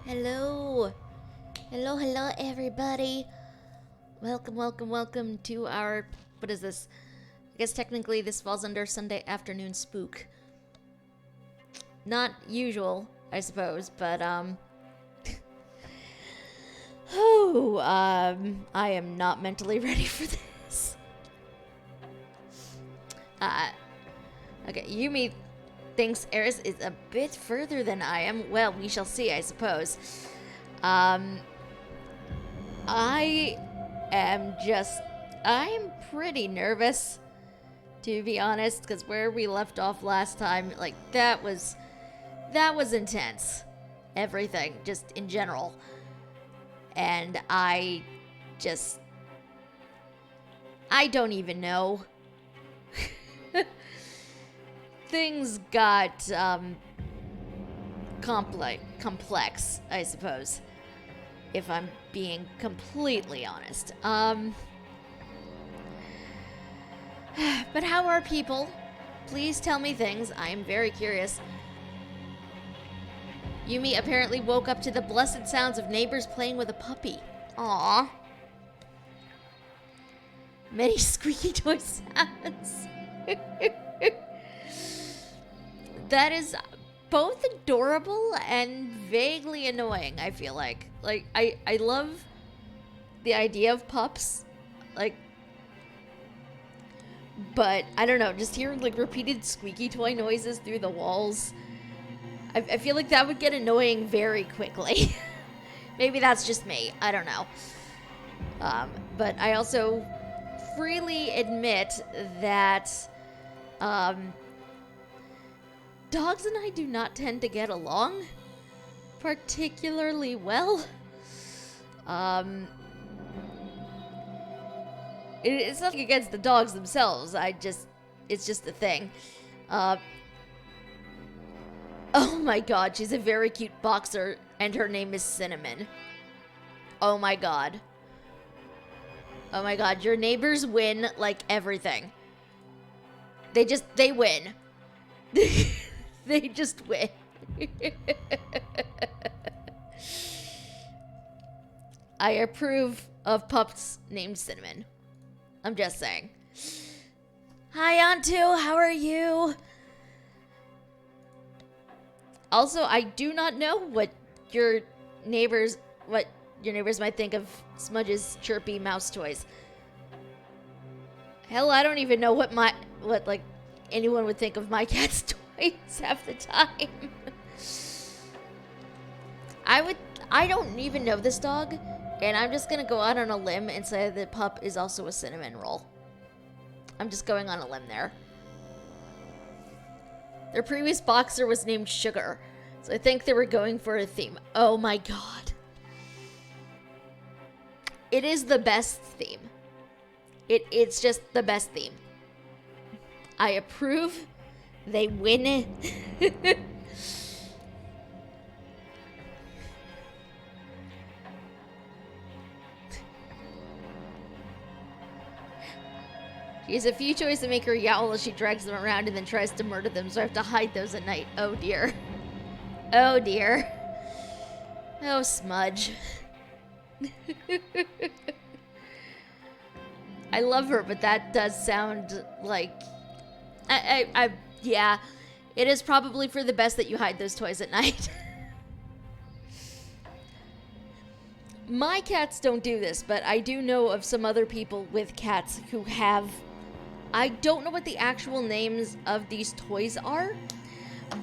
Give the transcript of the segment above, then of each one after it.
Hello. Hello, everybody. Welcome to our, what is this? I guess technically this falls under Sunday afternoon spook. Not usual, I suppose, but, I am not mentally ready for this. Okay, Yumi thinks Eris is a bit further than I am. Well, we shall see, I suppose. I am pretty nervous, to be honest, because where we left off last time, like, that was intense. Everything, just in general. And I don't even know. Things got, complex, I suppose, if I'm being completely honest. But how are people? Please tell me things. I am very curious. Yumi apparently woke up to the blessed sounds of neighbors playing with a puppy. Aww. Many squeaky toy sounds. That is both adorable and vaguely annoying, I feel like. Like, I love the idea of pups. Like, but I don't know, just hearing like repeated squeaky toy noises through the walls, I feel like that would get annoying very quickly. Maybe that's just me, I don't know. But I also freely admit that dogs and I do not tend to get along particularly well. It's nothing against the dogs themselves. It's just a thing. Oh my god, she's a very cute boxer, and her name is Cinnamon. Oh my god. Oh my god, your neighbors win like everything. They win. They just win. I approve of pups named Cinnamon. I'm just saying. Hi, Antu. How are you? Also, I do not know what your neighbors might think of Smudge's chirpy mouse toys. Hell, I don't even know what anyone would think of my cat's toys half the time. I don't even know this dog, and I'm just gonna go out on a limb and say that pup is also a cinnamon roll. I'm just going on a limb there. Their previous boxer was named Sugar, so I think they were going for a theme. Oh my god. It is the best theme. It's just the best theme. I approve. They win it. She has a few toys that make her yowl as she drags them around and then tries to murder them, so I have to hide those at night. Oh dear. Oh dear. Oh, Smudge. I love her, but that does sound like... yeah. It is probably for the best that you hide those toys at night. My cats don't do this, but I do know of some other people with cats who have... I don't know what the actual names of these toys are,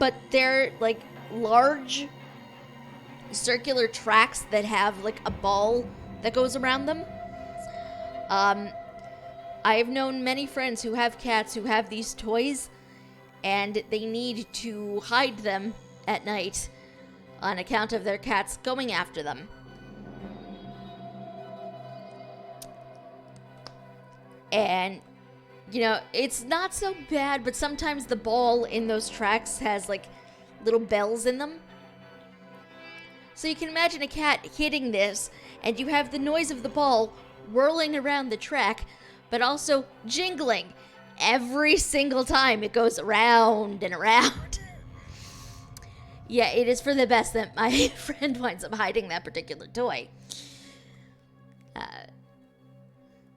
but they're like large circular tracks that have like a ball that goes around them. I have known many friends who have cats who have these toys, and they need to hide them at night on account of their cats going after them. And, you know, it's not so bad, but sometimes the ball in those tracks has, like, little bells in them. So you can imagine a cat hitting this, and you have the noise of the ball whirling around the track, but also jingling every single time it goes around and around. Yeah, it is for the best that my friend winds up hiding that particular toy.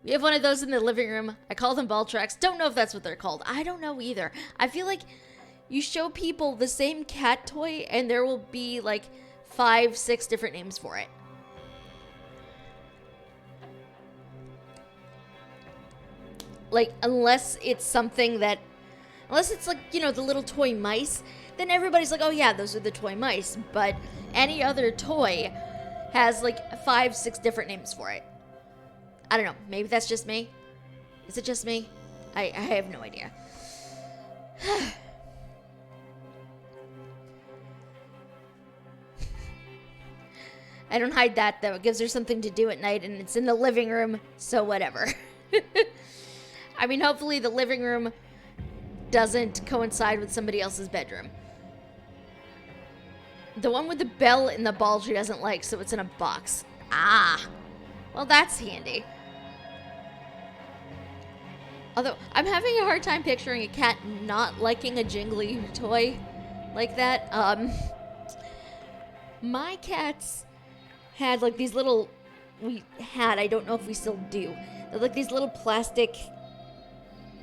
We have one of those in the living room. I call them ball tracks. Don't know if that's what they're called. I don't know either. I feel like you show people the same cat toy and there will be like 5, 6 different names for it. Like, unless it's like, you know, the little toy mice, then everybody's like, oh yeah, those are the toy mice. But any other toy has like 5, 6 different names for it. I don't know. Maybe that's just me. Is it just me? I have no idea. I don't hide that, though. It gives her something to do at night, and it's in the living room, so whatever. I mean, hopefully the living room doesn't coincide with somebody else's bedroom. The one with the bell and the ball she doesn't like, so it's in a box. Ah. Well, that's handy. Although, I'm having a hard time picturing a cat not liking a jingly toy like that. My cats had like these little, I don't know if we still do. They're like these little plastic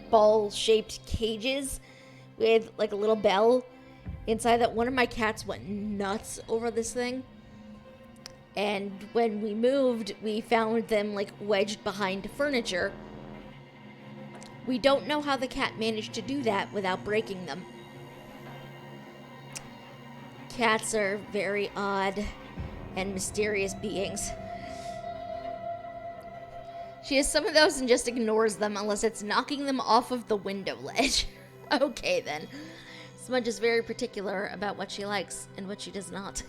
ball-shaped cages with like a little bell inside that. One of my cats went nuts over this thing. And when we moved, we found them like wedged behind furniture. We don't know how the cat managed to do that without breaking them. Cats are very odd and mysterious beings. She has some of those and just ignores them unless it's knocking them off of the window ledge. Okay then. Smudge is very particular about what she likes and what she does not.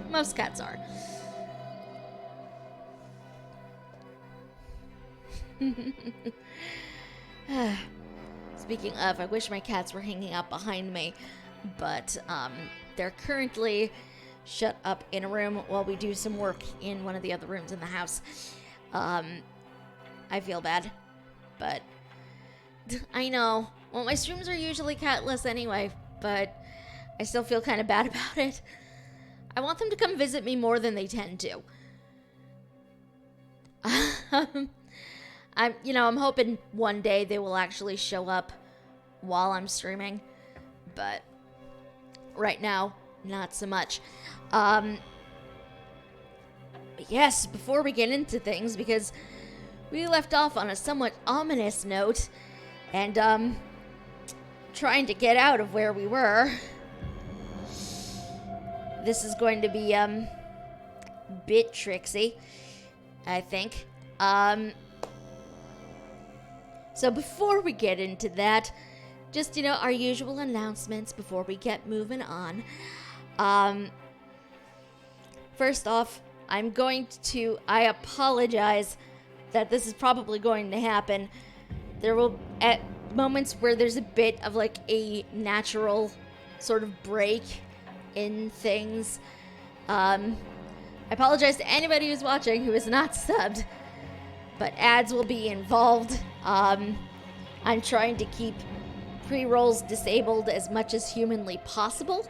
Most cats are. Speaking of, I wish my cats were hanging out behind me, but they're currently shut up in a room while we do some work in one of the other rooms in the house. I feel bad, but I know. Well, my streams are usually catless anyway, but I still feel kind of bad about it. I want them to come visit me more than they tend to. I'm hoping one day they will actually show up while I'm streaming, but right now, not so much. But yes, before we get into things, because we left off on a somewhat ominous note, and trying to get out of where we were. This is going to be bit tricksy, I think. So before we get into that, just, our usual announcements before we get moving on. First off, I apologize that this is probably going to happen. There will, at moments where there's a bit of like a natural sort of break in things. I apologize to anybody who's watching who is not subbed, but ads will be involved. I'm trying to keep pre-rolls disabled as much as humanly possible,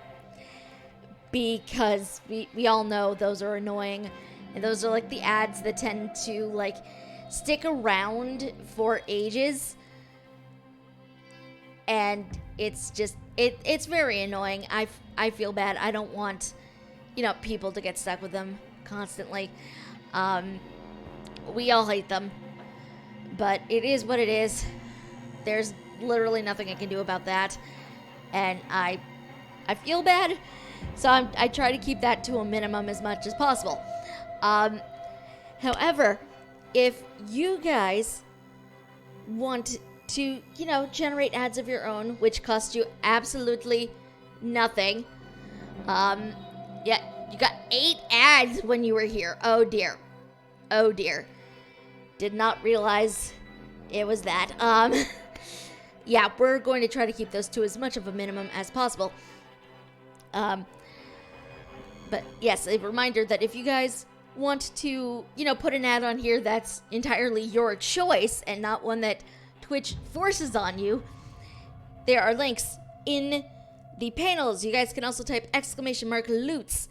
because we all know those are annoying, and those are like the ads that tend to like stick around for ages, and it's just it's very annoying. I feel bad. I don't want people to get stuck with them constantly. We all hate them, but it is what it is. There's literally nothing I can do about that, and I feel bad, so I try to keep that to a minimum as much as possible. However, if you guys want to, generate ads of your own, which cost you absolutely nothing, you got 8 ads when you were here. Oh dear. Did not realize it was that. Yeah, we're going to try to keep those to as much of a minimum as possible. But yes, a reminder that if you guys want to, put an ad on here that's entirely your choice and not one that Twitch forces on you, there are links in the panels, you guys can also type !loots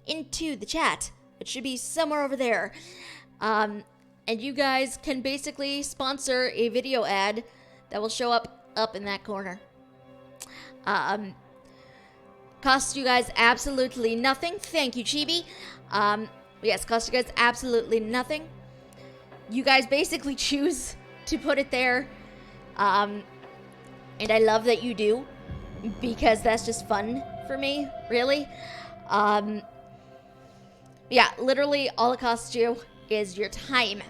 into the chat. It should be somewhere over there. And you guys can basically sponsor a video ad that will show up in that corner. Costs you guys absolutely nothing. Thank you, Chibi. Yes, costs you guys absolutely nothing. You guys basically choose to put it there. And I love that you do, because that's just fun for me, really. Yeah, literally all it costs you is your time.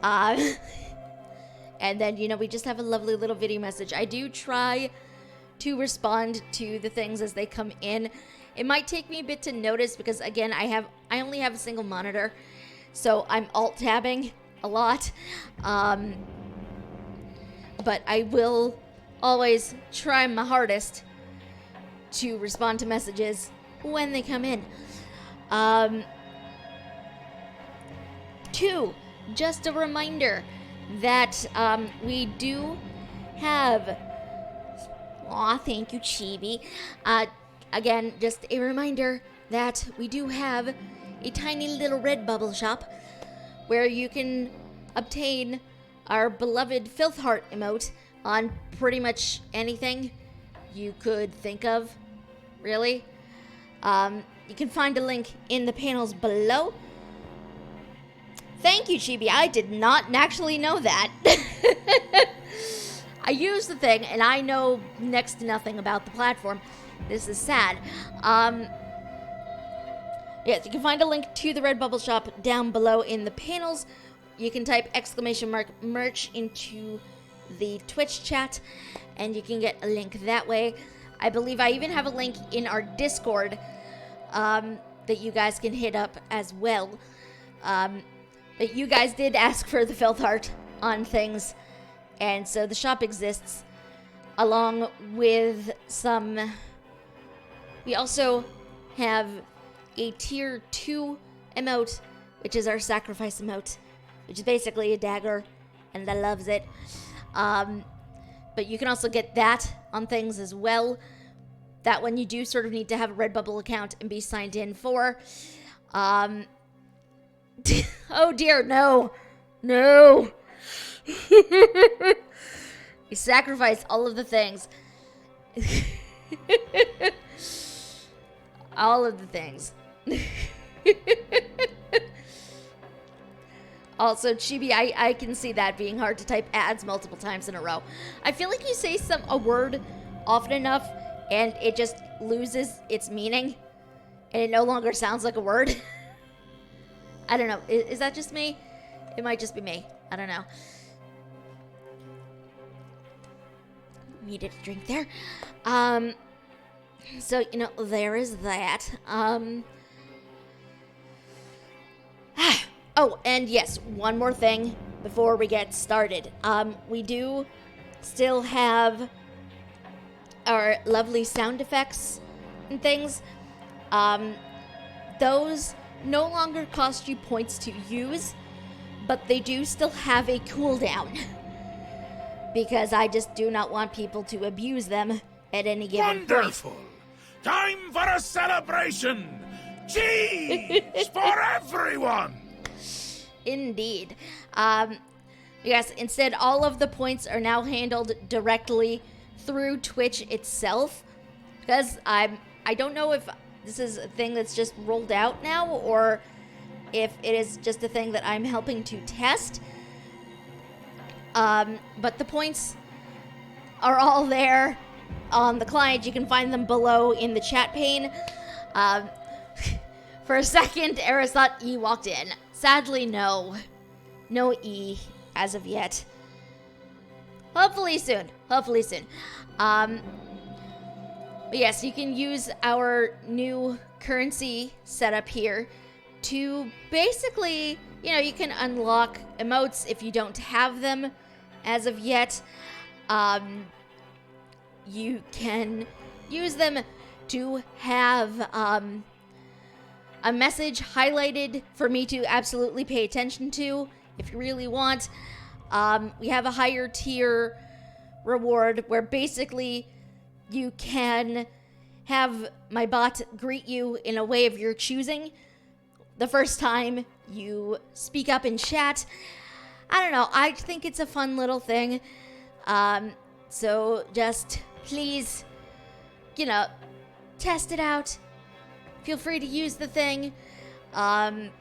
And then, you know, we just have a lovely little video message. I do try to respond to the things as they come in. It might take me a bit to notice because, again, I only have a single monitor, so I'm alt-tabbing a lot. But I will always try my hardest to respond to messages when they come in. 2, just a reminder that we do have... Aw, thank you, Chibi. Again, just a reminder that we do have a tiny little Redbubble shop where you can obtain our beloved Filth Heart emote on pretty much anything you could think of, really. You can find a link in the panels below. Thank you, Chibi. I did not actually know that. I use the thing, and I know next to nothing about the platform. This is sad. Yes, you can find a link to the Redbubble shop down below in the panels. You can type !merch into the Twitch chat, and you can get a link that way. I believe I even have a link in our Discord that you guys can hit up as well. But you guys did ask for the Filth Heart on things, and so the shop exists along with some... We also have a tier 2 emote, which is our sacrifice emote, which is basically a dagger, and I loves it. But you can also get that on things as well. That one you do sort of need to have a Redbubble account and be signed in for. Oh dear, no. No. You sacrifice all of the things. All of the things. Also, Chibi, I can see that being hard to type ads multiple times in a row. I feel like you say a word often enough and it just loses its meaning and it no longer sounds like a word. I don't know. Is that just me? It might just be me. I don't know. Needed a drink there. So, you know, there is that. Oh, and yes, one more thing before we get started. We do still have our lovely sound effects and things. Those no longer cost you points to use, but they do still have a cooldown. Because I just do not want people to abuse them at any given point. Wonderful! Time for a celebration! Cheese for everyone! Indeed. Yes, instead all of the points are now handled directly through Twitch itself. Because I don't know if this is a thing that's just rolled out now, or if it is just a thing that I'm helping to test. But the points are all there on the client. You can find them below in the chat pane. For a second, Eris thought E walked in. Sadly, no. No E as of yet. Hopefully soon. Hopefully soon. But yes, you can use our new currency setup here to basically, you know, you can unlock emotes if you don't have them as of yet. You can use them to have a message highlighted for me to absolutely pay attention to if you really want. We have a higher tier reward where basically you can have my bot greet you in a way of your choosing the first time you speak up in chat. I don't know. I think it's a fun little thing. So just please, test it out. Feel free to use the thing. The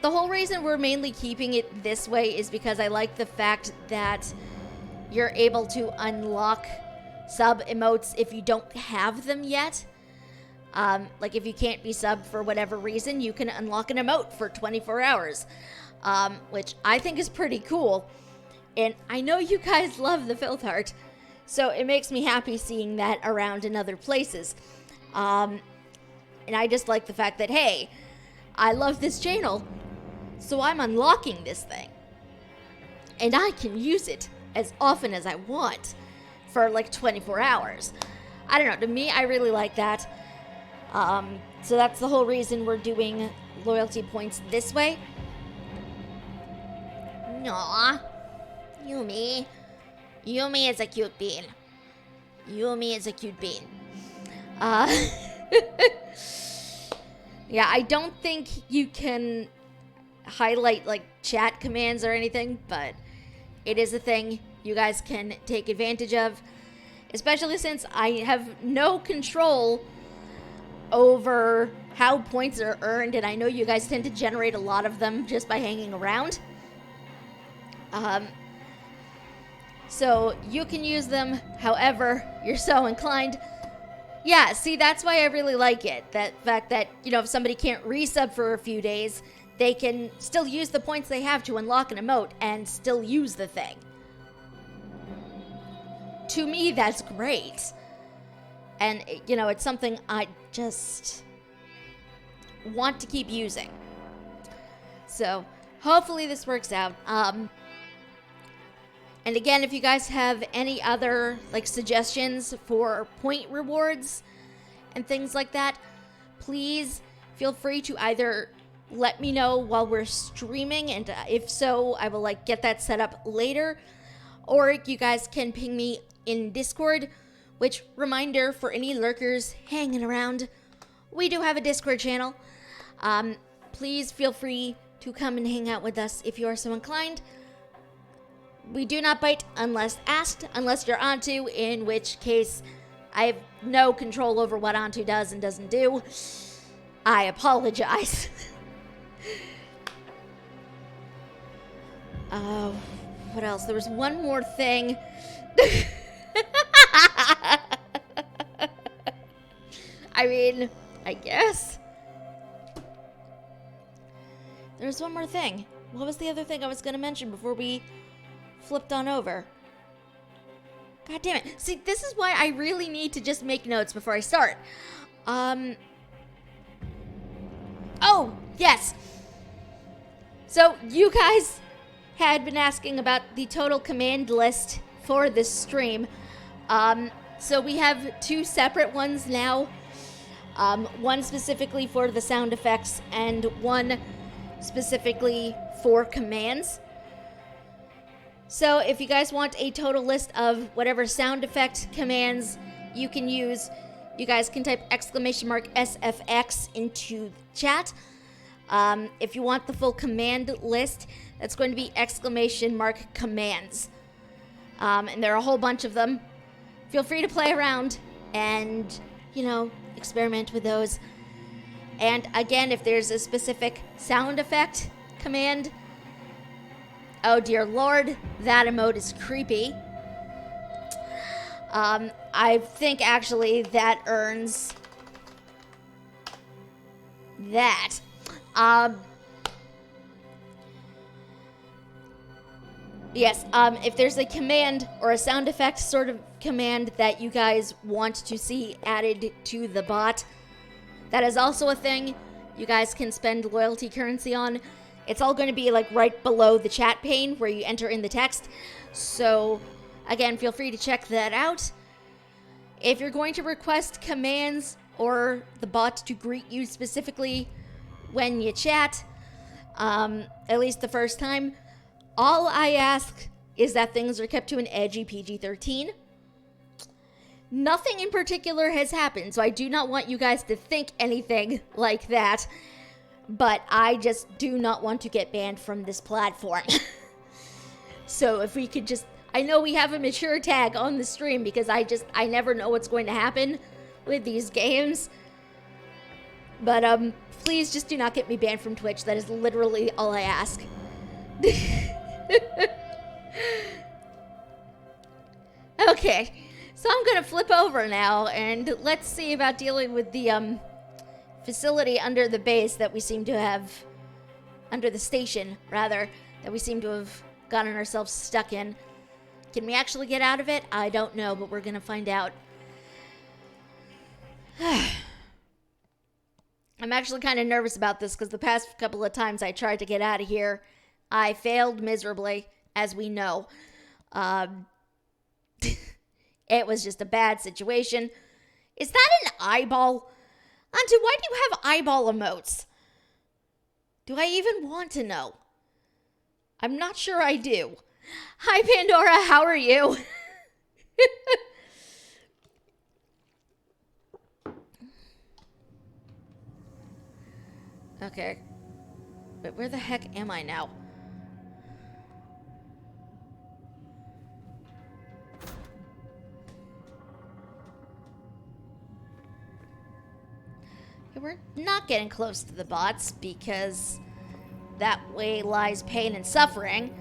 whole reason we're mainly keeping it this way is because I like the fact that you're able to unlock sub emotes if you don't have them yet. Like if you can't be subbed for whatever reason, you can unlock an emote for 24 hours, which I think is pretty cool. And I know you guys love the filth heart, so it makes me happy seeing that around in other places. And I just like the fact that, hey, I love this channel, so I'm unlocking this thing. And I can use it as often as I want for like 24 hours. I don't know, to me, I really like that. So that's the whole reason we're doing loyalty points this way. Aww. Yumi. Yumi is a cute bean. Yumi is a cute bean. Yeah, I don't think you can highlight like chat commands or anything, but it is a thing you guys can take advantage of, especially since I have no control over how points are earned, and I know you guys tend to generate a lot of them just by hanging around. So you can use them however you're so inclined. Yeah, see, that's why I really like it. That fact that, if somebody can't resub for a few days, they can still use the points they have to unlock an emote and still use the thing. To me, that's great. And, it's something I just want to keep using. So, hopefully this works out. And again, if you guys have any other, suggestions for point rewards and things like that, please feel free to either let me know while we're streaming, and if so, I will, get that set up later, or you guys can ping me in Discord, which, reminder for any lurkers hanging around, we do have a Discord channel. Please feel free to come and hang out with us if you are so inclined. We do not bite unless asked, unless you're onto, in which case I have no control over what onto does and doesn't do. I apologize. What else? There was one more thing. I mean, I guess. There's one more thing. What was the other thing I was going to mention before we flipped on over? God damn it. See, this is why I really need to just make notes before I start. Oh, yes. So, you guys had been asking about the total command list for this stream. So we have two separate ones now. One specifically for the sound effects and one specifically for commands. So if you guys want a total list of whatever sound effect commands you can use, you guys can type !SFX into chat. If you want the full command list, that's going to be !commands. And there are a whole bunch of them. Feel free to play around and, experiment with those. And again, if there's a specific sound effect command, oh dear lord, that emote is creepy. I think actually that earns that. Yes, if there's a command or a sound effect sort of command that you guys want to see added to the bot, that is also a thing you guys can spend loyalty currency on. It's all going to be right below the chat pane where you enter in the text. So, again, feel free to check that out. If you're going to request commands or the bot to greet you specifically when you chat, at least the first time, all I ask is that things are kept to an edgy PG-13. Nothing in particular has happened, so I do not want you guys to think anything like that. But I just do not want to get banned from this platform. So if we could just... I know we have a mature tag on the stream because I never know what's going to happen with these games. But, please just do not get me banned from Twitch. That is literally all I ask. Okay, so I'm gonna flip over now, and let's see about dealing with the, facility under the base that we seem to have... Under the station, rather, that we seem to have gotten ourselves stuck in. Can we actually get out of it? I don't know, but we're gonna find out. I'm actually kind of nervous about this because the past couple of times I tried to get out of here, I failed miserably, as we know. It was just a bad situation. Is that an eyeball? Auntie, why do you have eyeball emotes? Do I even want to know? I'm not sure I do. Hi, Pandora, how are you? Okay. But where the heck am I now? Okay, we're not getting close to the bots because that way lies pain and suffering.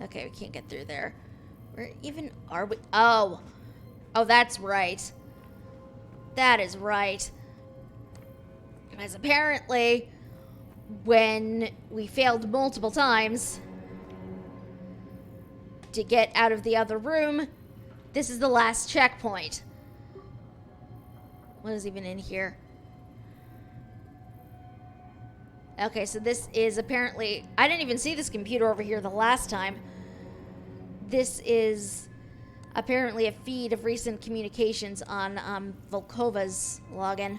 Okay, we can't get through there. Where even are we? Oh. Oh, that's right. That is right. As apparently, when we failed multiple times to get out of the other room, this is the last checkpoint. What is even in here? Okay, so this is apparently... I didn't even see this computer over here the last time. This is apparently a feed of recent communications on Volkova's login.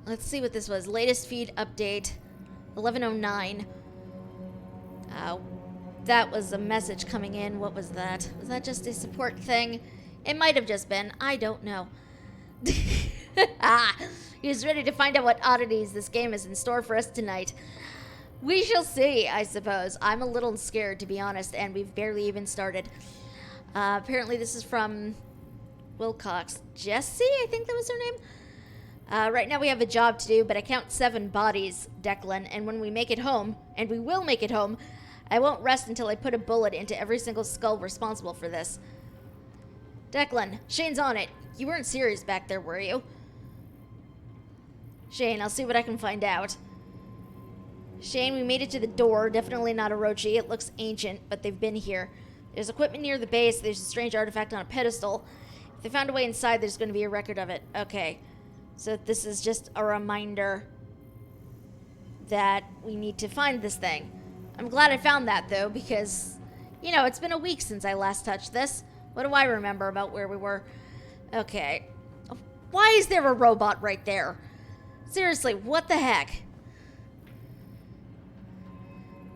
Let's see what this was. Latest feed update, 11:09. That was a message coming in. What was that? Was that just a support thing? It might have just been. I don't know. He's ready to find out what oddities this game is in store for us tonight. We shall see, I suppose. I'm a little scared, to be honest, and we've barely even started. Apparently this is from Wilcox. Jessie, I think that was her name? Right now we have a job to do, but I count 7 bodies, Declan, and when we make it home, and we will make it home, I won't rest until I put a bullet into every single skull responsible for this. Declan, Shane's on it. You weren't serious back there, were you? Shane, I'll see what I can find out. Shane, we made it to the door. Definitely not Orochi. It looks ancient, but they've been here. There's equipment near the base. There's a strange artifact on a pedestal. If they found a way inside, there's going to be a record of it. Okay. So this is just a reminder that we need to find this thing. I'm glad I found that, though, because, you know, it's been a week since I last touched this. What do I remember about where we were? Okay. Why is there a robot right there? Seriously, what the heck?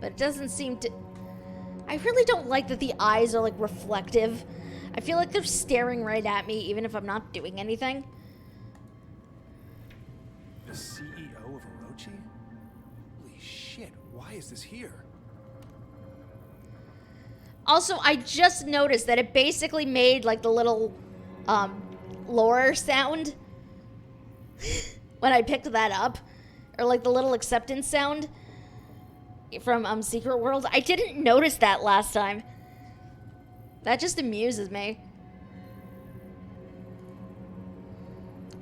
But it doesn't seem to... I really don't like that the eyes are, like, reflective. I feel like they're staring right at me, even if I'm not doing anything. The CEO of Orochi? Holy shit, why is this here? Also, I just noticed that it basically made, like, the little, lore sound when I picked that up. Or, like, the little acceptance sound from, Secret World. I didn't notice that last time. That just amuses me.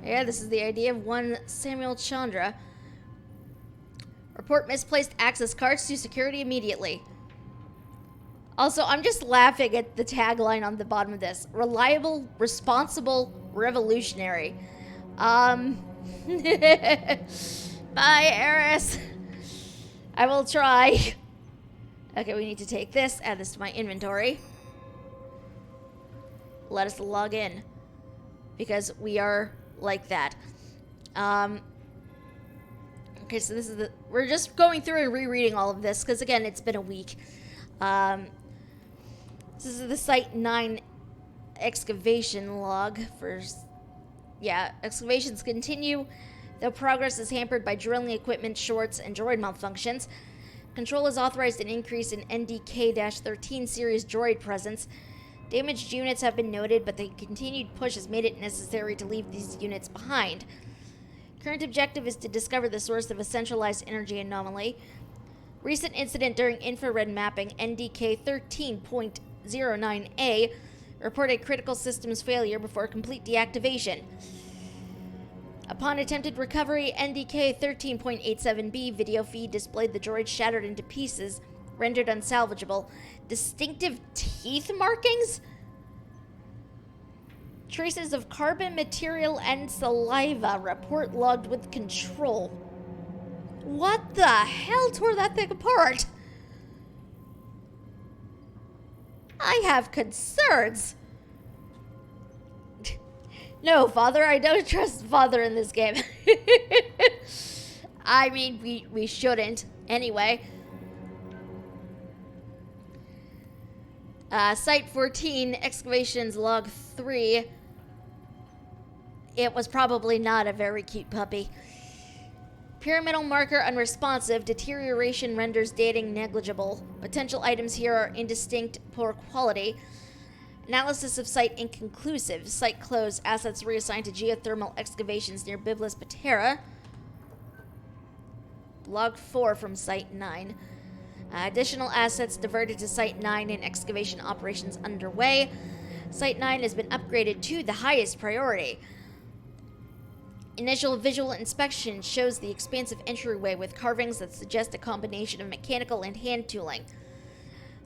Yeah, this is the idea of one Samuel Chandra. Report misplaced access cards to security immediately. Also, I'm just laughing at the tagline on the bottom of this. Reliable, responsible, revolutionary. Bye, Eris. I will try. Okay, we need to take this, add this to my inventory. Let us log in. Because we are like that. Okay, Okay, so this is the... We're just going through and rereading all of this, because again, it's been a week. This is the Site 9 excavation log for... Yeah, excavations continue, though progress is hampered by drilling equipment shorts and droid malfunctions. Control has authorized an increase in NDK-13 series droid presence. Damaged units have been noted, but the continued push has made it necessary to leave these units behind. Current objective is to discover the source of a centralized energy anomaly. Recent incident during infrared mapping NDK-13.09A reported critical systems failure before complete deactivation. Upon attempted recovery, NDK-13.87B video feed displayed the droid shattered into pieces, rendered unsalvageable. Distinctive teeth markings? Traces of carbon material and saliva. Report logged with control. What the hell tore that thing apart? I have concerns. No, Father, I don't trust Father in this game. I mean, we shouldn't. Anyway. Site 14, excavations log 3. It was probably not a very cute puppy. Pyramidal marker unresponsive. Deterioration renders dating negligible. Potential items here are indistinct, poor quality. Analysis of site inconclusive. Site closed. Assets reassigned to geothermal excavations near Biblis Patera. Log 4 from Site 9. Additional assets diverted to Site 9 and excavation operations underway. Site 9 has been upgraded to the highest priority. Initial visual inspection shows the expansive entryway with carvings that suggest a combination of mechanical and hand tooling.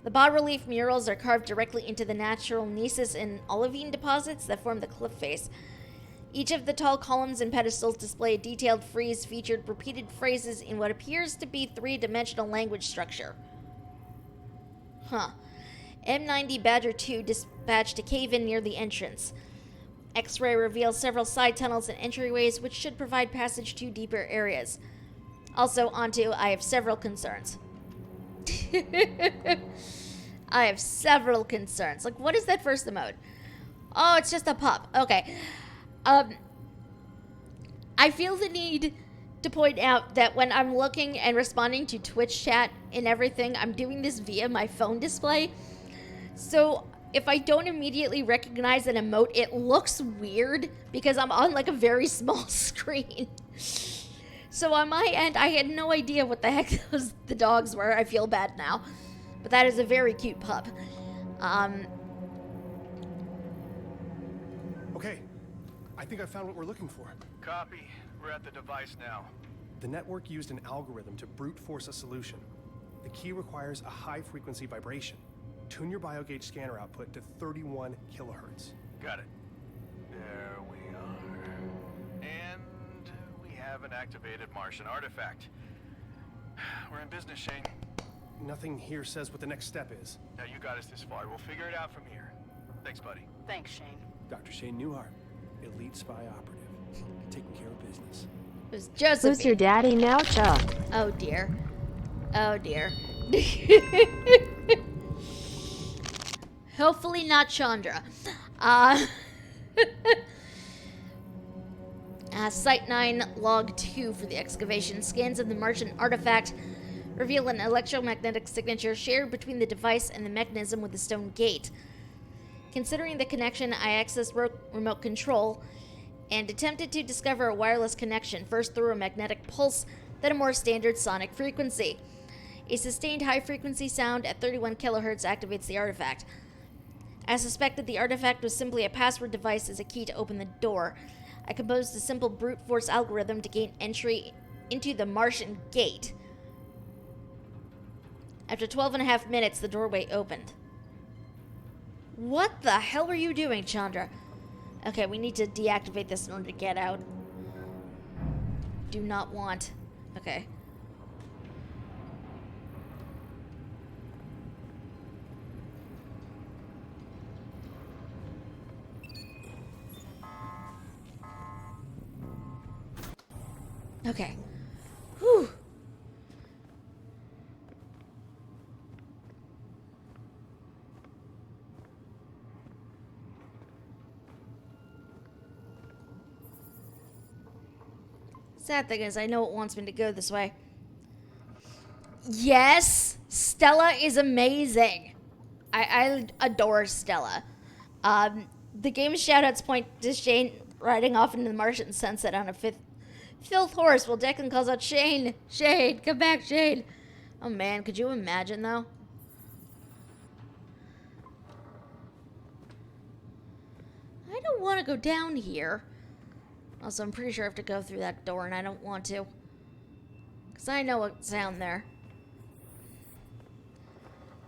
The bas-relief murals are carved directly into the natural gneisses and olivine deposits that form the cliff face. Each of the tall columns and pedestals display a detailed frieze featured repeated phrases in what appears to be three-dimensional language structure. M90 Badger 2 dispatched to cave-in near the entrance. X-ray reveals several side tunnels and entryways which should provide passage to deeper areas. Also, onto, I have several concerns. I have several concerns. Like, what is that first emote? Oh, it's just a pup. Okay. I feel the need to point out that when I'm looking and responding to Twitch chat and everything, I'm doing this via my phone display. So if I don't immediately recognize an emote, it looks weird because I'm on like a very small screen. So on my end, I had no idea what the heck the dogs were. I feel bad now. But that is a very cute pup. Okay, I think I found what we're looking for. Copy. We're at the device now. The network used an algorithm to brute force a solution. The key requires a high-frequency vibration. Tune your biogauge scanner output to 31 kilohertz. Got it. There we are. And we have an activated Martian artifact. We're in business, Shane. Nothing here says what the next step is. Now you got us this far. We'll figure it out from here. Thanks, buddy. Thanks, Shane. Dr. Shane Newhart, elite spy operative, taking care of business. It was Joseph. Who's your daddy now, Chuck? Oh dear. Oh dear. Hopefully not Chandra. Site 9, Log 2 for the excavation. Scans of the Martian artifact reveal an electromagnetic signature shared between the device and the mechanism with the stone gate. Considering the connection, I accessed remote control and attempted to discover a wireless connection, first through a magnetic pulse, then a more standard sonic frequency. A sustained high-frequency sound at 31 kilohertz activates the artifact. I suspected the artifact was simply a password device as a key to open the door. I composed a simple brute force algorithm to gain entry into the Martian gate. After 12.5 minutes, the doorway opened. What the hell were you doing, Chandra? Okay, we need to deactivate this in order to get out. Do not want. Okay. Okay. Whew. Sad thing is, I know it wants me to go this way. Yes! Stella is amazing. I adore Stella. The game's shoutouts point to Shane riding off into the Martian sunset on a filth horse while Declan calls out, Shane! Shane! Come back, Shane! Oh man, could you imagine though? I don't want to go down here. Also, I'm pretty sure I have to go through that door and I don't want to. Because I know what's down there.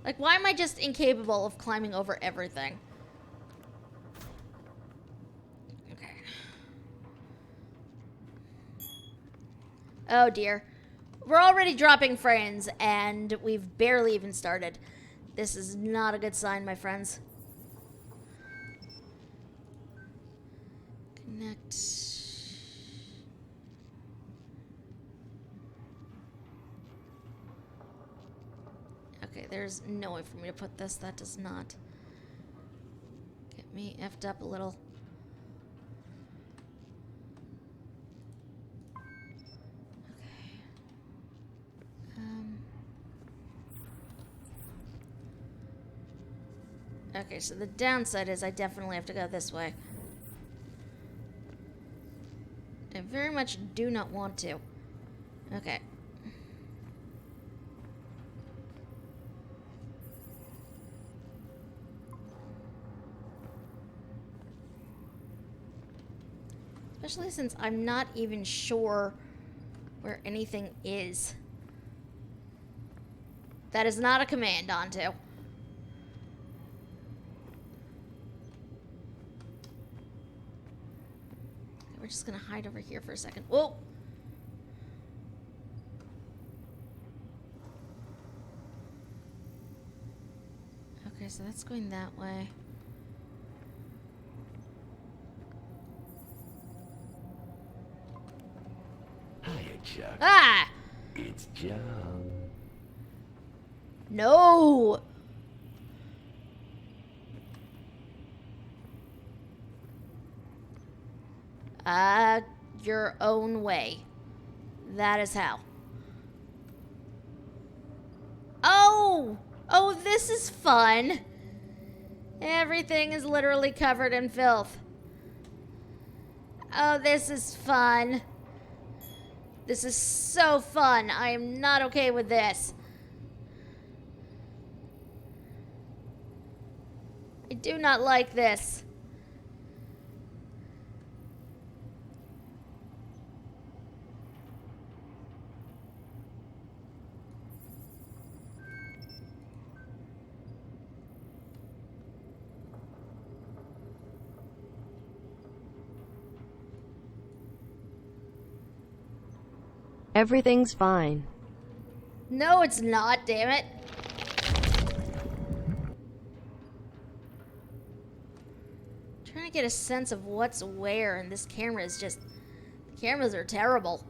Like, why am I just incapable of climbing over everything? Okay. Oh dear. We're already dropping frames, and we've barely even started. This is not a good sign, my friends. Connect. Okay, there's no way for me to put this. That does not get me effed up a little. Okay, so the downside is I definitely have to go this way. I very much do not want to. Okay. Especially since I'm not even sure where anything is. That is not a command onto. We're just gonna hide over here for a second. Whoa! Okay, so that's going that way. Hiya, Chuck. Ah! It's John. No! Your own way. That is how. Oh! Oh, this is fun. Everything is literally covered in filth. Oh, this is fun. This is so fun. I am not okay with this. I do not like this. Everything's fine. No, it's not, damn it. Trying to get a sense of what's where, and this camera is just... The cameras are terrible.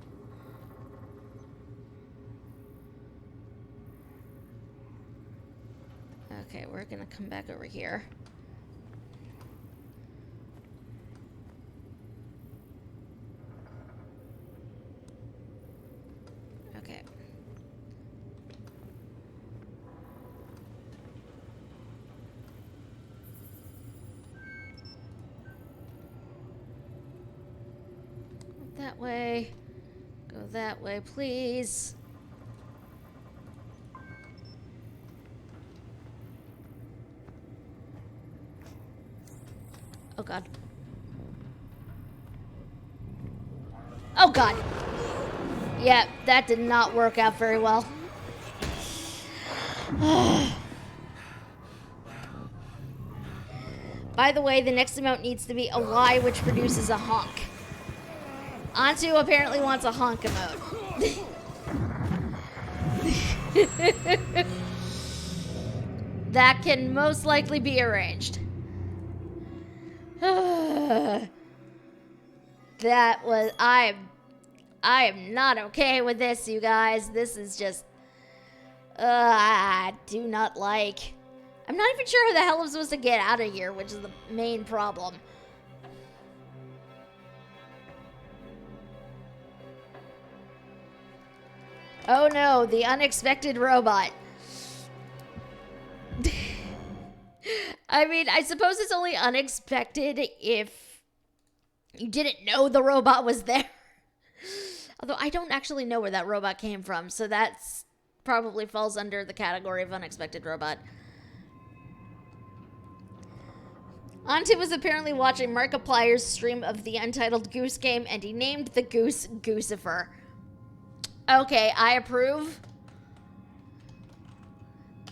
Okay, we're gonna come back over here. Okay. That way. Go that way, please. Oh god. Oh god. Yeah, that did not work out very well. By the way, the next emote needs to be a Y, which produces a honk. Antu apparently wants a honk emote. That can most likely be arranged. That was... I am not okay with this, you guys. This is just... I do not like... I'm not even sure how the hell I'm supposed to get out of here, which is the main problem. Oh no, the unexpected robot. I mean, I suppose it's only unexpected if you didn't know the robot was there. Although I don't actually know where that robot came from, so that's probably falls under the category of unexpected robot. Auntie was apparently watching Markiplier's stream of the Untitled Goose Game, and he named the goose Goosifer. Okay, I approve.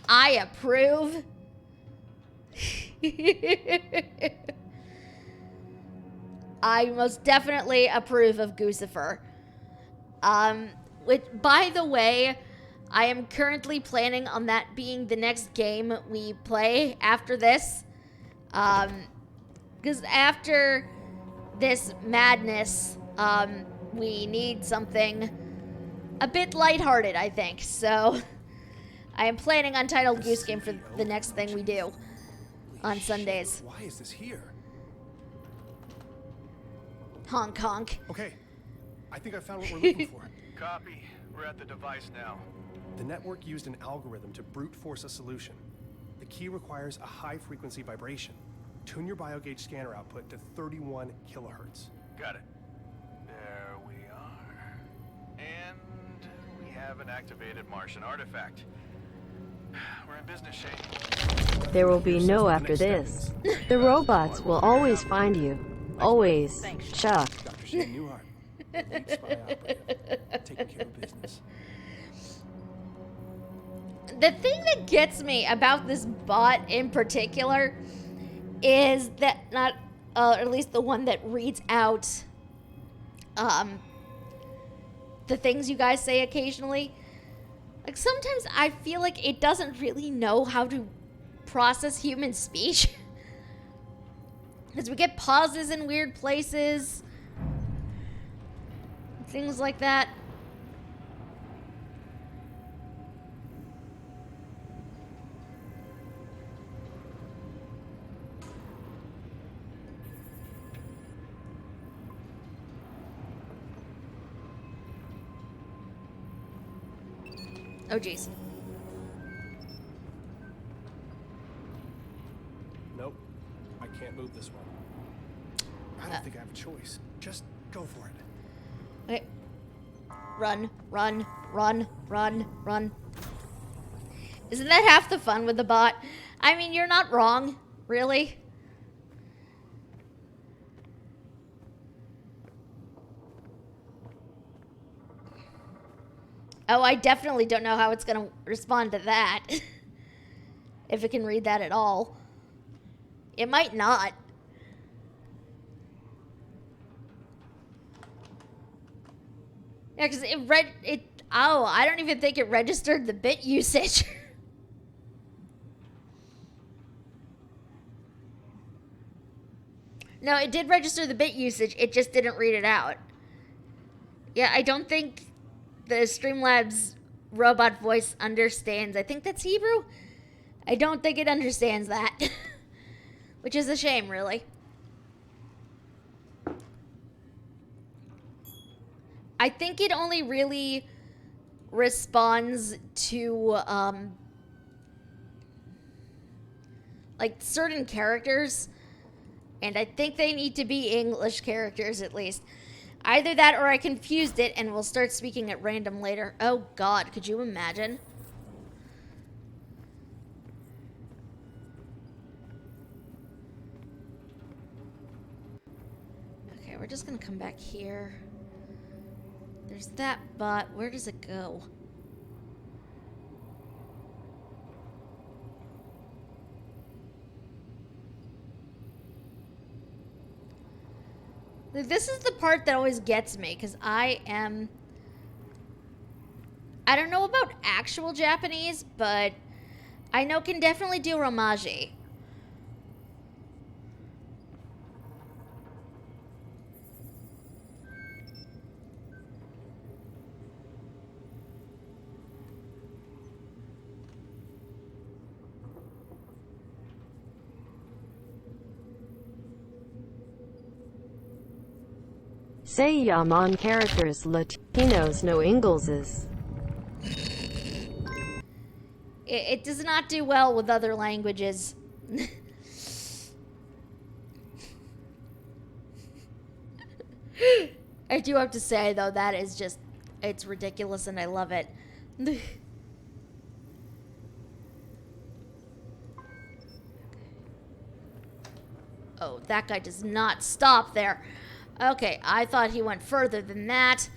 I approve. I most definitely approve of Goosifer. Which, by the way, I am currently planning on that being the next game we play after this. Because after this madness, we need something a bit lighthearted, I think. So, I am planning Untitled Goose Game for the next thing we do on Sundays. Why is this here? Honk honk. Okay, I think I found what we're looking for. Copy. We're at the device now. The network used an algorithm to brute force a solution. The key requires a high-frequency vibration. Tune your biogauge scanner output to 31 kilohertz. Got it. There we are. And we have an activated Martian artifact. We're in business, Shane. There will be no after this. The robots will always find you. Always, Chuck. Dr. Shane Newhart, the lead spy operative, taking care of business. The thing that gets me about this bot in particular is that or at least the one that reads out the things you guys say occasionally. Like, sometimes I feel like it doesn't really know how to process human speech. Because we get pauses in weird places. Things like that. Oh, jeez. Nope, I can't move this one. I don't think I have a choice. Just go for it. Okay. Run, run, run, run, run. Isn't that half the fun with the bot? I mean, you're not wrong, really. Oh, I definitely don't know how it's going to respond to that. If it can read that at all. It might not. Yeah, because oh, I don't even think it registered the bit usage. No, it did register the bit usage, it just didn't read it out. Yeah, I don't think the Streamlabs robot voice understands. I think that's Hebrew. I don't think it understands that. Which is a shame, really. I think it only really responds to, like, certain characters. And I think they need to be English characters, at least. Either that or I confused it and will start speaking at random later. Oh, God, could you imagine? Okay, we're just gonna come back here. There's that bot. Where does it go? This is the part that always gets me, because I don't know about actual Japanese, but I know can definitely do Romaji. Say Yaman characters Latinos no Ingleses. It does not do well with other languages. I do have to say, though, that is just, it's ridiculous and I love it. Oh, that guy does not stop there. Okay, I thought he went further than that.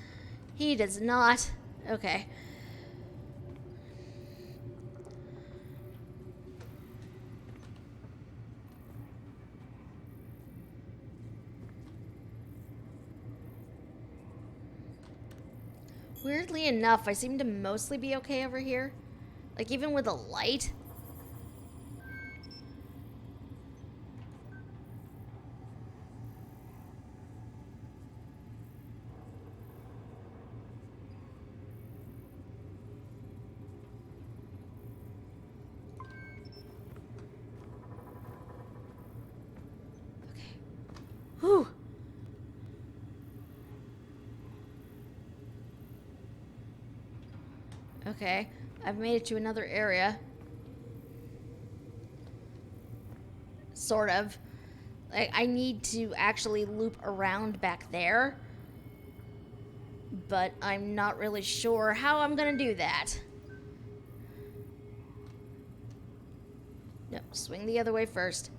He does not. Okay. Weirdly enough, I seem to mostly be okay over here. Like, even with the light. Okay. Whew. Okay, I've made it to another area. Sort of. Like, I need to actually loop around back there. But I'm not really sure how I'm gonna do that. No, swing the other way first.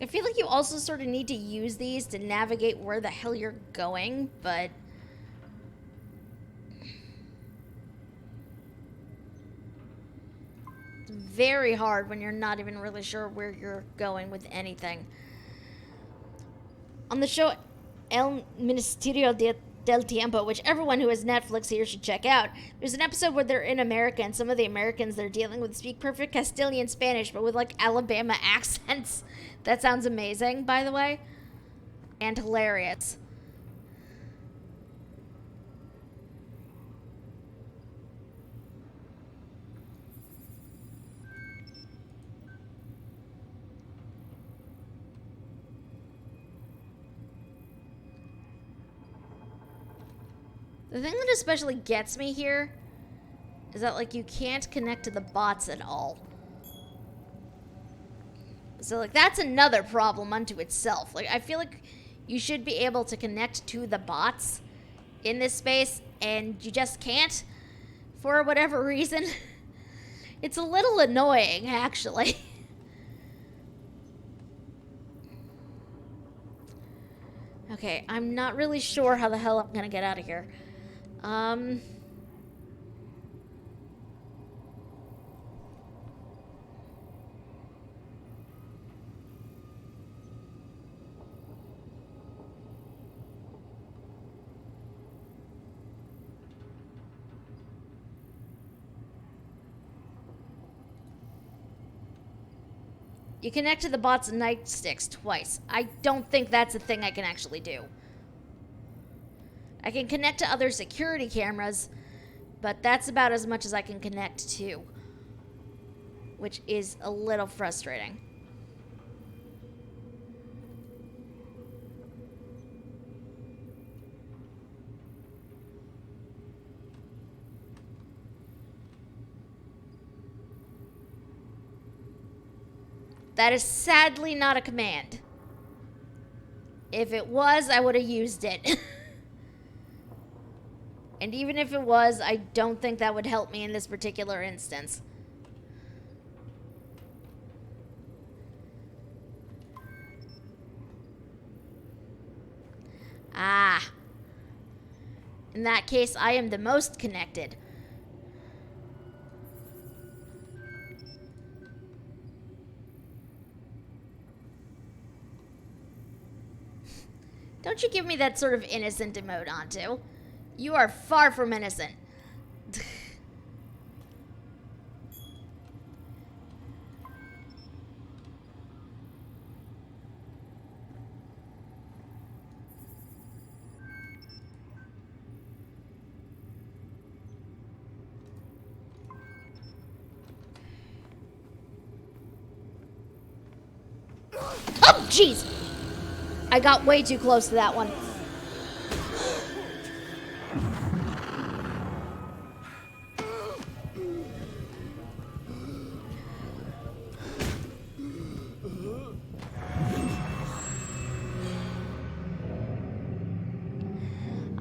I feel like you also sort of need to use these to navigate where the hell you're going, but... it's very hard when you're not even really sure where you're going with anything. On the show El Ministerio del Tiempo, which everyone who has Netflix here should check out, there's an episode where they're in America and some of the Americans they're dealing with speak perfect Castilian Spanish, but with like Alabama accents. That sounds amazing, by the way. And hilarious. The thing that especially gets me here is that, like, you can't connect to the bots at all. So, like, that's another problem unto itself. Like, I feel like you should be able to connect to the bots in this space, and you just can't for whatever reason. It's a little annoying, actually. Okay, I'm not really sure how the hell I'm gonna get out of here. You connect to the bot's nightsticks twice. I don't think that's a thing I can actually do. I can connect to other security cameras, but that's about as much as I can connect to, which is a little frustrating. That is sadly not a command. If it was, I would have used it. And even if it was, I don't think that would help me in this particular instance. Ah. In that case, I am the most connected. Don't you give me that sort of innocent emote, Antu. You are far from innocent. Oh, jeez! I got way too close to that one.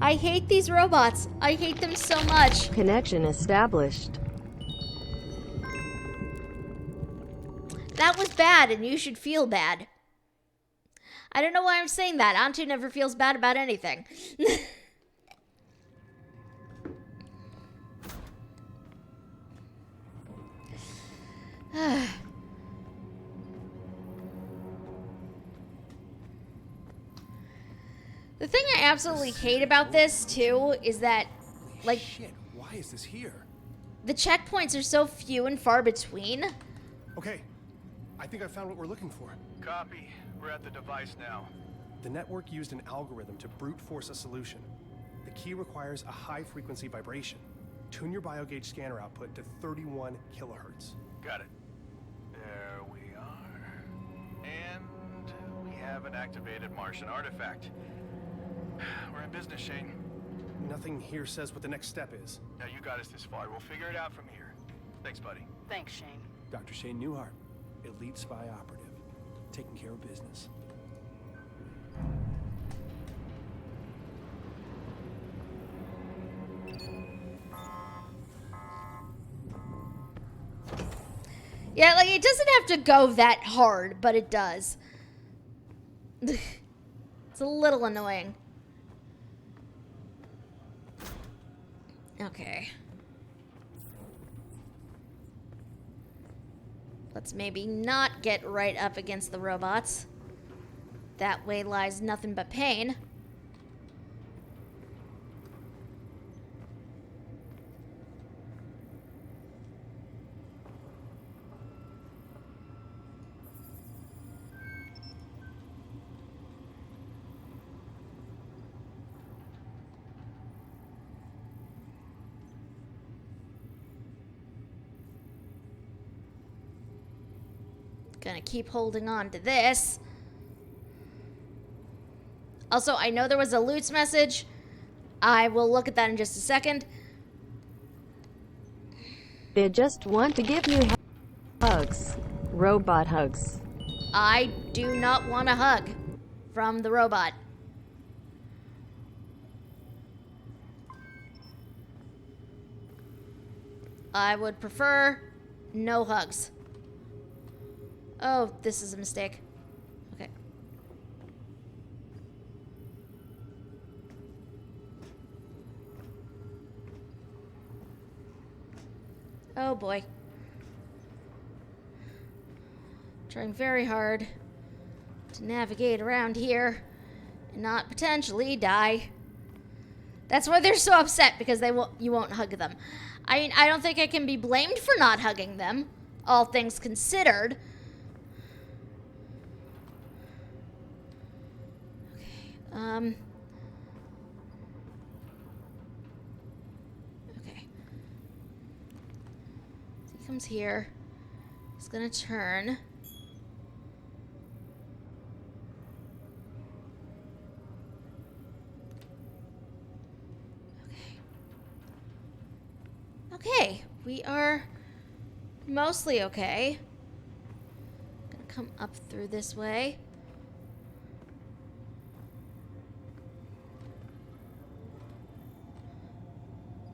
I hate these robots. I hate them so much. Connection established. That was bad, and you should feel bad. I don't know why I'm saying that. Antu never feels bad about anything. The thing I absolutely hate about this, too, is that, like, Shit, why is this here? the checkpoints are so few and far between. Okay, I think I found what we're looking for. Copy. We're at the device now. The network used an algorithm to brute force a solution. The key requires a high frequency vibration. Tune your biogauge scanner output to 31 kilohertz. Got it. There we are. And we have an activated Martian artifact. We're in business, Shane. Nothing here says what the next step is. Now you got us this far. We'll figure it out from here. Thanks, buddy. Thanks, Shane. Dr. Shane Newhart, elite spy operative, taking care of business. Yeah, like, it doesn't have to go that hard, but it does. It's a little annoying. Okay. Let's maybe not get right up against the robots. That way lies nothing but pain. Gonna keep holding on to this. Also, I know there was a loot message. I will look at that in just a second. They just want to give you hugs. Robot hugs. I do not want a hug from the robot. I would prefer no hugs. Oh, this is a mistake. Okay. Oh boy. Trying very hard to navigate around here and not potentially die. That's why they're so upset, because you won't hug them. I mean, I don't think I can be blamed for not hugging them, all things considered. Okay. So he comes here. He's gonna turn. Okay, we are mostly okay. Gonna come up through this way.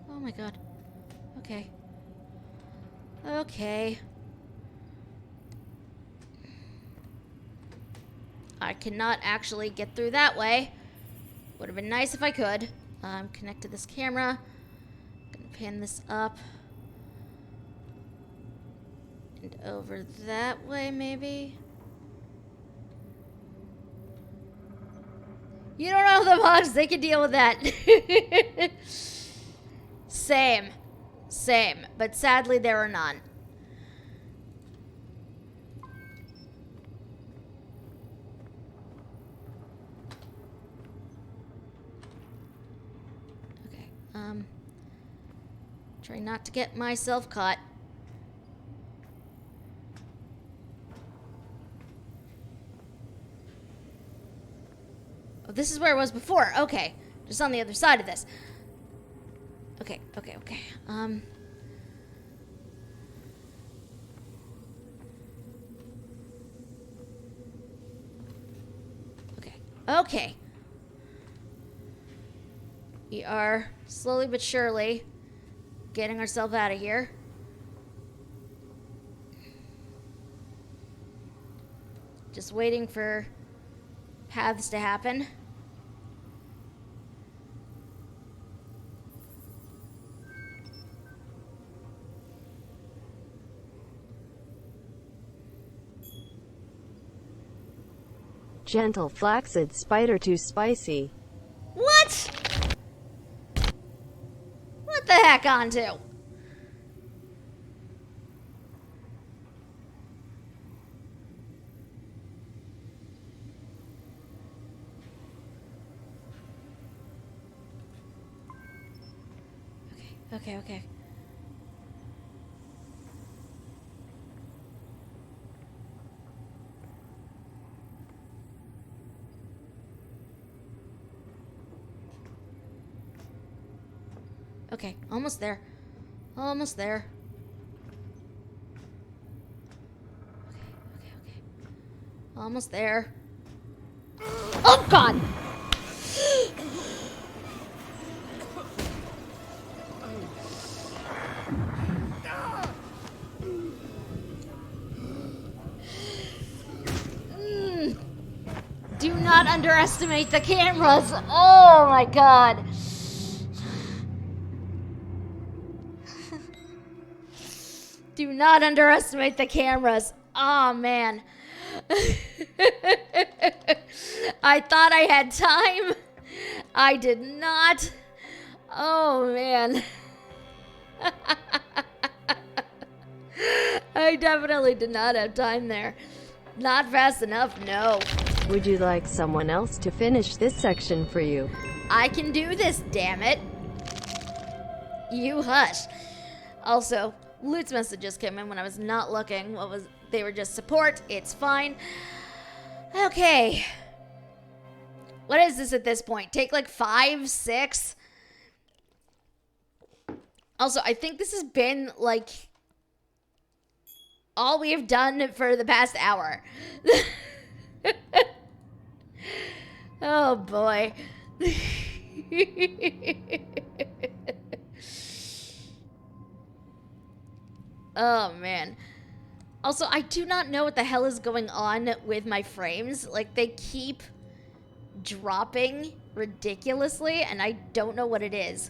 Oh my god. Okay. Okay. I cannot actually get through that way. Would have been nice if I could. Connect to this camera. Gonna pin this up. And over that way, maybe. You don't know the bugs. They can deal with that. Same. Same. But sadly, there are none. Okay. Try not to get myself caught. this is where it was before. Okay. Just on the other side of this. Okay. Okay. Okay. We are slowly but surely getting ourselves out of here. Just waiting for paths to happen. Gentle flaccid spider too spicy. What? What the heck, onto? Okay. Okay, almost there. Almost there. Okay. Almost there. Oh, God! Do not underestimate the cameras. Oh, my God. Do not underestimate the cameras. Oh, man. I thought I had time. I did not. Oh, man. I definitely did not have time there. Not fast enough, no. Would you like someone else to finish this section for you? I can do this, damn it. You hush. Also, Loot's messages came in when I was not looking. They were just support. It's fine. Okay. What is this at this point? Take like 5, 6? Also, I think this has been like all we have done for the past hour. Oh boy. Oh man. Also, I do not know what the hell is going on with my frames. Like, they keep dropping ridiculously, and I don't know what it is.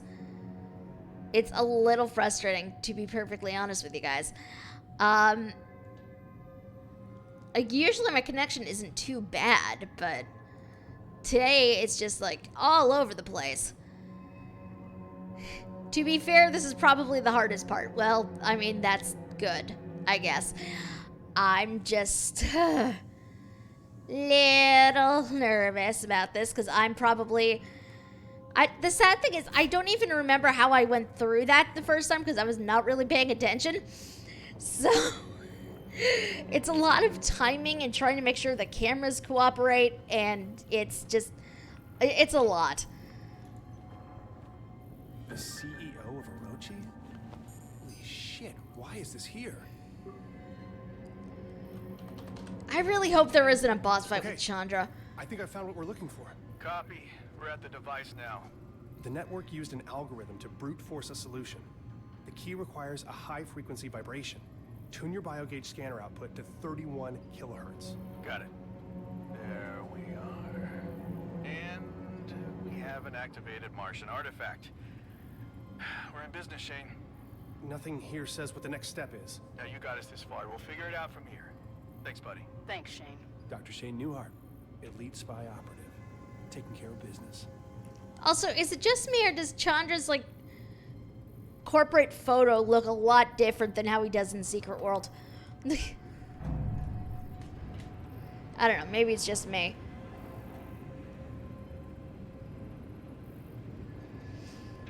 It's a little frustrating, to be perfectly honest with you guys. Like, usually my connection isn't too bad, but today it's just, like, all over the place. To be fair, this is probably the hardest part. Well, I mean, that's good, I guess. I'm just little nervous about this because I'm probably... the sad thing is, I don't even remember how I went through that the first time because I was not really paying attention. So, it's a lot of timing and trying to make sure the cameras cooperate, and it's just... it's a lot. The CEO of Orochi? Holy shit, why is this here? I really hope there isn't a boss fight Okay. with Chandra. I think I found what we're looking for. Copy. We're at the device now. The network used an algorithm to brute force a solution. The key requires a high-frequency vibration. Tune your biogauge scanner output to 31 kilohertz. Got it. There we are. And we have an activated Martian artifact. We're in business, Shane. Nothing here says what the next step is. Now you got us this far. We'll figure it out from here. Thanks, buddy. Thanks, Shane. Dr. Shane Newhart, elite spy operative, taking care of business. Also, is it just me, or does Chandra's, like, corporate photo look a lot different than how he does in Secret World? I don't know. Maybe it's just me.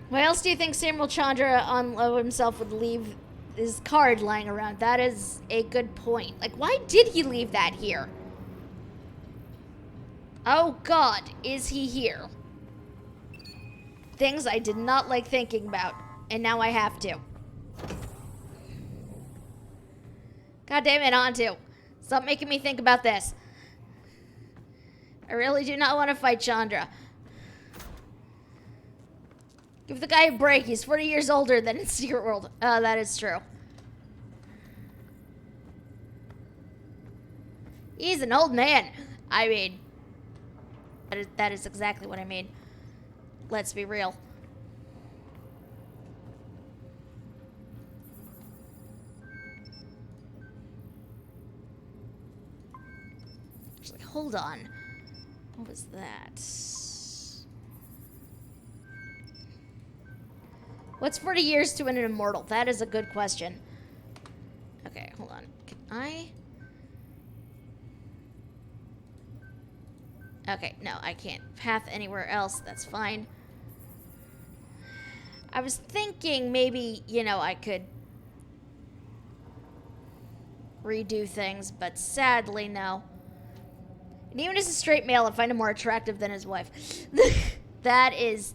Why else do you think Samuel Chandra on Low himself would leave his card lying around? That is a good point. Like, why did he leave that here? Oh God, is he here? Things I did not like thinking about, and now I have to. God damn it, Antu. Stop making me think about this. I really do not want to fight Chandra. Give the guy a break. He's 40 years older than in Secret World. That is true. He's an old man. I mean, that is exactly what I mean. Let's be real. Just like, hold on. What was that? What's 40 years to an immortal? That is a good question. Okay, hold on. Can I? Okay, no, I can't path anywhere else. That's fine. I was thinking maybe, you know, I could redo things, but sadly, no. And even as a straight male, I find him more attractive than his wife. That is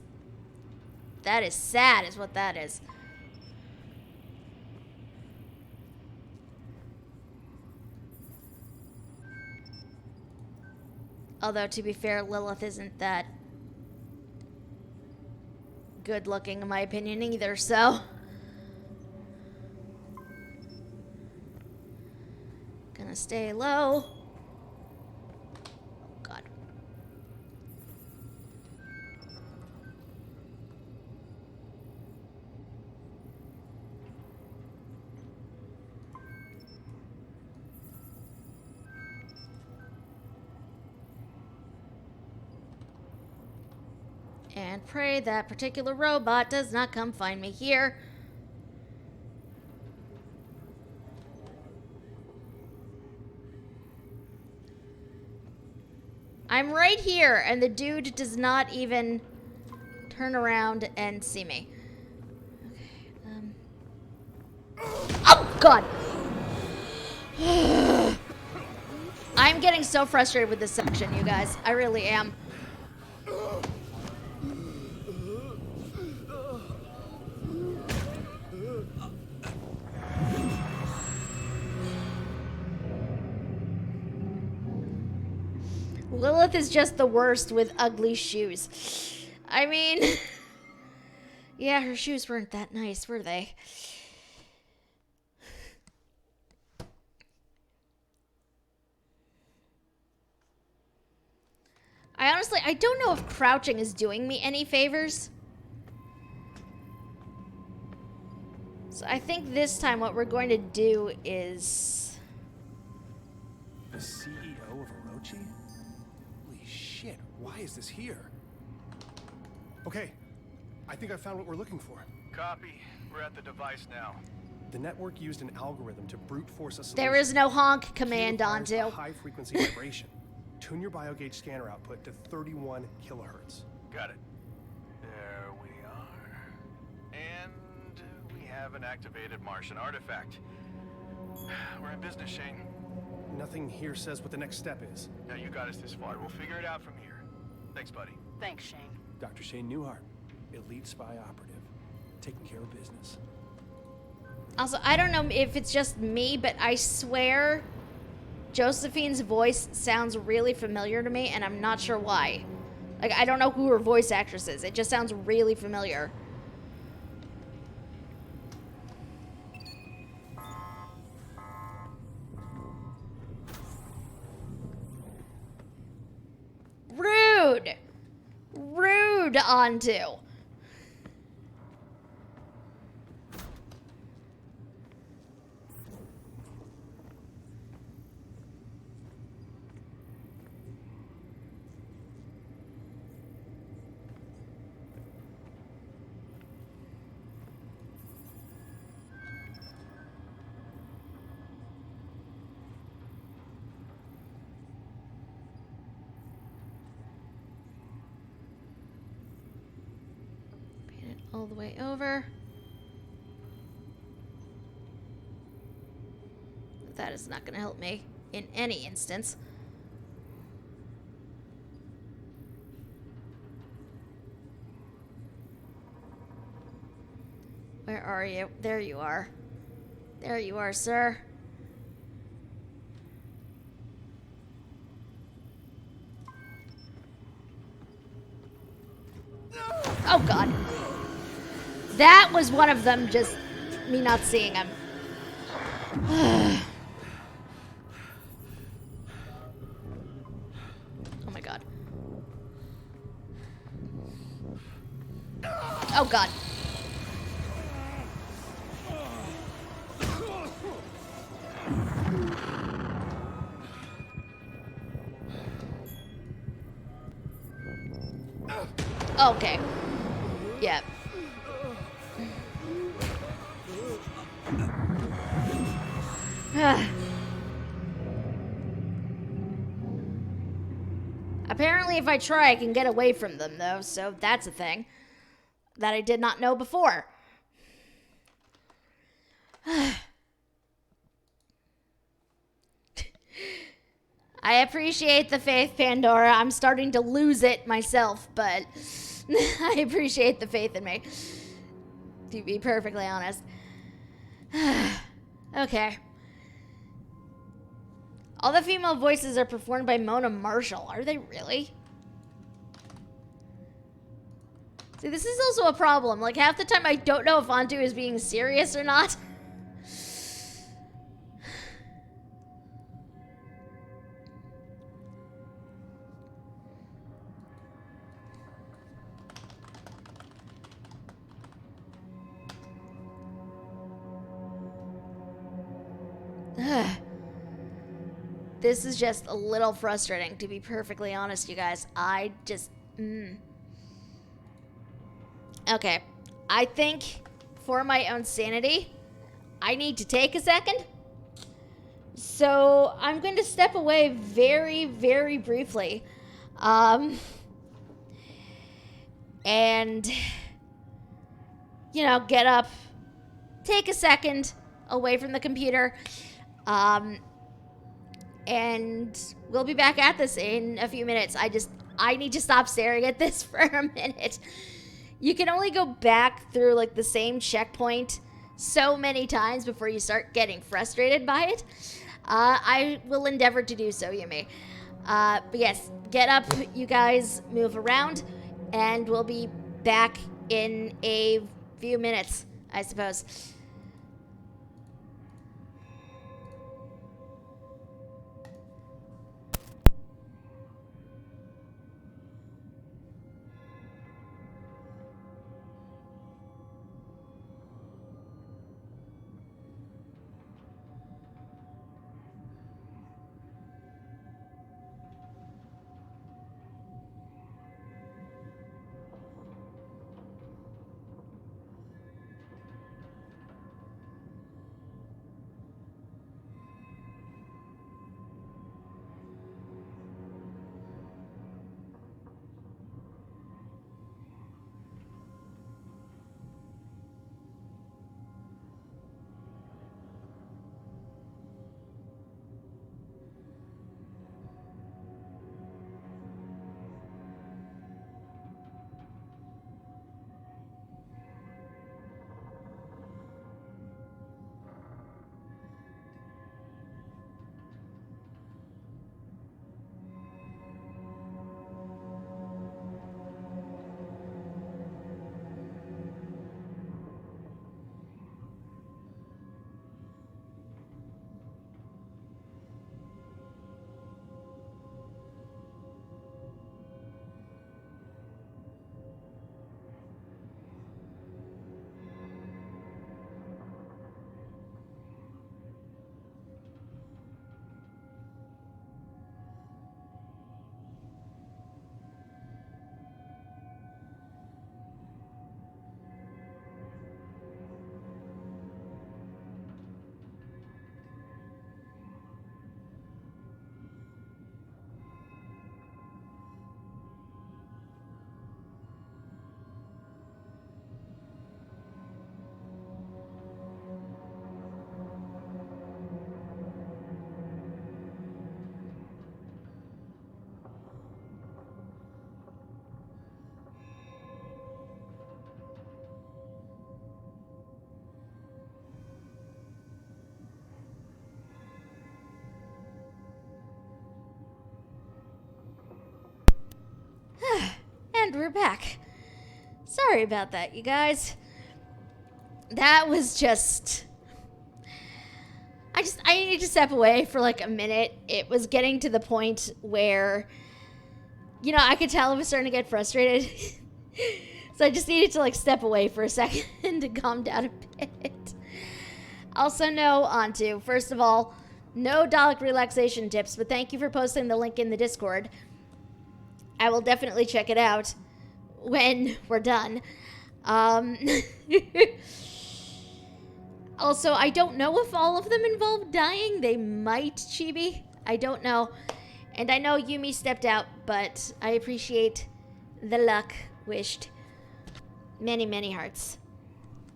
sad, is what that is. Although, to be fair, Lilith isn't that good looking, in my opinion, either, so. Gonna stay low. Oh, God. And pray that particular robot does not come find me here. I'm right here, and the dude does not even turn around and see me. Okay, oh, God! I'm getting so frustrated with this section, you guys. I really am. Lilith is just the worst with ugly shoes. I mean, yeah, her shoes weren't that nice, were they? I don't know if crouching is doing me any favors. So I think this time what we're going to do is... The CEO of Orochi? Holy shit, why is this here? Okay, I think I found what we're looking for. Copy. We're at the device now. The network used an algorithm to brute force a solution. There is no honk command, requires a Antu. high frequency vibration. Tune your biogauge scanner output to 31 kilohertz. Got it. There we are. And we have an activated Martian artifact. We're in business, Shane. Nothing here says what the next step is. Now you got us this far. We'll figure it out from here. Thanks, buddy. Thanks, Shane. Dr. Shane Newhart, elite spy operative, taking care of business. Also, I don't know if it's just me, but I swear Josephine's voice sounds really familiar to me, and I'm not sure why. Like, I don't know who her voice actress is. It just sounds really familiar. Rude! Rude, Antu. All the way over. That is not going to help me in any instance. Where are you? There you are. There you are, sir. Oh, God. That was one of them, just me not seeing him. Oh, my God. Oh, God. Okay. Yeah. Apparently, if I try, I can get away from them, though, so that's a thing that I did not know before. I appreciate the faith, Pandora. I'm starting to lose it myself, but I appreciate the faith in me, to be perfectly honest. Okay. All the female voices are performed by Mona Marshall. Are they really? See, this is also a problem. Like, half the time I don't know if Antu is being serious or not. This is just a little frustrating, to be perfectly honest, you guys. I just... Okay. I think, for my own sanity, I need to take a second. So, I'm going to step away very, very briefly. And, you know, get up, take a second away from the computer, and we'll be back at this in a few minutes. I need to stop staring at this for a minute. You can only go back through, like, the same checkpoint so many times before you start getting frustrated by it. I will endeavor to do so, Yumi. But yes, get up, you guys, move around, and we'll be back in a few minutes, I suppose. And we're back. Sorry about that, you guys. That was just... I needed to step away for like a minute. It was getting to the point where, you know, I could tell I was starting to get frustrated. So I just needed to like step away for a second to calm down a bit. Also, first of all, no Dalek relaxation tips, but thank you for posting the link in the Discord. I will definitely check it out when we're done. Also, I don't know if all of them involve dying. They might, Chibi. I don't know. And I know Yumi stepped out, but I appreciate the luck wished. Many, many hearts.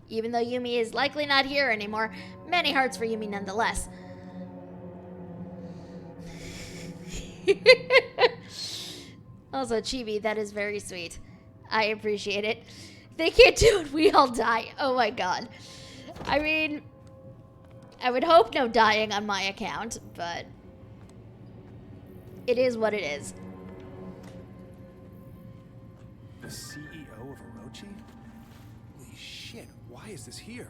Even though Yumi is likely not here anymore, many hearts for Yumi nonetheless. Also, Chibi, that is very sweet. I appreciate it. If they can't do it, we all die. Oh my god. I mean, I would hope no dying on my account, but it is what it is. The CEO of Orochi? Holy shit, why is this here?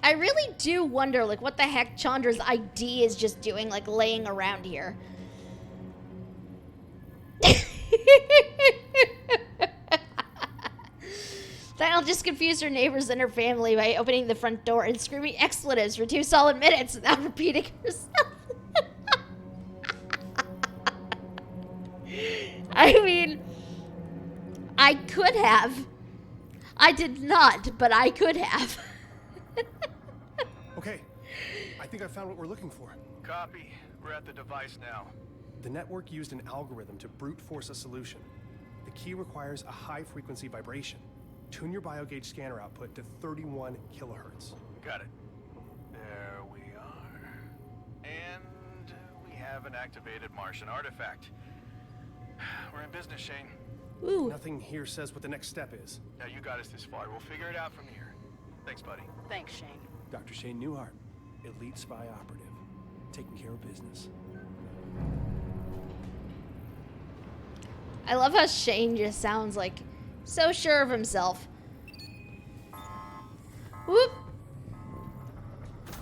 I really do wonder, like, what the heck Chandra's ID is just doing, like, laying around here. Thyanel just confused her neighbors and her family by opening the front door and screaming expletives for 2 solid minutes without repeating herself. I mean, I could have. I did not, but I could have. Okay, I think I found what we're looking for. Copy. We're at the device now. The network used an algorithm to brute force a solution. The key requires a high-frequency vibration. Tune your biogauge scanner output to 31 kilohertz. Got it. There we are. And we have an activated Martian artifact. We're in business, Shane. Ooh. Nothing here says what the next step is. Now you got us this far. We'll figure it out from here. Thanks, buddy. Thanks, Shane. Dr. Shane Newhart, elite spy operative, taking care of business. I love how Shane just sounds like so sure of himself. Whoop.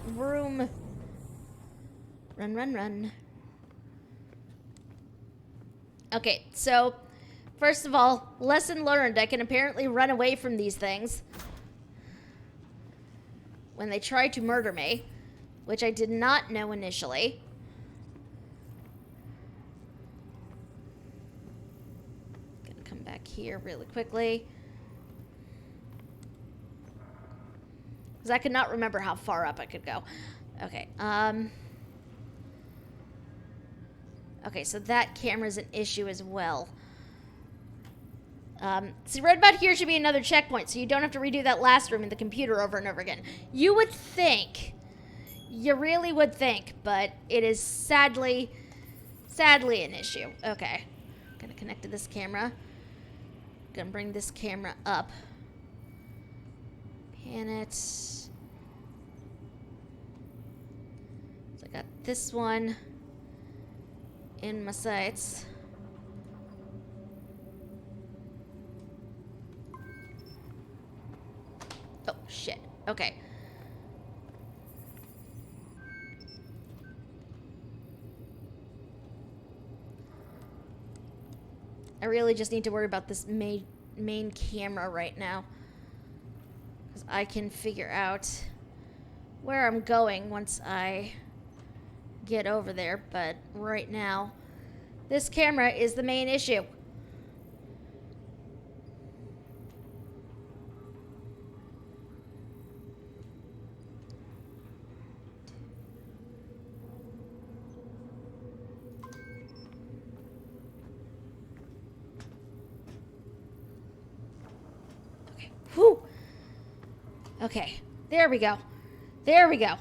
Vroom. Run, run, run. Okay, so first of all, lesson learned. I can apparently run away from these things when they try to murder me, which I did not know initially. Gonna come back here really quickly, because I could not remember how far up I could go. Okay, okay, so that camera's an issue as well. See, right about here should be another checkpoint, so you don't have to redo that last room in the computer over and over again. You would think. You really would think, but it is sadly an issue. Okay. I'm gonna connect to this camera. Gonna bring this camera up. Pan it. So I got this one in my sights. Oh, shit. Okay. I really just need to worry about this main camera right now, because I can figure out where I'm going once I get over there, but right now, this camera is the main issue. Whew. Okay, there we go. There we go.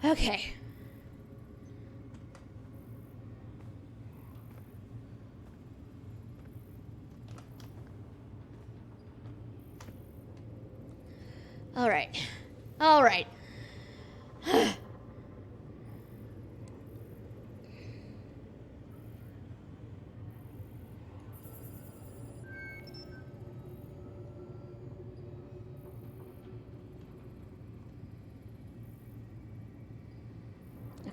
Okay. All right. All right.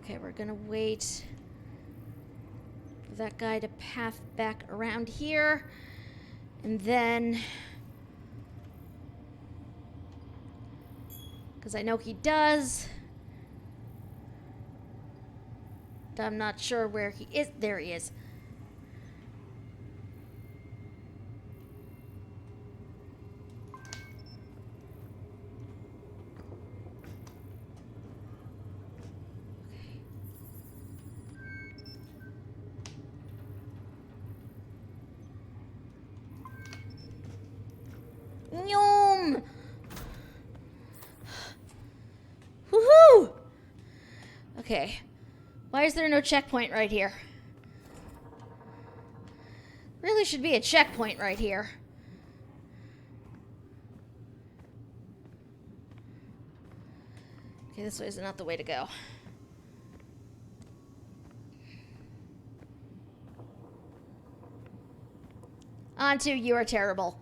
Okay, we're gonna wait for that guy to path back around here. And then... because I know he does. I'm not sure where he is. There he is. Nyom! Woohoo! Okay. Why is there no checkpoint right here? Really should be a checkpoint right here. Okay, this way is not the way to go. On to you are terrible.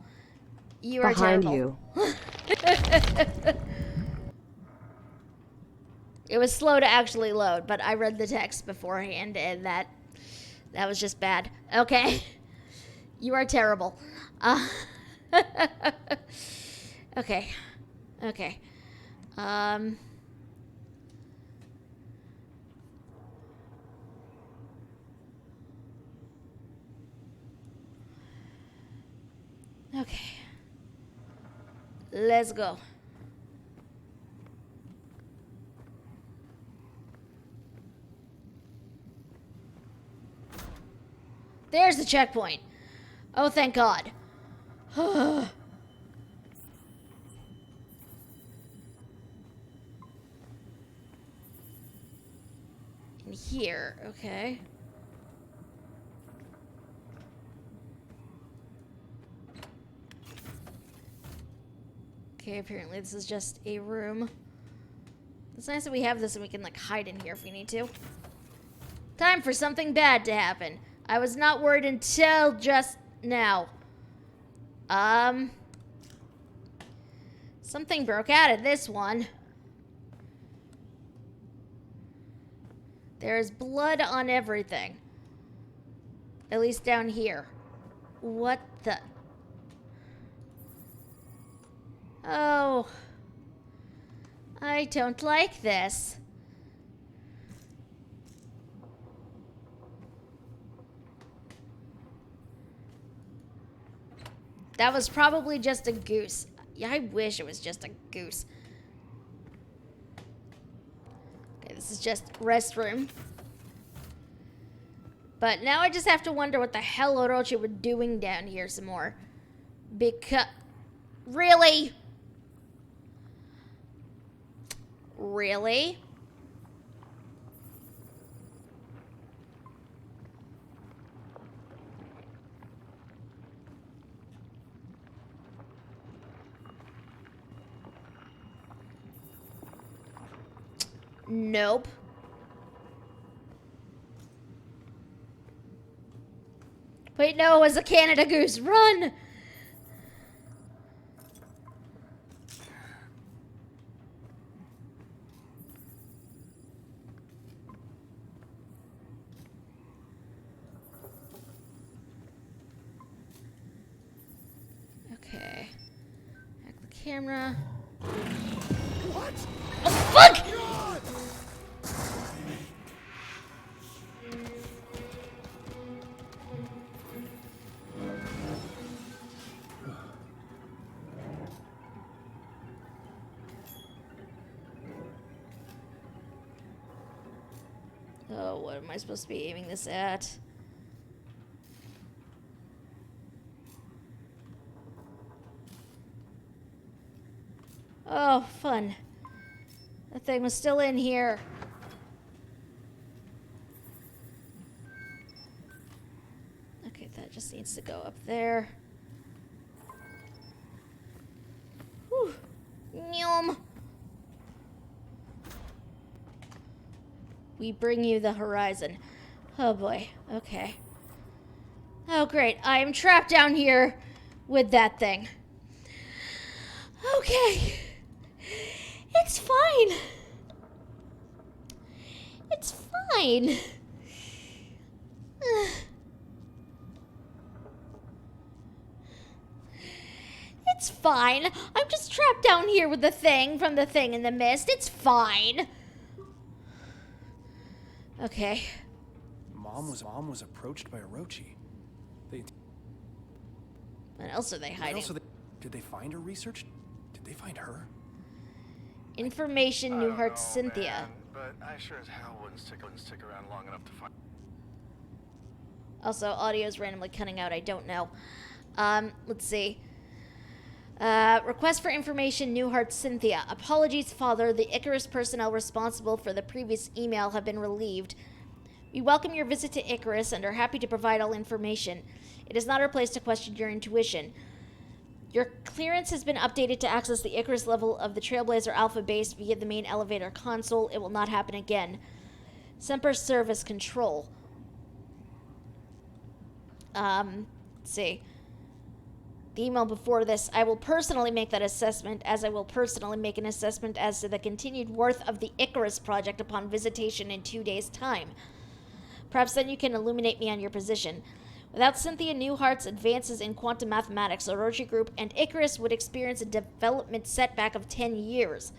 You are Behind terrible. you. It was slow to actually load, but I read the text beforehand, and that was just bad. Okay. You are terrible. Okay. Okay. Okay. Let's go. There's the checkpoint. Oh, thank God. In here, okay. Okay, apparently this is just a room. It's nice that we have this and we can, like, hide in here if we need to. Time for something bad to happen. I was not worried until just now. Something broke out of this one. There's blood on everything. At least down here. What the... oh. I don't like this. That was probably just a goose. Yeah, I wish it was just a goose. Okay, this is just restroom. But now I just have to wonder what the hell Orochi was doing down here some more. Because... really? Really? Nope. Wait, no, it was a Canada Goose. Run! Okay. Back the camera. What? Oh, fuck! Oh, what am I supposed to be aiming this at? Oh, fun. That thing was still in here. Okay, that just needs to go up there. Whew. Nyom. We bring you the horizon. Oh boy. Okay. Oh great. I am trapped down here with that thing. Okay. It's fine. It's fine. It's fine. I'm just trapped down here with the thing from the thing in the mist. It's fine. Okay. Mom was approached by Orochi. What else are they hiding? Did they find her research? Did they find her? Information Newhart Cynthia. Man, but I sure as hell wouldn't stick around long enough to find. Also, audio is randomly cutting out. I don't know. Let's see. Request for information, Newhart Cynthia. Apologies, Father. The Icarus personnel responsible for the previous email have been relieved. We welcome your visit to Icarus and are happy to provide all information. It is not our place to question your intuition. Your clearance has been updated to access the Icarus level of the Trailblazer Alpha base via the main elevator console. It will not happen again. Semper Service Control. Let's see. The email before this, I will personally make that assessment, as I will personally make an assessment as to the continued worth of the Icarus project upon visitation in 2 days' time. Perhaps then you can illuminate me on your position. Without Cynthia Newhart's advances in quantum mathematics, Orochi Group and Icarus would experience a development setback of 10 years.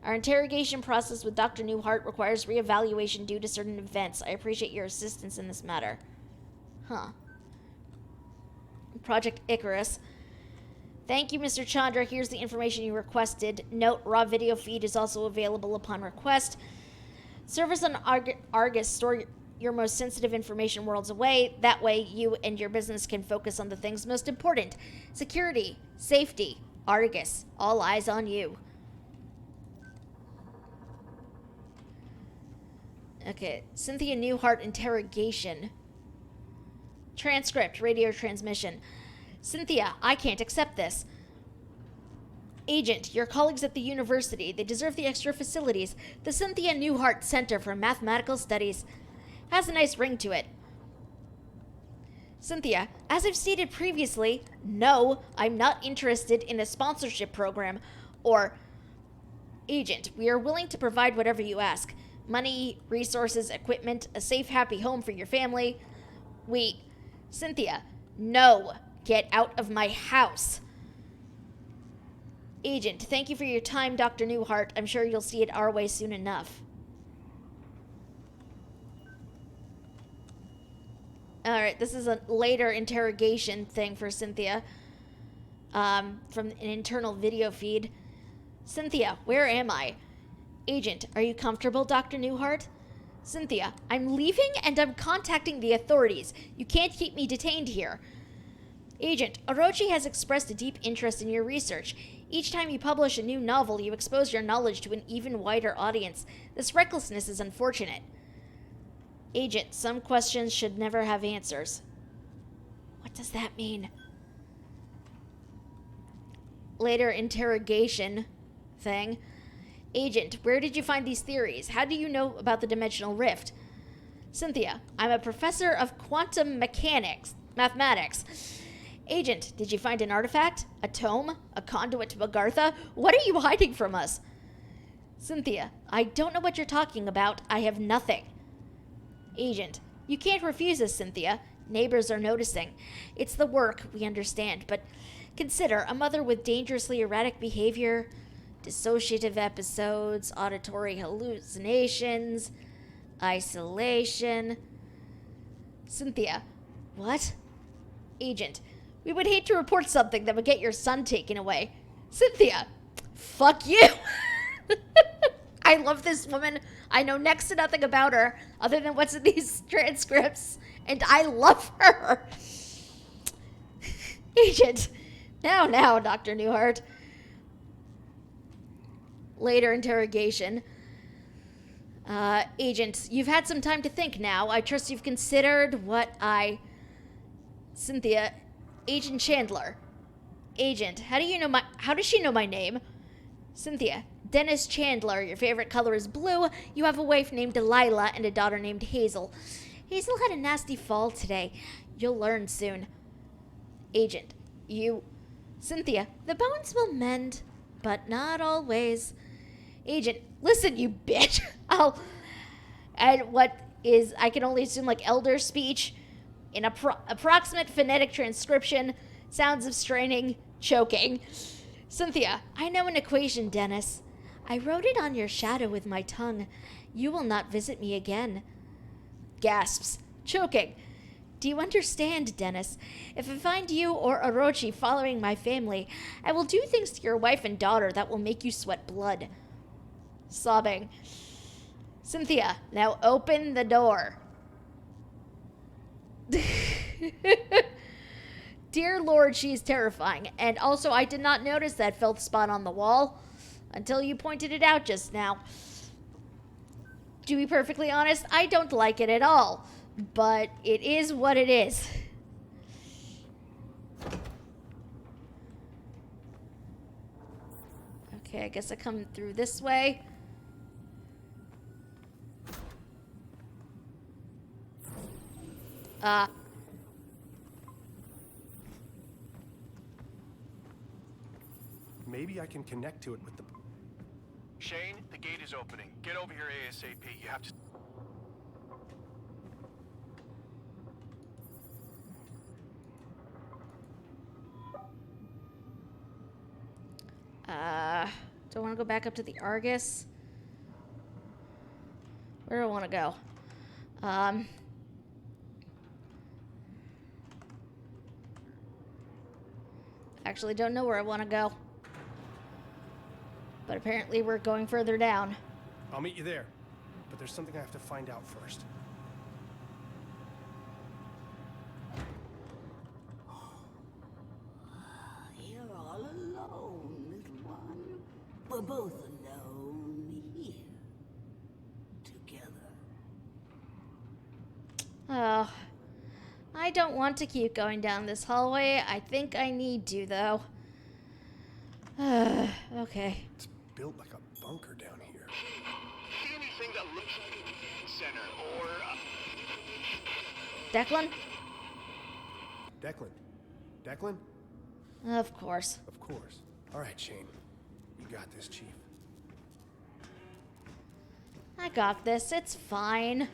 Our interrogation process with Dr. Newhart requires reevaluation due to certain events. I appreciate your assistance in this matter. Huh. Project Icarus. Thank you, Mr. Chandra. Here's the information you requested. Note, raw video feed is also available upon request. Servers on Argus store your most sensitive information worlds away. That way, you and your business can focus on the things most important. Security, safety, Argus. All eyes on you. Okay, Cynthia Newhart interrogation. Transcript, radio transmission. Cynthia, I can't accept this. Agent, your colleagues at the university, they deserve the extra facilities. The Cynthia Newhart Center for Mathematical Studies has a nice ring to it. Cynthia, as I've stated previously, no, I'm not interested in a sponsorship program or... Agent, we are willing to provide whatever you ask. Money, resources, equipment, a safe, happy home for your family. Cynthia, no, get out of my house. Agent, thank you for your time, Dr. Newhart. I'm sure you'll see it our way soon enough. Alright, this is a later interrogation thing for Cynthia. From an internal video feed. Cynthia, where am I? Agent, are you comfortable, Dr. Newhart? Cynthia, I'm leaving and I'm contacting the authorities. You can't keep me detained here. Agent, Orochi has expressed a deep interest in your research. Each time you publish a new novel, you expose your knowledge to an even wider audience. This recklessness is unfortunate. Agent, some questions should never have answers. What does that mean? Later interrogation thing. Agent, where did you find these theories? How do you know about the dimensional rift? Cynthia, I'm a professor of quantum mathematics. Agent, did you find an artifact? A tome? A conduit to Agartha? What are you hiding from us? Cynthia, I don't know what you're talking about. I have nothing. Agent, you can't refuse us, Cynthia. Neighbors are noticing. It's the work, we understand, but consider a mother with dangerously erratic behavior, dissociative episodes, auditory hallucinations, isolation. Cynthia, what? Agent, we would hate to report something that would get your son taken away. Cynthia, fuck you. I love this woman. I know next to nothing about her other than what's in these transcripts, and I love her. Agent, now, Dr. Newhart. Later interrogation. Agent, you've had some time to think now. I trust you've considered what I... Cynthia, Agent Chandler. Agent, how does she know my name? Cynthia, Dennis Chandler. Your favorite color is blue. You have a wife named Delilah and a daughter named Hazel. Hazel had a nasty fall today. You'll learn soon. Agent, Cynthia, the bones will mend, but not always. Agent, listen, you bitch. and what is, I can only assume, like elder speech in approximate phonetic transcription, sounds of straining, choking. Cynthia, I know an equation, Dennis. I wrote it on your shadow with my tongue. You will not visit me again. Gasps, choking. Do you understand, Dennis? If I find you or Orochi following my family, I will do things to your wife and daughter that will make you sweat blood. Sobbing. Cynthia, now open the door. Dear Lord, she is terrifying. And also, I did not notice that filth spot on the wall until you pointed it out just now. To be perfectly honest, I don't like it at all. But it is what it is. Okay, I guess I come through this way. Maybe I can connect to it with the... Shane, the gate is opening. Get over here ASAP. You have to... Do I want to go back up to the Argus? Where do I want to go? Actually, don't know where I want to go. But apparently we're going further down. I'll meet you there. But there's something I have to find out first. You're all alone, little one. We're both alone here. Together. Oh, I don't want to keep going down this hallway. I think I need to, though. Okay. It's built like a bunker down here. See anything that looks like a center or... Declan? Declan. Declan? Of course. Of course. All right, Shane. You got this, Chief. I got this. It's fine.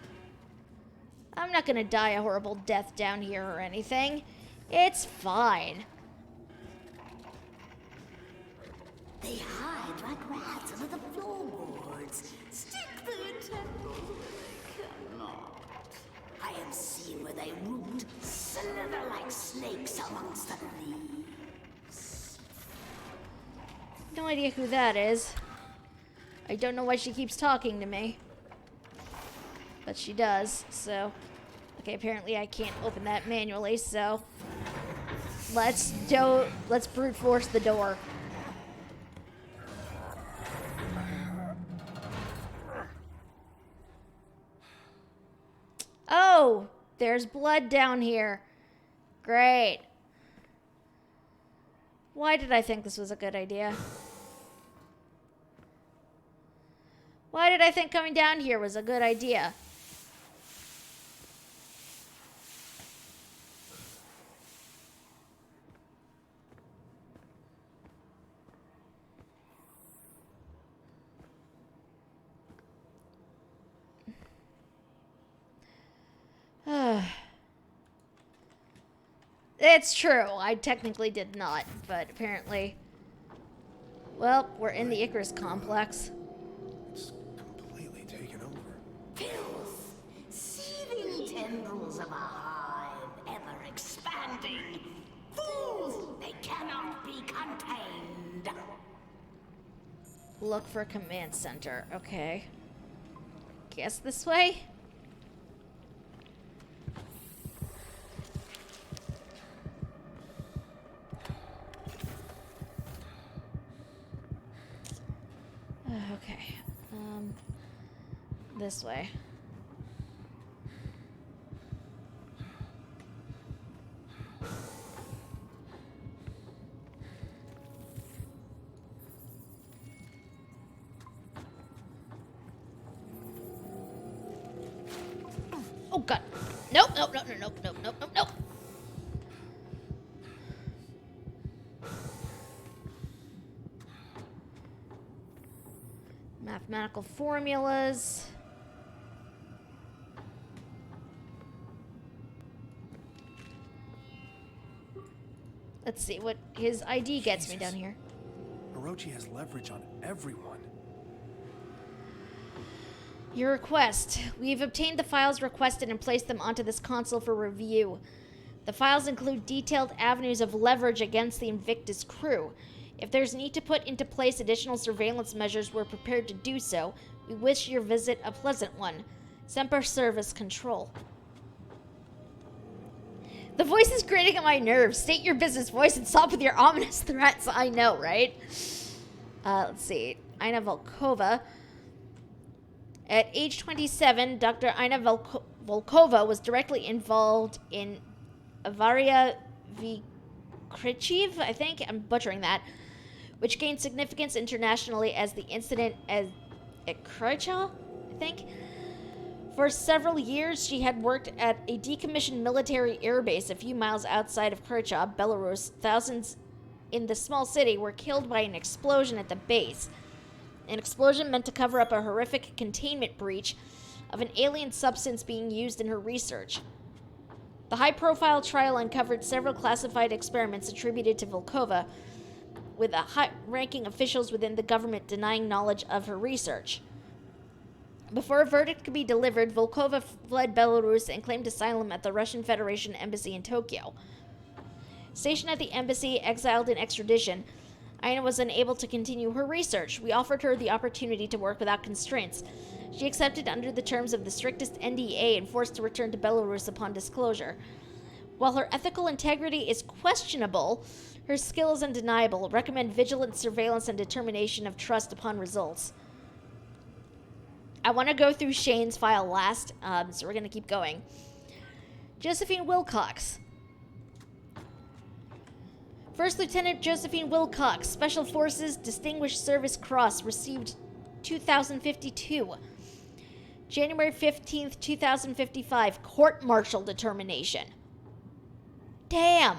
I'm not gonna die a horrible death down here or anything. It's fine. They hide like rats under the floorboards. Stick their tentacles where they cannot. I have seen where they root, slither like snakes amongst the leaves. No idea who that is. I don't know why she keeps talking to me. But she does, so... Okay, apparently I can't open that manually, so... Let's brute force the door. Oh! There's blood down here. Great. Why did I think this was a good idea? Why did I think coming down here was a good idea? It's true. I technically did not, but apparently... Well, we're in the Icarus complex. It's completely taken over. Filth, seething tendrils of a hive, ever expanding. Fools, they cannot be contained. Look for command center. Okay. Guess this way? Okay. This way. Oh god. Nope, nope, nope, nope, nope, nope, nope, nope, nope. Mathematical formulas. Let's see what his ID gets me down here. Orochi has leverage on everyone. Your request. We've obtained the files requested and placed them onto this console for review. The files include detailed avenues of leverage against the Invictus crew. If there's need to put into place additional surveillance measures, we're prepared to do so. We wish your visit a pleasant one. Semper Service Control. The voice is grating on my nerves. State your business voice and stop with your ominous threats. I know, right? Let's see. Ina Volkova. At age 27, Dr. Ina Volkova was directly involved in Avaria Vikrichev, I think, I'm butchering that, which gained significance internationally as the incident at Krycha, I think. For several years, she had worked at a decommissioned military airbase a few miles outside of Krycha, Belarus. Thousands in the small city were killed by an explosion at the base. An explosion meant to cover up a horrific containment breach of an alien substance being used in her research. The high-profile trial uncovered several classified experiments attributed to Volkova, with high-ranking officials within the government denying knowledge of her research. Before a verdict could be delivered, Volkova fled Belarus and claimed asylum at the Russian Federation Embassy in Tokyo. Stationed at the embassy, exiled in extradition, Ina was unable to continue her research. We offered her the opportunity to work without constraints. She accepted under the terms of the strictest NDA and forced to return to Belarus upon disclosure. While her ethical integrity is questionable, her skill is undeniable. Recommend vigilant surveillance and determination of trust upon results. I want to go through Shane's file last, so we're going to keep going. Josephine Wilcox. First Lieutenant Josephine Wilcox, Special Forces Distinguished Service Cross, received 2052. January 15th, 2055, court-martial determination. Damn!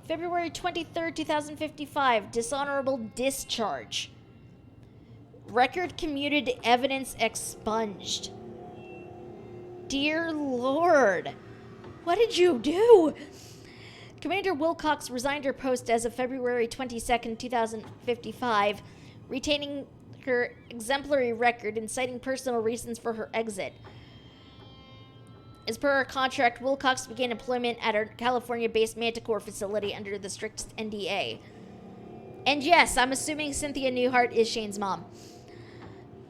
February 23rd, 2055, dishonorable discharge. Record commuted, evidence expunged. Dear Lord, what did you do? Commander Wilcox resigned her post as of February 22nd, 2055, retaining her exemplary record and citing personal reasons for her exit. As per her contract, Wilcox began employment at her California-based Manticore facility under the strictest NDA. And yes, I'm assuming Cynthia Newhart is Shane's mom.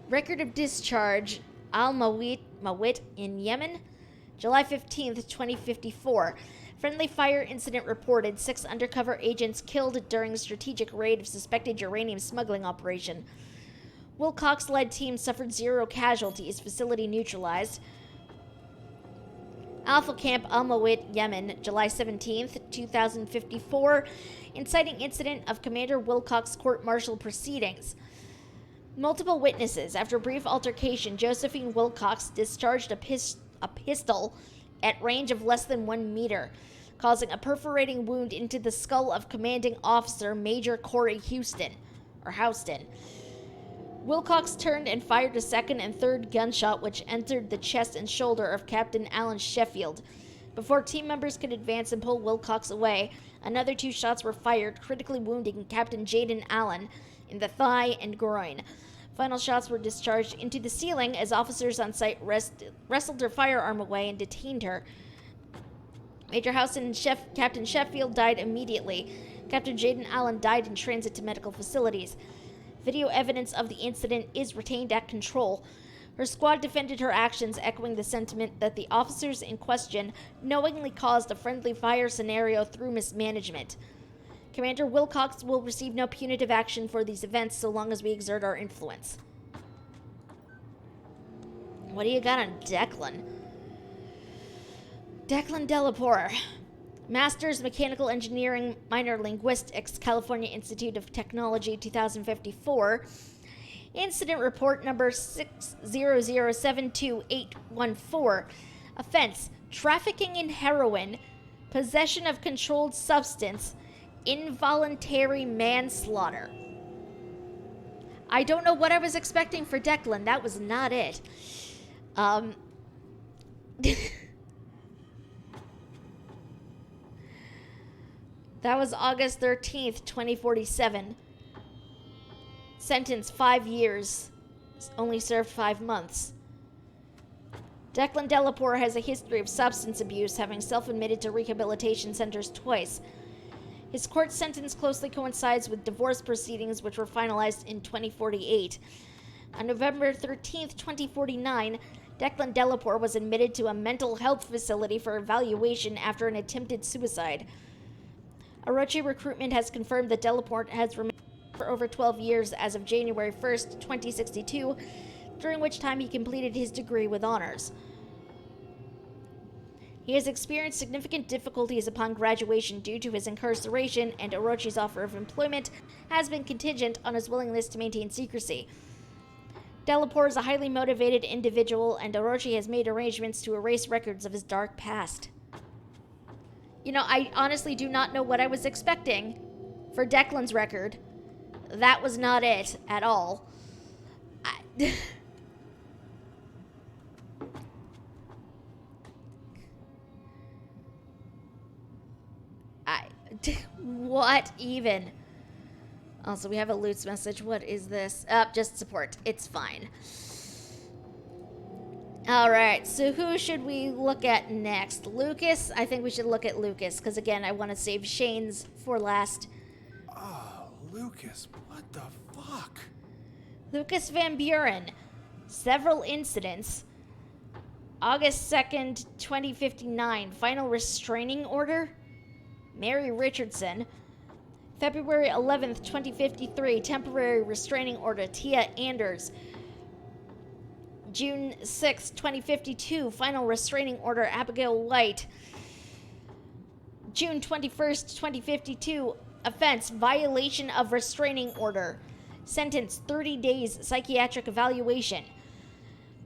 Record of discharge, Al-Mawit in Yemen, July 15th, 2054. Friendly fire incident reported. 6 undercover agents killed during a strategic raid of suspected uranium smuggling operation. Wilcox-led team suffered 0 casualties. Facility neutralized. Alpha Camp Al-Mawit, Yemen, July 17th, 2054. Inciting incident of Commander Wilcox court-martial proceedings. Multiple witnesses. After a brief altercation, Josephine Wilcox discharged a pistol at range of less than 1 meter, causing a perforating wound into the skull of commanding officer Major Corey Houston. Wilcox turned and fired a second and third gunshot, which entered the chest and shoulder of Captain Alan Sheffield. Before team members could advance and pull Wilcox away, another 2 shots were fired, critically wounding Captain Jaden Allen in the thigh and groin. Final shots were discharged into the ceiling as officers on site wrestled her firearm away and detained her. Major Houston and Captain Sheffield died immediately. Captain Jaden Allen died in transit to medical facilities. Video evidence of the incident is retained at control. Her squad defended her actions, echoing the sentiment that the officers in question knowingly caused a friendly fire scenario through mismanagement. Commander Wilcox will receive no punitive action for these events so long as we exert our influence. What do you got on Declan? Declan Delapore. Master's Mechanical Engineering, Minor Linguistics, California Institute of Technology, 2054. Incident report number 600728814. Offense: trafficking in heroin, possession of controlled substance, involuntary manslaughter. I don't know what I was expecting for Declan. That was not it. That was August 13th, 2047. Sentence 5 years. Only served 5 months. Declan Delaporte has a history of substance abuse, having self-admitted to rehabilitation centers twice. His court sentence closely coincides with divorce proceedings, which were finalized in 2048. On November 13th, 2049, Declan Delaporte was admitted to a mental health facility for evaluation after an attempted suicide. Orochi Recruitment has confirmed that Delaporte has remained for over 12 years as of January 1st, 2062, during which time he completed his degree with honors. He has experienced significant difficulties upon graduation due to his incarceration, and Orochi's offer of employment has been contingent on his willingness to maintain secrecy. Delaporte is a highly motivated individual, and Orochi has made arrangements to erase records of his dark past. You know, I honestly do not know what I was expecting for Declan's record. That was not it at all. What even? Also, we have a Lutz message. What is this? Just support. It's fine. Alright, so who should we look at next? Lucas? I think we should look at Lucas, because again, I want to save Shane's for last. Oh, Lucas, what the fuck? Lucas Van Buren. Several incidents. August 2nd, 2059. Final restraining order. Mary Richardson. February 11th, 2053. Temporary restraining order. Tia Anders. June 6th, 2052. Final restraining order. Abigail White. June 21st, 2052. Offense. Violation of restraining order. Sentence 30 days psychiatric evaluation.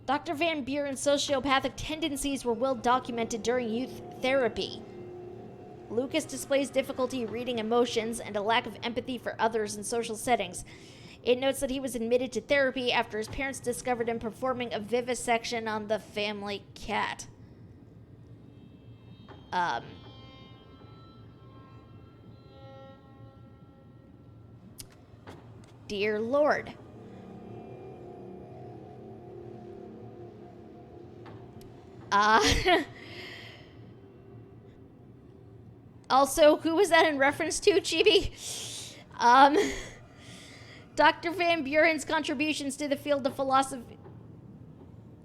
Dr. Van Buren's sociopathic tendencies were well documented during youth therapy. Lucas displays difficulty reading emotions and a lack of empathy for others in social settings. It notes that he was admitted to therapy after his parents discovered him performing a vivisection on the family cat. Dear Lord. Also, who was that in reference to, Chibi? Dr. Van Buren's contributions to the field of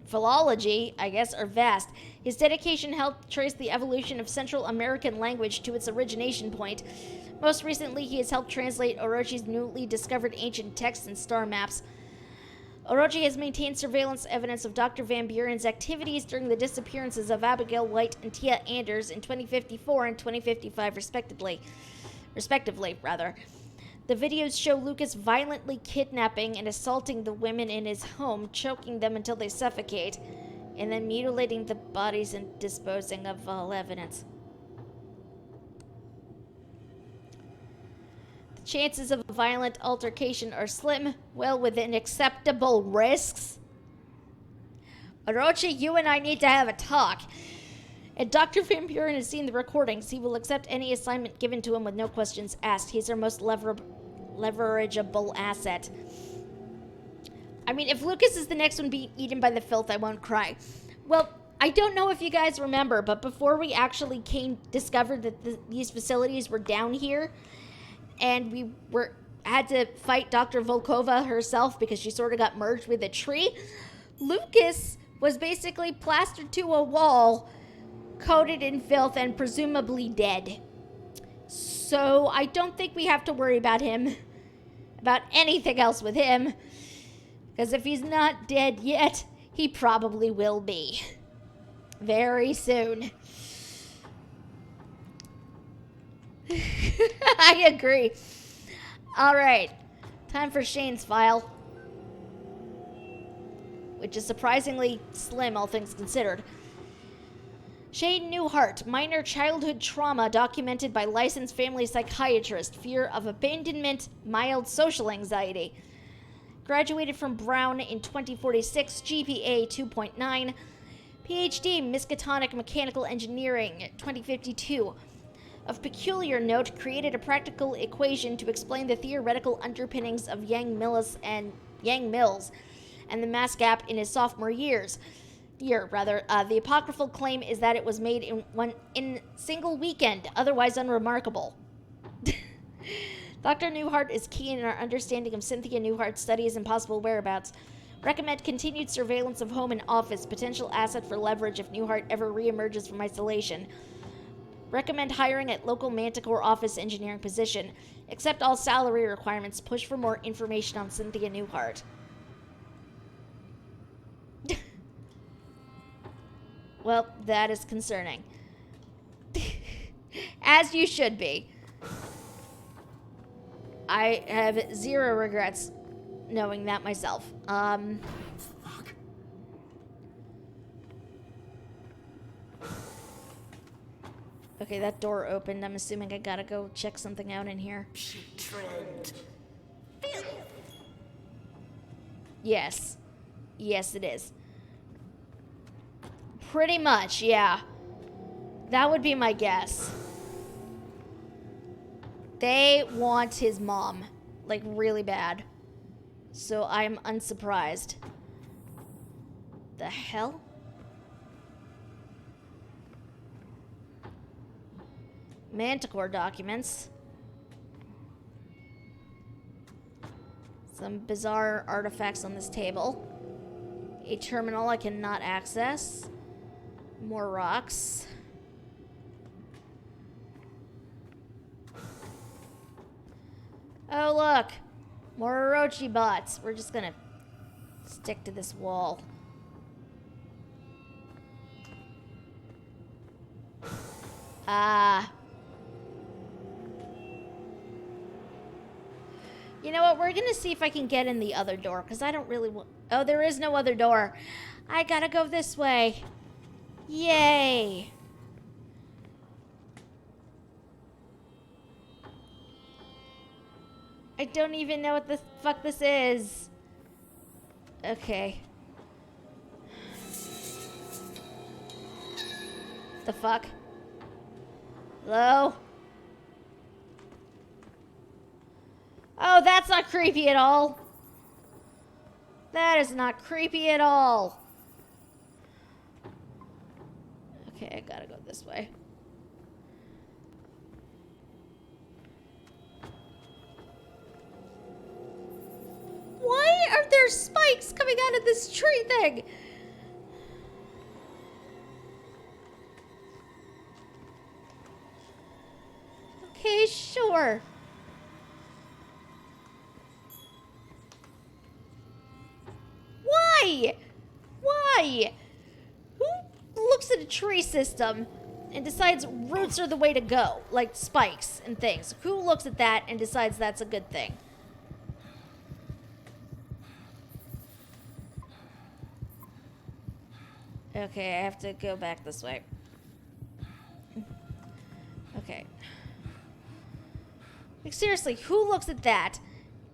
philology, I guess, are vast. His dedication helped trace the evolution of Central American language to its origination point. Most recently, he has helped translate Orochi's newly discovered ancient texts and star maps. Orochi has maintained surveillance evidence of Dr. Van Buren's activities during the disappearances of Abigail White and Tia Anders in 2054 and 2055, respectively. The videos show Lucas violently kidnapping and assaulting the women in his home, choking them until they suffocate, and then mutilating the bodies and disposing of all evidence. The chances of a violent altercation are slim, well within acceptable risks. Orochi, you and I need to have a talk. And Dr. Van Buren has seen the recordings. He will accept any assignment given to him with no questions asked. He's our most leverageable asset. I mean, if Lucas is the next one being eaten by the filth, I won't cry. Well, I don't know if you guys remember, but before we actually discovered that these facilities were down here, and we had to fight Dr. Volkova herself because she sort of got merged with a tree, Lucas was basically plastered to a wall, coated in filth, and presumably dead. So I don't think we have to worry about him, about anything else with him, because if he's not dead yet, he probably will be. Very soon. I agree. Alright, time for Shane's file, which is surprisingly slim, all things considered. Shane Newhart, minor childhood trauma documented by licensed family psychiatrist, fear of abandonment, mild social anxiety. Graduated from Brown in 2046, GPA 2.9. PhD, Miskatonic Mechanical Engineering, 2052. of peculiar note, created a practical equation to explain the theoretical underpinnings of Yang Mills and the mass gap in his sophomore year. The apocryphal claim is that it was made in single weekend, otherwise unremarkable. Dr. Newhart is keen in our understanding of Cynthia Newhart's studies and possible whereabouts. Recommend continued surveillance of home and office, potential asset for leverage if Newhart ever reemerges from isolation. Recommend hiring at local Manticore office engineering position. Accept all salary requirements. Push for more information on Cynthia Newhart. Well, that is concerning. As you should be. I have zero regrets knowing that myself. Fuck. Okay, that door opened. I'm assuming I gotta go check something out in here. She tread. Yes. Yes, it is. Pretty much, yeah. That would be my guess. They want his mom. Like, really bad. So I'm unsurprised. The hell? Manticore documents. Some bizarre artifacts on this table. A terminal I cannot access. More rocks. Oh, look. More Orochi bots. We're just gonna stick to this wall. You know what? We're gonna see if I can get in the other door, because I don't really want... Oh, there is no other door. I gotta go this way. Yay. I don't even know what the fuck this is. Okay. The fuck? Hello? Oh, that's not creepy at all. That is not creepy at all. Okay, I gotta go this way. Why are there spikes coming out of this tree thing? Okay, sure. Why? Why? Who looks at a tree system and decides roots are the way to go? Like spikes and things. Who looks at that and decides that's a good thing? Okay, I have to go back this way. Okay. Like, seriously, who looks at that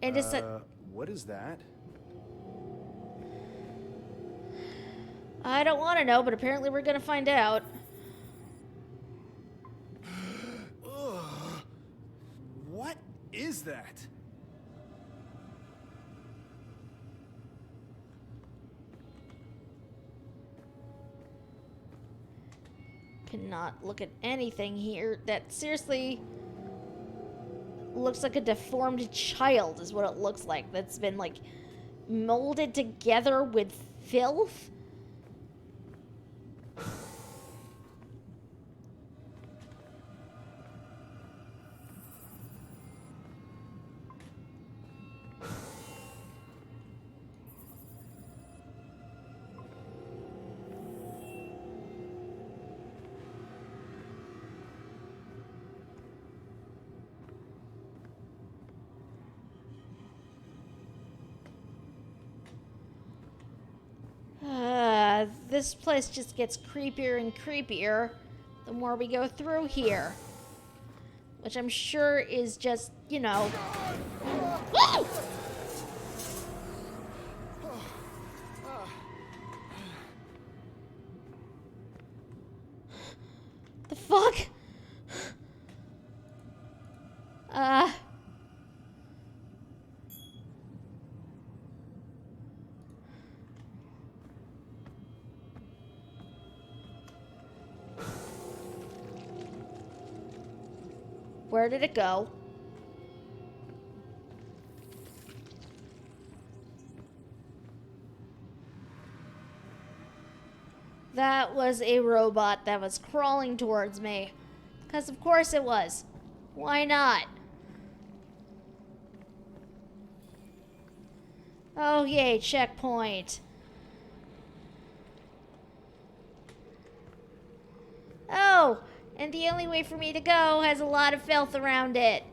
and decides... What is that? I don't want to know, but apparently we're going to find out. What is that? Cannot look at anything here. That seriously looks like a deformed child is what it looks like. That's been like molded together with filth. This place just gets creepier and creepier the more we go through here. Which I'm sure is just, you know... Woo! The fuck? Where did it go? That was a robot that was crawling towards me. Because of course it was. Why not? Oh yay, checkpoint. Oh, and the only way for me to go has a lot of filth around it.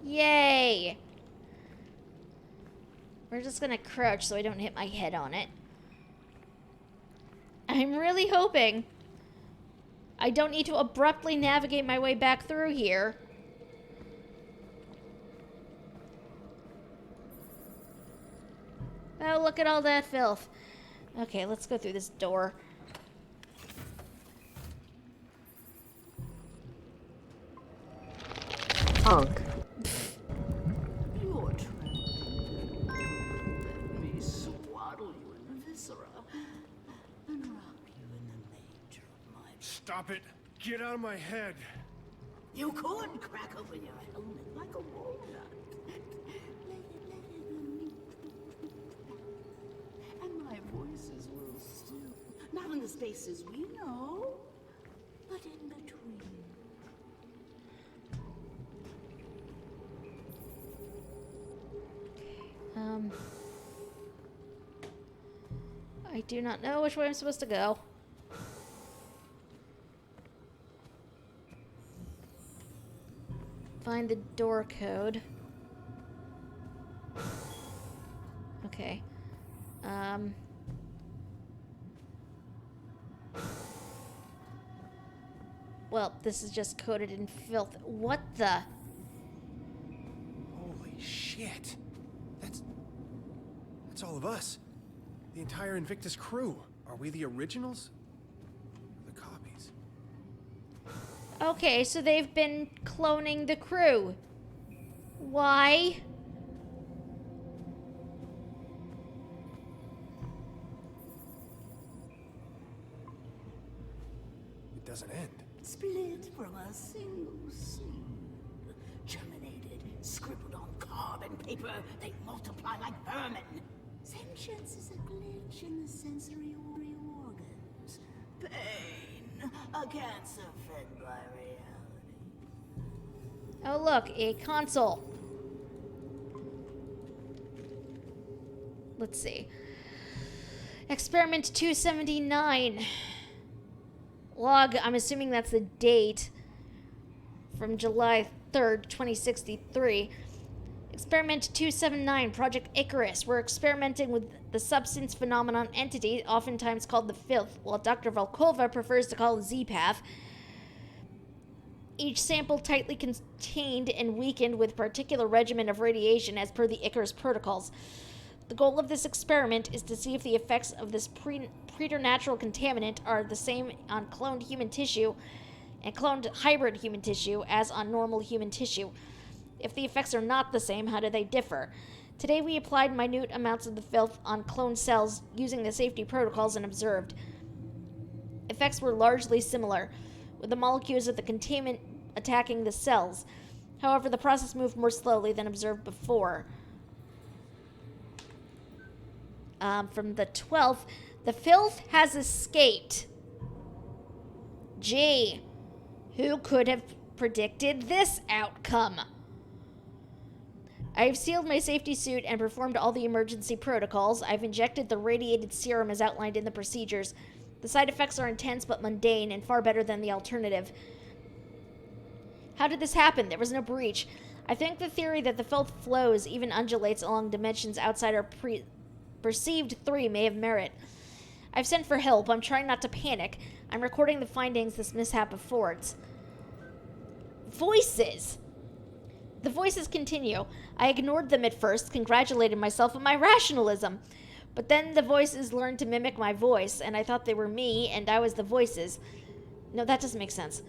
Yay. We're just gonna crouch so I don't hit my head on it. I'm really hoping I don't need to abruptly navigate my way back through here. Oh, look at all that filth. Okay, let's go through this door. Honk. You're trembling. Let me swaddle you in the viscera and wrap you in the nature of my... Stop it! Get out of my head! You could crack open your helmet like a walnut. And my voices will still... Not in the spaces we know, but in between. I do not know which way I'm supposed to go. Find the door code. Okay. Well, this is just coated in filth. What the? Holy shit! That's all of us. The entire Invictus crew. Are we the originals? Or the copies? Okay, so they've been cloning the crew. Why? It doesn't end. Split from a single seed. Germinated, scribbled on carbon paper, they multiply like vermin. Sentience is a glitch in the sensory organs. Pain, a cancer fed by reality. Oh, look, a console. Let's see. Experiment 279. Log, I'm assuming that's the date. From July 3rd, 2063. Experiment 279, Project Icarus. We're experimenting with the substance phenomenon entity, oftentimes called the filth, while Dr. Volkova prefers to call it Z-Path. Each sample tightly contained and weakened with particular regimen of radiation as per the Icarus protocols. The goal of this experiment is to see if the effects of this preternatural contaminant are the same on cloned human tissue and cloned hybrid human tissue as on normal human tissue. If the effects are not the same, how do they differ? Today we applied minute amounts of the filth on cloned cells using the safety protocols and observed. Effects were largely similar, with the molecules of the contaminant attacking the cells. However, the process moved more slowly than observed before. From the 12th, the filth has escaped. Gee, who could have predicted this outcome? I've sealed my safety suit and performed all the emergency protocols. I've injected the radiated serum as outlined in the procedures. The side effects are intense but mundane and far better than the alternative. How did this happen? There was no breach. I think the theory that the filth flows, even undulates along dimensions outside our perceived 3 may have merit. I've sent for help. I'm trying not to panic. I'm recording the findings this mishap affords. Voices! The voices continue. I ignored them at first, congratulated myself on my rationalism. But then the voices learned to mimic my voice, and I thought they were me, and I was the voices. No, that doesn't make sense.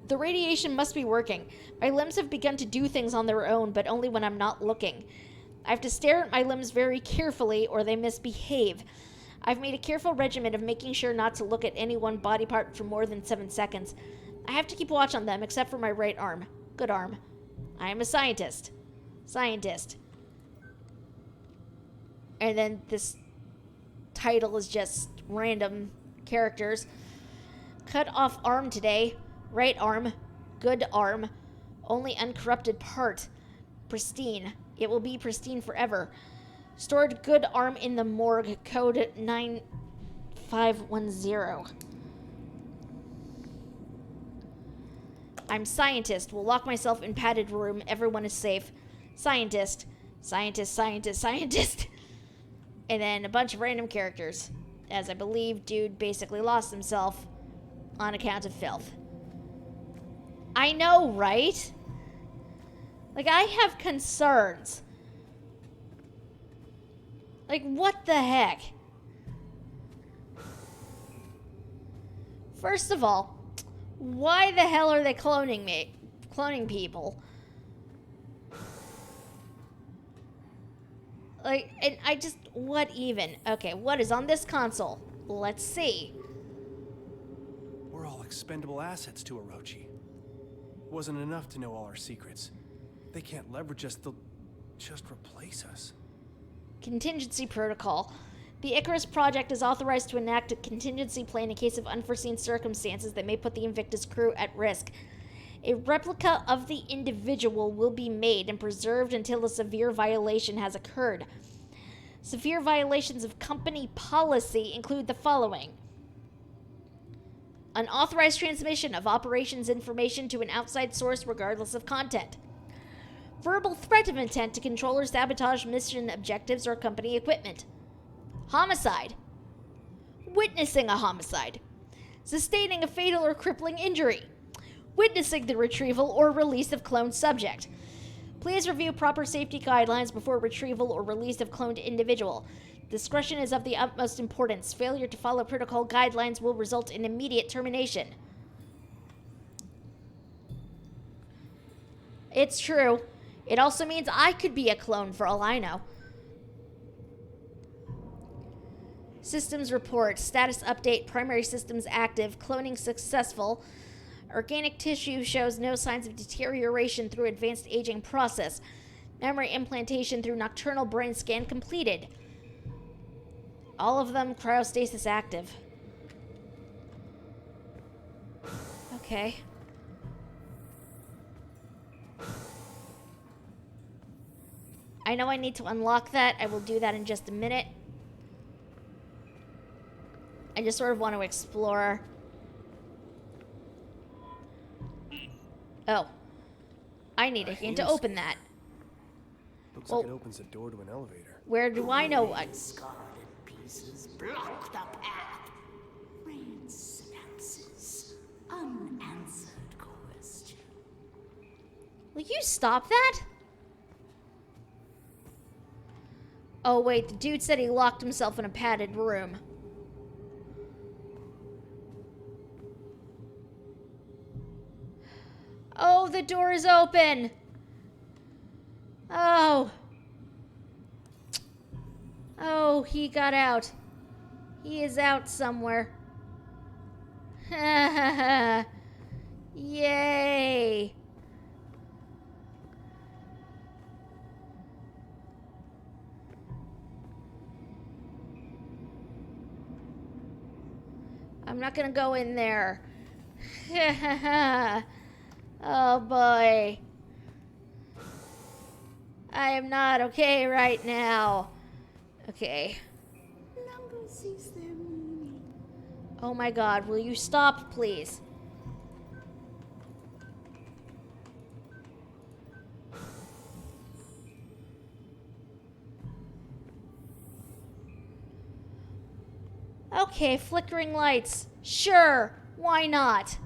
The radiation must be working. My limbs have begun to do things on their own, but only when I'm not looking. I have to stare at my limbs very carefully, or they misbehave. I've made a careful regimen of making sure not to look at any one body part for more than 7 seconds. I have to keep watch on them, except for my right arm. Good arm. I am a scientist. Scientist. And then this title is just random characters. Cut off arm today. Right arm. Good arm. Only uncorrupted part. Pristine. It will be pristine forever. Stored good arm in the morgue. Code 9510. I'm scientist. Will lock myself in padded room. Everyone is safe. Scientist. Scientist, scientist, scientist. And then a bunch of random characters. As I believe dude basically lost himself on account of filth. I know, right? Like, I have concerns. Like, what the heck? First of all, why the hell are they cloning me? Cloning people? Like, and I just, what even? Okay, what is on this console? Let's see. We're all expendable assets to Orochi. Wasn't enough to know all our secrets. They can't leverage us, they'll just replace us. Contingency protocol. The Icarus project is authorized to enact a contingency plan in case of unforeseen circumstances that may put the Invictus crew at risk. A replica of the individual will be made and preserved until a severe violation has occurred. Severe violations of company policy include the following: unauthorized transmission of operations information to an outside source regardless of content. Verbal threat of intent to control or sabotage mission objectives or company equipment. Homicide. Witnessing a homicide. Sustaining a fatal or crippling injury. Witnessing the retrieval or release of cloned subject. Please review proper safety guidelines before retrieval or release of cloned individual. Discretion is of the utmost importance. Failure to follow protocol guidelines will result in immediate termination. It's true. It also means I could be a clone for all I know. Systems report. Status update. Primary systems active. Cloning successful. Organic tissue shows no signs of deterioration through advanced aging process. Memory implantation through nocturnal brain scan completed. All of them cryostasis active. Okay. I know I need to unlock that. I will do that in just a minute. I just sort of want to explore. Oh. I need a hint to open that. Looks like it opens a door to an elevator. Where do I know what? Scarlet pieces block the path. Rain synapses. Unanswered question. Will you stop that? Oh wait, the dude said he locked himself in a padded room. Oh, the door is open. Oh. Oh, he got out. He is out somewhere. Yay. I'm not gonna go in there. Oh boy. I am not okay right now. Okay. Numbers cease their meaning. Oh my god, will you stop, please? Okay, flickering lights. Sure, why not?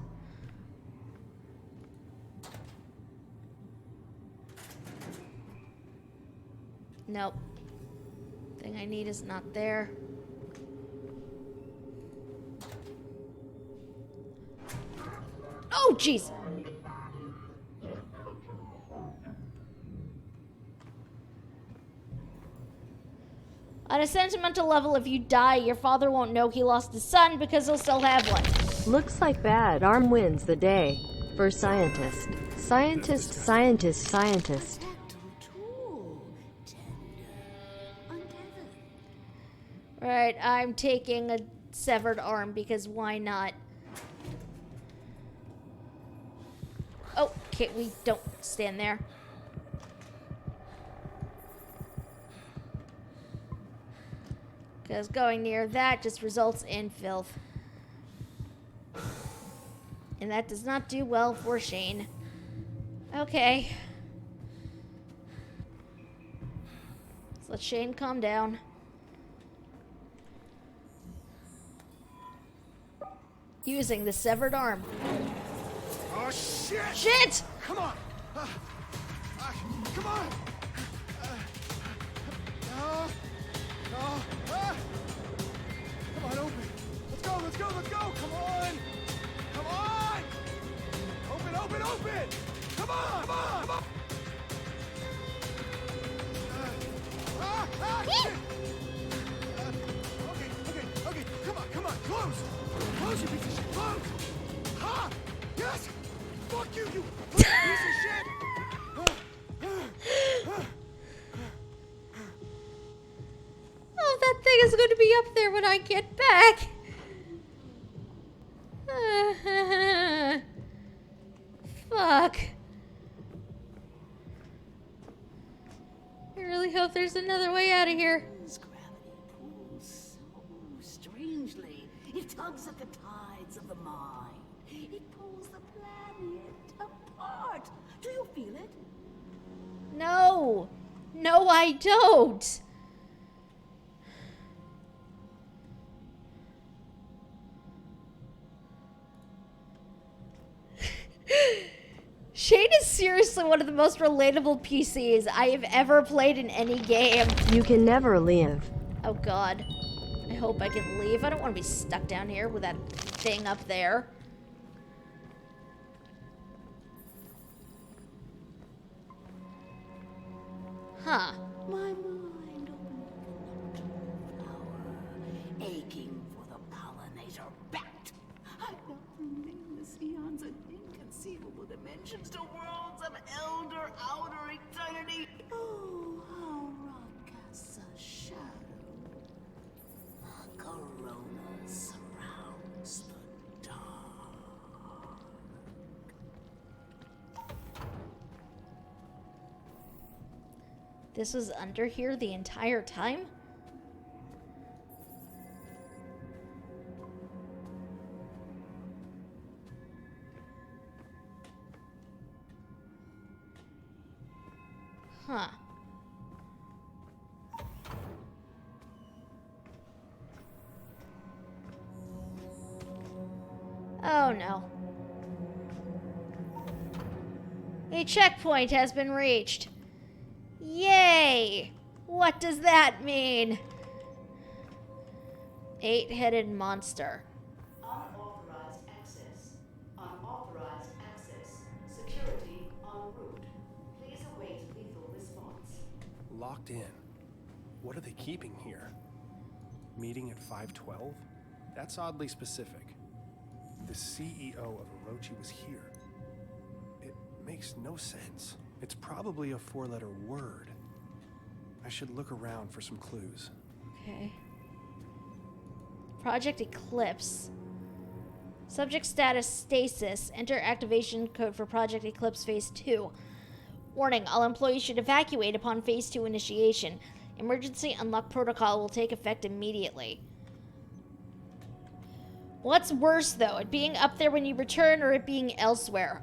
Nope. Thing I need is not there. Oh, jeez. On a sentimental level, if you die, your father won't know he lost his son because he'll still have one. Looks like bad arm wins the day. For scientist. Scientist, scientist, scientist. Tactile tool. Tender. Untethered. Right, I'm taking a severed arm because why not? Oh, okay, we don't stand there. Because going near that just results in filth. And that does not do well for Shane. Okay. Let's let Shane calm down. Using the severed arm. Oh, shit! Shit! Come on! Come on! Come on, open! Let's go, let's go, let's go! Come on! Come on! Open, open, open! Come on, come on, come on! Shit! Okay, come on, close! Close, you piece of shit, close! Ha! Yes! Fuck you, you piece of shit! Oh, that thing is going to be up there when I get back. Fuck. I really hope there's another way out of here. Earth's gravity pulls so strangely. It tugs at the tides of the mind. It pulls the planet apart. Do you feel it? No. No, I don't. Shane is seriously one of the most relatable PCs I have ever played in any game. You can never leave. Oh god. I hope I can leave. I don't want to be stuck down here with that thing up there. Huh. My mind opened like a nocturnal flower, aching for the pollinator bat. I felt from nameless eons and inconceivable dimensions to worlds of elder outer eternity. Oh, how rock casts a shadow. A corona surrounds the dark. This was under here the entire time? Huh. Oh no. A checkpoint has been reached. Yay! What does that mean? 8-headed monster. Unauthorized access. Unauthorized access. Security en route. Please await lethal response. Locked in. What are they keeping here? Meeting at 512? That's oddly specific. The CEO of Orochi was here. It makes no sense. It's probably a 4-letter word. I should look around for some clues. Okay. Project Eclipse. Subject status stasis. Enter activation code for Project Eclipse Phase 2. Warning, all employees should evacuate upon Phase 2 initiation. Emergency unlock protocol will take effect immediately. What's worse, though? It being up there when you return or it being elsewhere?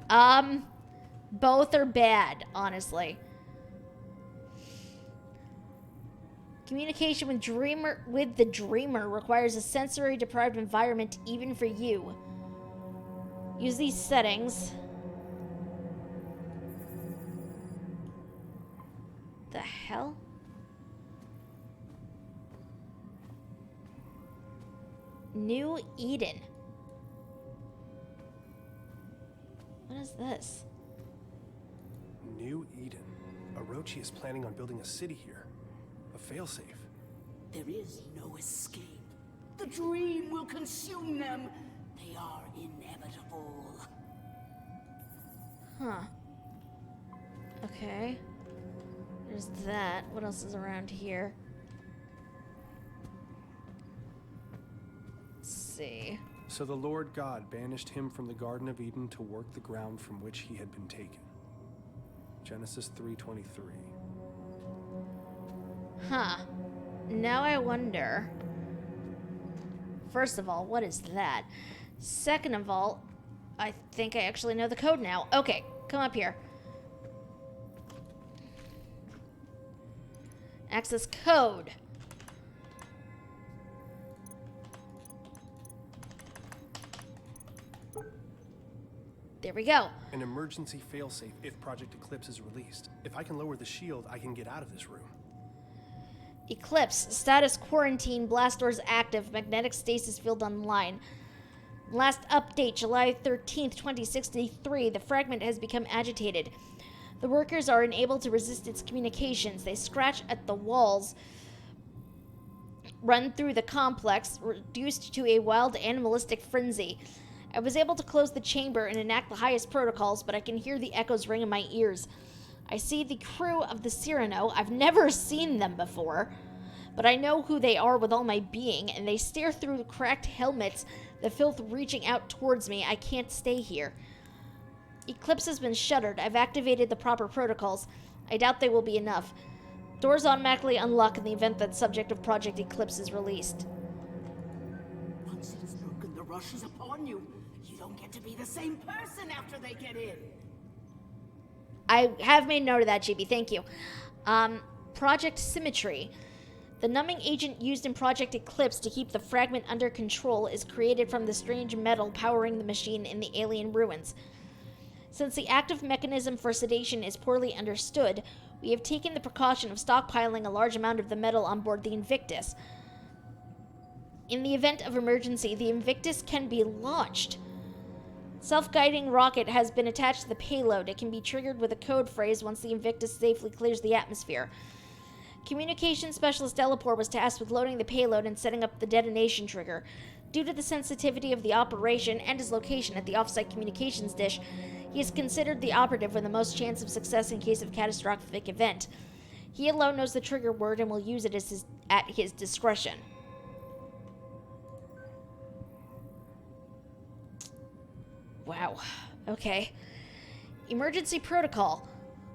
Both are bad, honestly. Communication with the dreamer requires a sensory deprived environment even for you. Use these settings. The hell? New Eden. What is this? New Eden. Orochi is planning on building a city here. A failsafe. There is no escape. The dream will consume them. They are inevitable. Huh. Okay. There's that. What else is around here? Let's see. So the Lord God banished him from the Garden of Eden to work the ground from which he had been taken. Genesis 3:23. Huh. Now I wonder. First of all, what is that? Second of all, I think I actually know the code now. Okay, come up here. Access code. There we go. An emergency failsafe if Project Eclipse is released. If I can lower the shield, I can get out of this room. Eclipse. Status quarantine. Blast doors active. Magnetic stasis field online. Last update, July 13th, 2063. The fragment has become agitated. The workers are unable to resist its communications. They scratch at the walls, run through the complex, reduced to a wild animalistic frenzy. I was able to close the chamber and enact the highest protocols, but I can hear the echoes ring in my ears. I see the crew of the Thyanel. I've never seen them before, but I know who they are with all my being, and they stare through the cracked helmets, the filth reaching out towards me. I can't stay here. Eclipse has been shuttered. I've activated the proper protocols. I doubt they will be enough. Doors automatically unlock in the event that subject of Project Eclipse is released. Once it is broken, the rush is upon you. You don't get to be the same person after they get in. I have made note of that, GB. Thank you. Project Symmetry. The numbing agent used in Project Eclipse to keep the fragment under control is created from the strange metal powering the machine in the alien ruins. Since the active mechanism for sedation is poorly understood, we have taken the precaution of stockpiling a large amount of the metal on board the Invictus. In the event of emergency, the Invictus can be launched. Self-guiding rocket has been attached to the payload. It can be triggered with a code phrase once the Invictus safely clears the atmosphere. Communications Specialist Delapore was tasked with loading the payload and setting up the detonation trigger. Due to the sensitivity of the operation and his location at the offsite communications dish, he is considered the operative with the most chance of success in case of catastrophic event. He alone knows the trigger word and will use it at his discretion. Wow. Okay. Emergency protocol.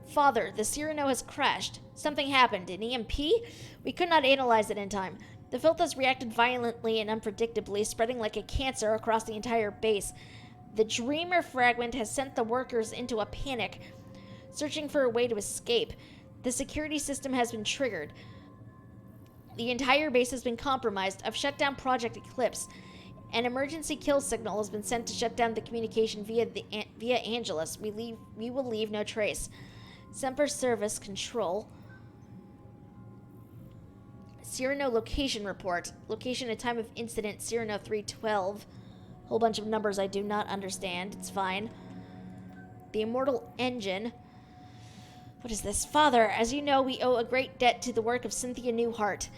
Father, the Cyrano has crashed. Something happened. An EMP? We could not analyze it in time. The filth has reacted violently and unpredictably, spreading like a cancer across the entire base. The Dreamer fragment has sent the workers into a panic, searching for a way to escape. The security system has been triggered. The entire base has been compromised. I've shut down Project Eclipse. An emergency kill signal has been sent to shut down the communication via Angelus. We will leave no trace. Semper Service Control. Cyrano location report. Location and time of incident, Cyrano 312. Whole bunch of numbers I do not understand. It's fine. The Immortal Engine. What is this? Father, as you know, we owe a great debt to the work of Cynthia Newhart.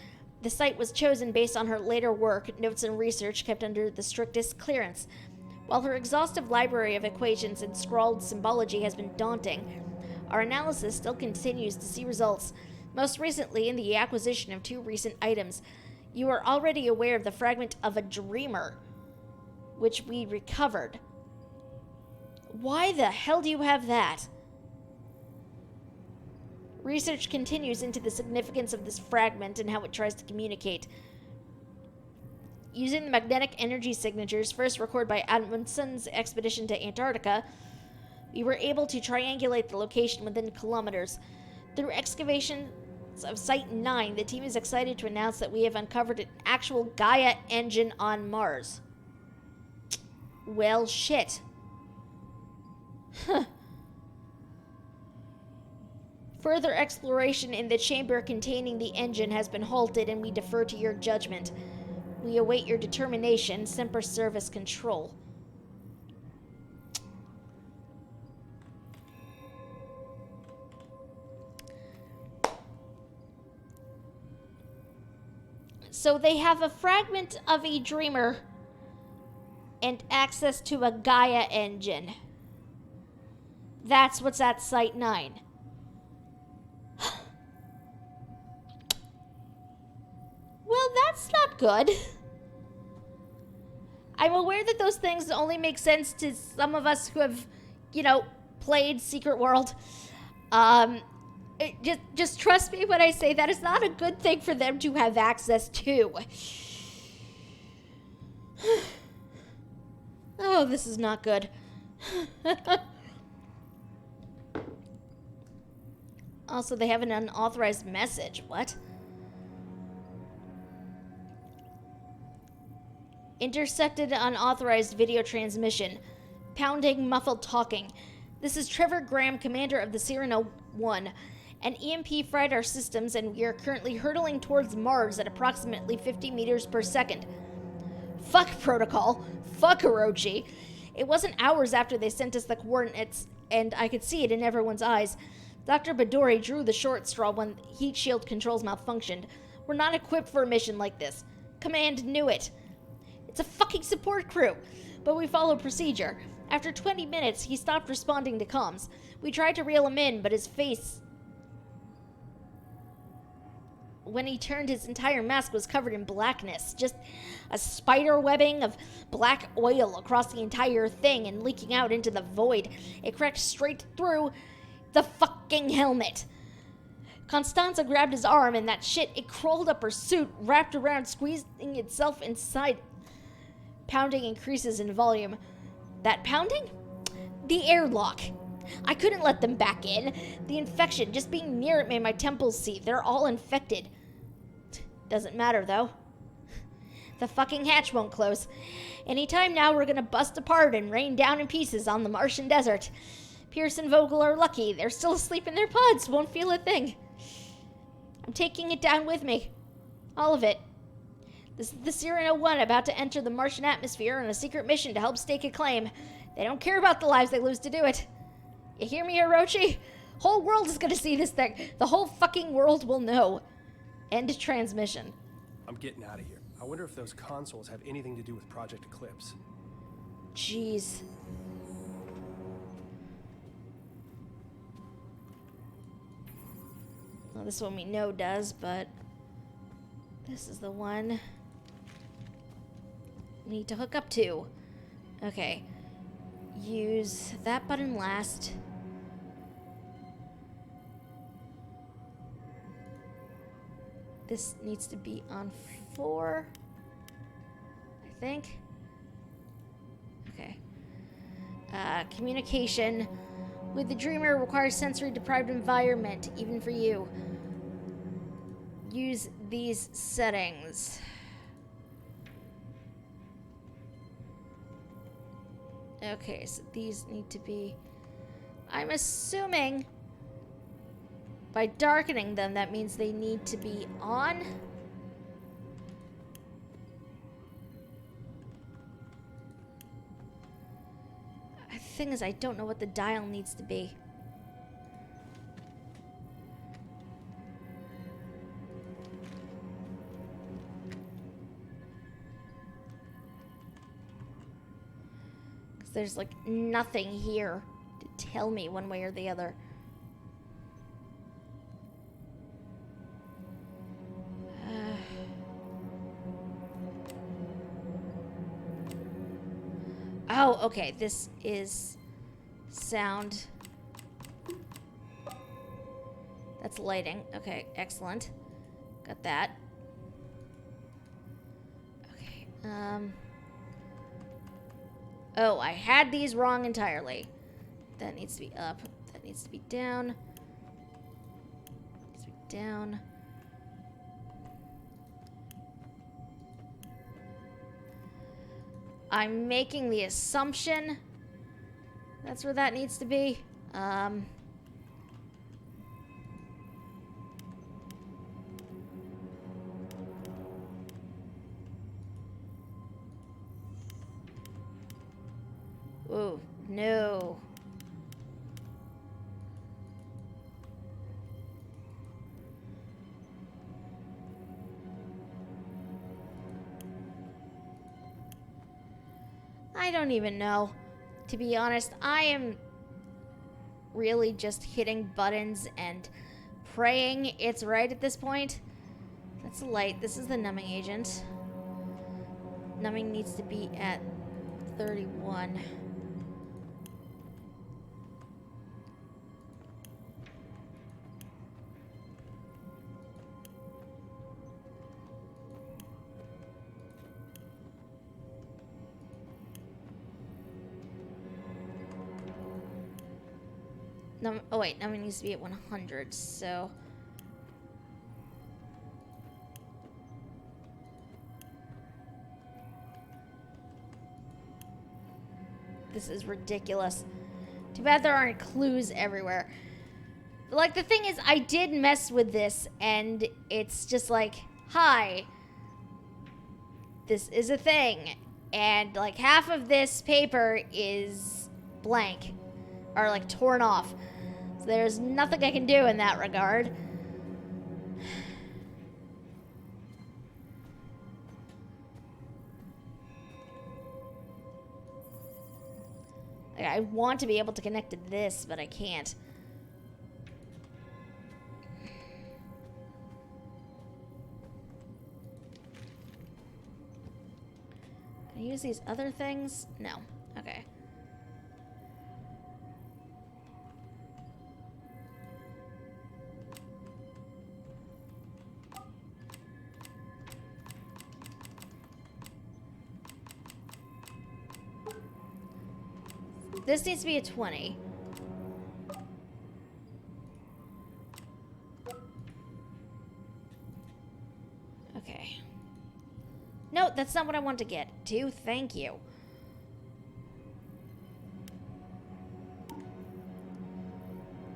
The site was chosen based on her later work, notes and research kept under the strictest clearance. While her exhaustive library of equations and scrawled symbology has been daunting, our analysis still continues to see results, most recently in the acquisition of 2 recent items. You are already aware of the fragment of a Dreamer, which we recovered. Why the hell do you have that? Research continues into the significance of this fragment and how it tries to communicate. Using the magnetic energy signatures first recorded by Amundsen's expedition to Antarctica, we were able to triangulate the location within kilometers. Through excavations of Site 9, the team is excited to announce that we have uncovered an actual Gaia engine on Mars. Well, shit. Huh. Further exploration in the chamber containing the engine has been halted, and we defer to your judgment. We await your determination, Semper Service Control. So they have a fragment of a Dreamer and access to a Gaia engine. That's what's at Site 9. Well, that's not good. I'm aware that those things only make sense to some of us who have, played Secret World. Just trust me when I say that is not a good thing for them to have access to. Oh, this is not good. Also, they have an unauthorized message. What? Intercepted unauthorized video transmission. Pounding, muffled talking. This is Trevor Graham, commander of the Thyanel 1. An EMP fried our systems, and we are currently hurtling towards Mars at approximately 50 meters per second. Fuck protocol. Fuck Orochi. It wasn't hours after they sent us the coordinates, and I could see it in everyone's eyes. Dr. Badori drew the short straw when heat shield controls malfunctioned. We're not equipped for a mission like this. Command knew it. It's a fucking support crew. But we followed procedure. After 20 minutes, he stopped responding to comms. We tried to reel him in, but his face... When he turned, his entire mask was covered in blackness. Just a spider webbing of black oil across the entire thing and leaking out into the void. It cracked straight through the fucking helmet. Constanza grabbed his arm, and that shit, it crawled up her suit, wrapped around, squeezing itself inside. Pounding increases in volume. That pounding? The airlock. I couldn't let them back in. The infection, just being near it made my temples seethe. They're all infected. Doesn't matter, though. The fucking hatch won't close. Anytime now, we're gonna bust apart and rain down in pieces on the Martian desert. Pierce and Vogel are lucky. They're still asleep in their pods. Won't feel a thing. I'm taking it down with me. All of it. This is the Thyanel 1 about to enter the Martian atmosphere on a secret mission to help stake a claim. They don't care about the lives they lose to do it. You hear me, Orochi? Whole world is gonna see this thing. The whole fucking world will know. End transmission. I'm getting out of here. I wonder if those consoles have anything to do with Project Eclipse. Jeez. Well, this one we know does, but this is the one we need to hook up to. Okay. Use that button last. This needs to be on 4, I think. Okay. Communication with the Dreamer requires sensory-deprived environment, even for you. Use these settings. Okay, so these need to be... I'm assuming by darkening them, that means they need to be on. The thing is, I don't know what the dial needs to be. Because there's like nothing here to tell me one way or the other. Oh, okay, this is sound. That's lighting. Okay, excellent. Got that. Okay, oh, I had these wrong entirely. That needs to be up. That needs to be down. Needs to be down. I'm making the assumption that's where that needs to be. Oh, no. I don't even know. To be honest, I am really just hitting buttons and praying it's right at this point. That's light. This is the numbing agent. Numbing needs to be at 31. Oh wait, numbing needs to be at 100, so... This is ridiculous. Too bad there aren't clues everywhere. Like, the thing is, I did mess with this, and it's just like, hi, this is a thing. And, like, half of this paper is blank, or, like, torn off. So there's nothing I can do in that regard. I want to be able to connect to this, but I can't. Can I use these other things? No. Okay. This needs to be a 20. Okay. No, that's not what I want to get to. Thank you.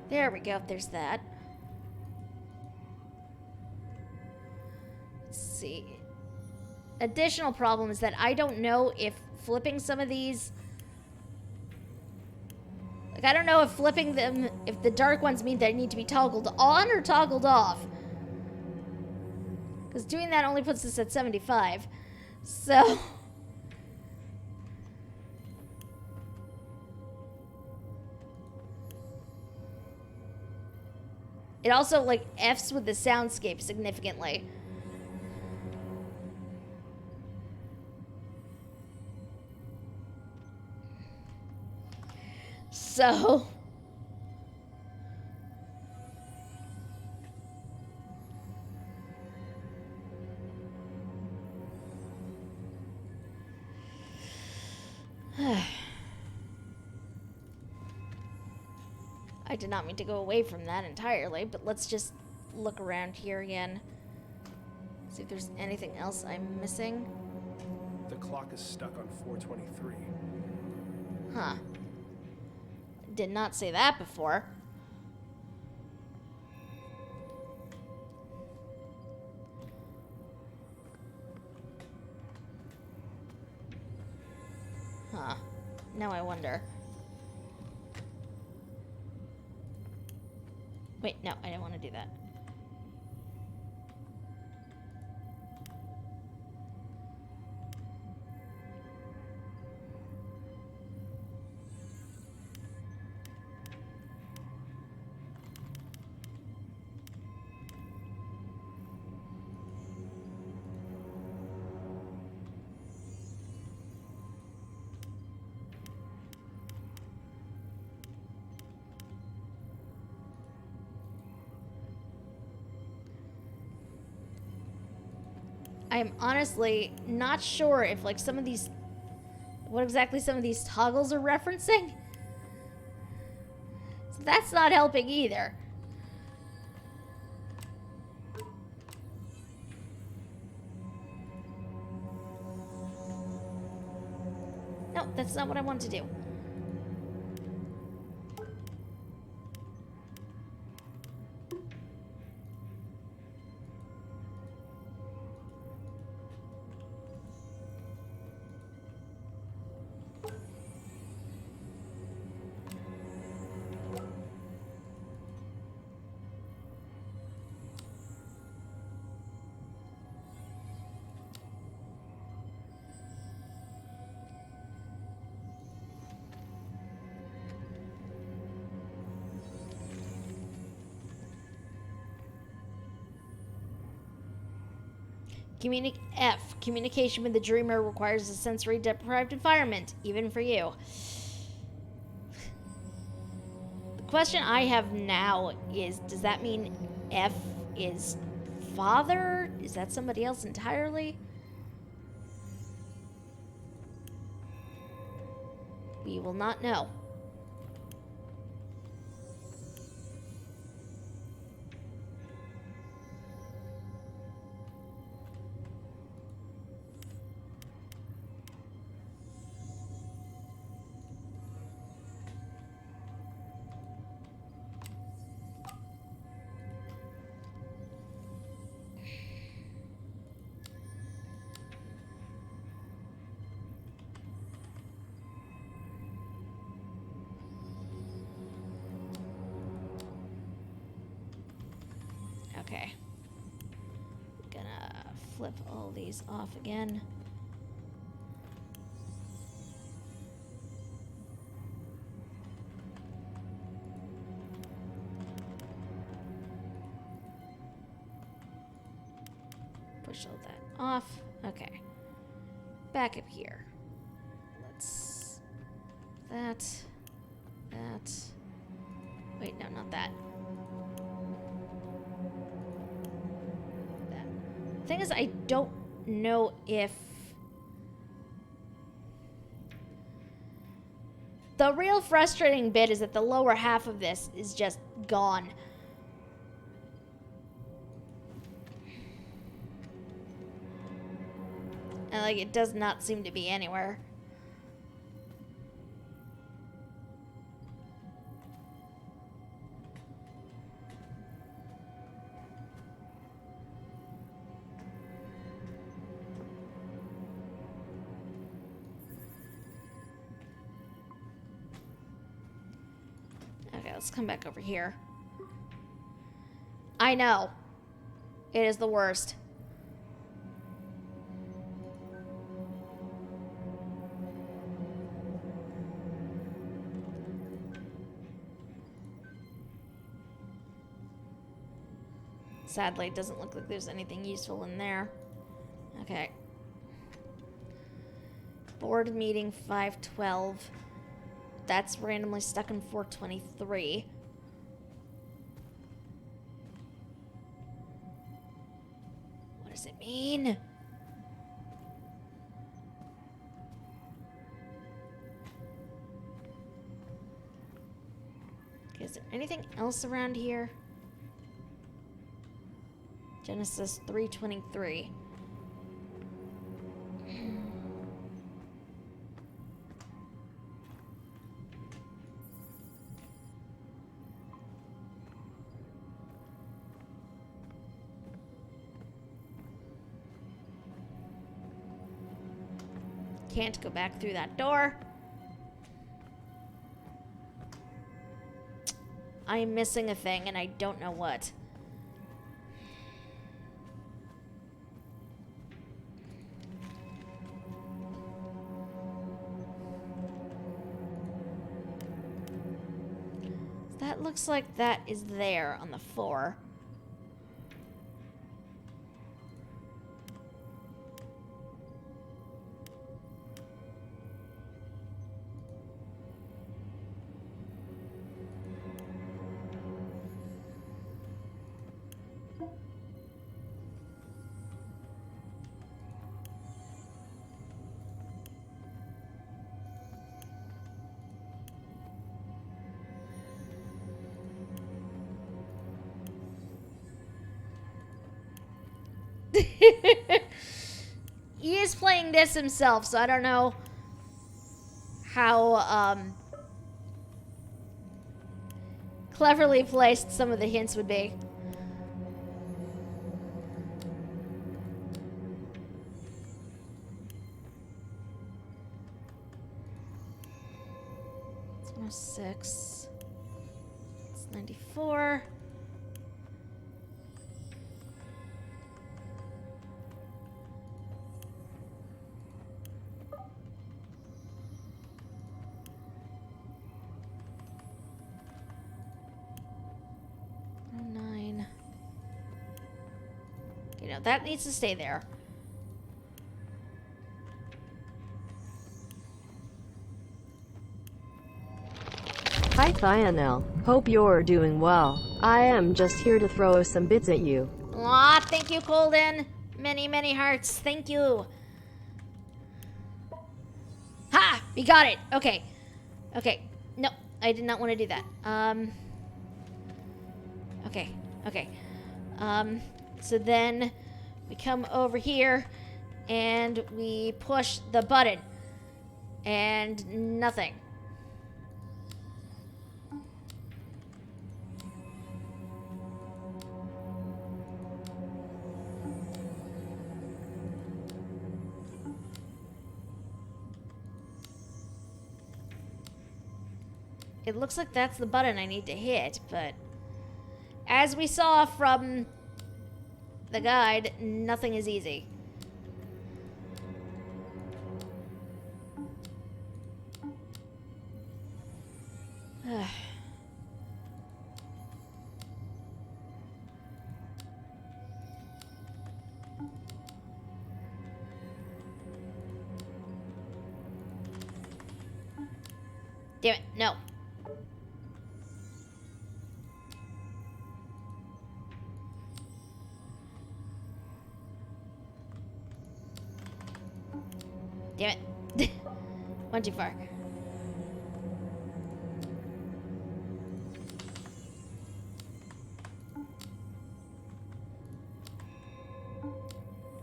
There we go. There's that. Let's see. Additional problem is that I don't know if flipping some of these... Like, I don't know if flipping them, if the dark ones mean they need to be toggled on or toggled off. Because doing that only puts us at 75. So... It also, like, F's with the soundscape significantly. So... I did not mean to go away from that entirely, but let's just look around here again. See if there's anything else I'm missing. The clock is stuck on 4:23. Huh. Did not say that before. Huh. Now I wonder. Wait, no, I didn't want to do that. I'm honestly not sure if, like, some of these... What exactly some of these toggles are referencing. So that's not helping either. No, that's not what I want to do. F. Communication with the dreamer requires a sensory deprived environment, even for you. The question I have now is, does that mean F is father? Is that somebody else entirely? We will not know. Okay. Gonna flip all these off again. Push all that off. Okay. Back up here. Let's... That. Wait, no, not that. The thing is, I don't know if... The real frustrating bit is that the lower half of this is just gone. And, like, it does not seem to be anywhere. Okay, let's come back over here. I know. It is the worst. Sadly, it doesn't look like there's anything useful in there. Okay. Board meeting 512. That's randomly stuck in 423. What does it mean? Okay, is there anything else around here? Genesis 3:23. Can't go back through that door. I am missing a thing and I don't know what. That looks like that is there on the floor. He is playing this himself, so I don't know how cleverly placed some of the hints would be. It's 106. It's 94. You know, that needs to stay there. Thyanel. Hope you're doing well. I am just here to throw some bits at you. Aw, thank you, Colden. Many, many hearts. Thank you. Ha! We got it. Okay. Okay. No, I did not want to do that. Okay. Okay. So then we come over here and we push the button. And nothing. It looks like that's the button I need to hit, but as we saw from the guide, nothing is easy. Damn it, no. Damn it. Went too far.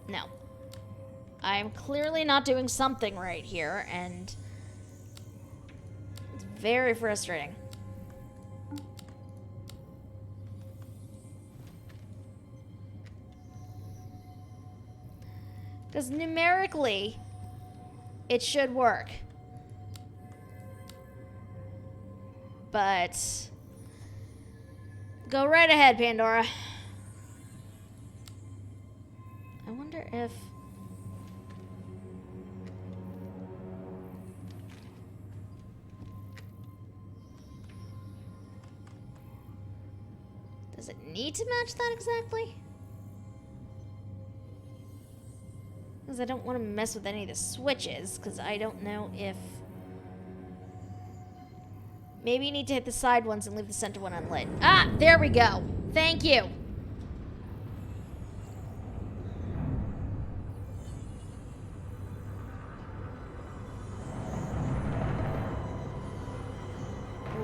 No. I'm clearly not doing something right here, and it's very frustrating. Because numerically, it should work. But go right ahead, Pandora. I wonder if... Does it need to match that exactly? Because I don't want to mess with any of the switches, because I don't know if... Maybe you need to hit the side ones and leave the center one unlit. Ah, there we go. Thank you.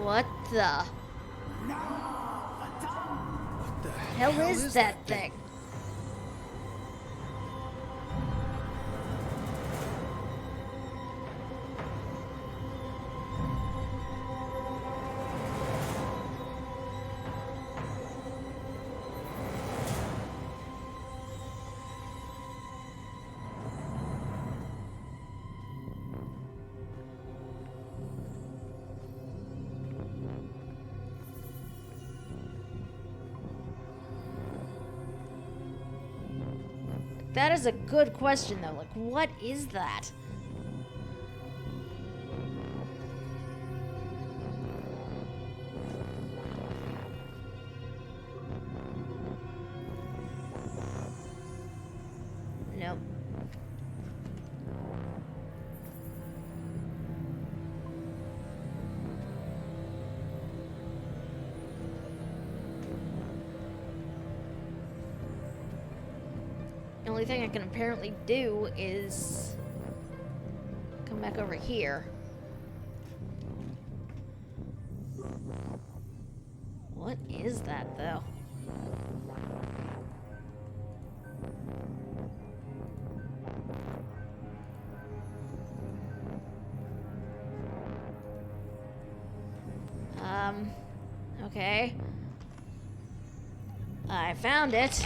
What the? What the Hell is that thing? That is a good question, though. Like, what is that? Nope. The only thing I can apparently do is come back over here. What is that, though? Okay. I found it.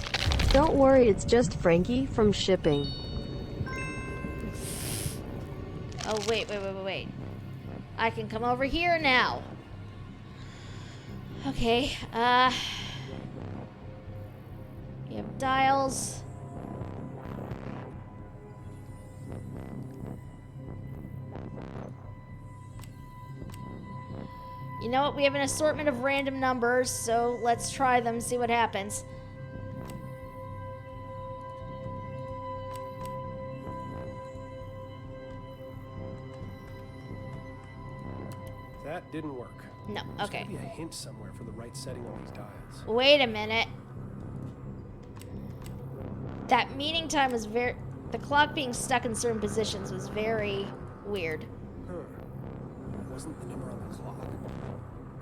Don't worry, it's just Frankie from shipping. Oh, wait. I can come over here now. Okay, you have dials. You know what? We have an assortment of random numbers, so let's try them, see what happens. That didn't work. No, There's okay. gotta be a hint somewhere for the right setting on these dials. Wait a minute. That meeting time was very... The clock being stuck in certain positions was very weird. Huh. It wasn't the number on the clock.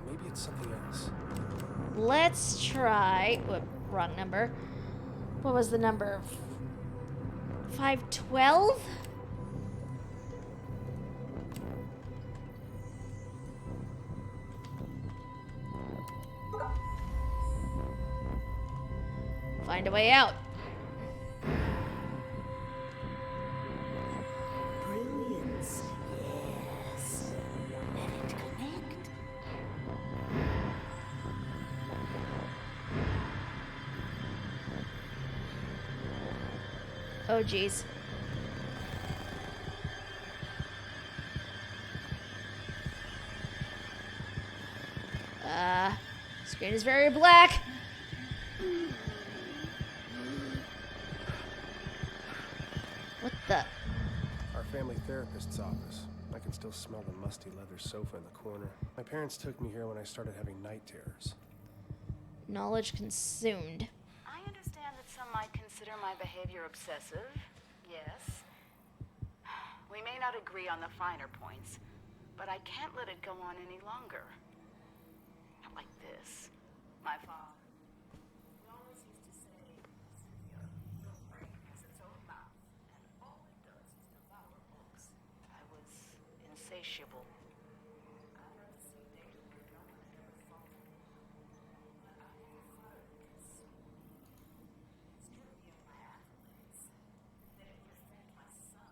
Maybe it's something else. Let's try... Whoop, wrong number. What was the number? 512? Find a way out. Brilliance. Yes. Let it connect. Oh, jeez. Screen is very black. What the? Our family therapist's office. I can still smell the musty leather sofa in the corner. My parents took me here when I started having night terrors. Knowledge consumed. I understand that some might consider my behavior obsessive. Yes. We may not agree on the finer points, but I can't let it go on any longer. Not like this. My father. He always used to say, Cynthia, your brain has its own mouth, and all it does is devour books. I was insatiable. I heard to see data where no one had ever thought of it. But I never thought it would consume me. Strip me of my accolades. Then it would affect my son.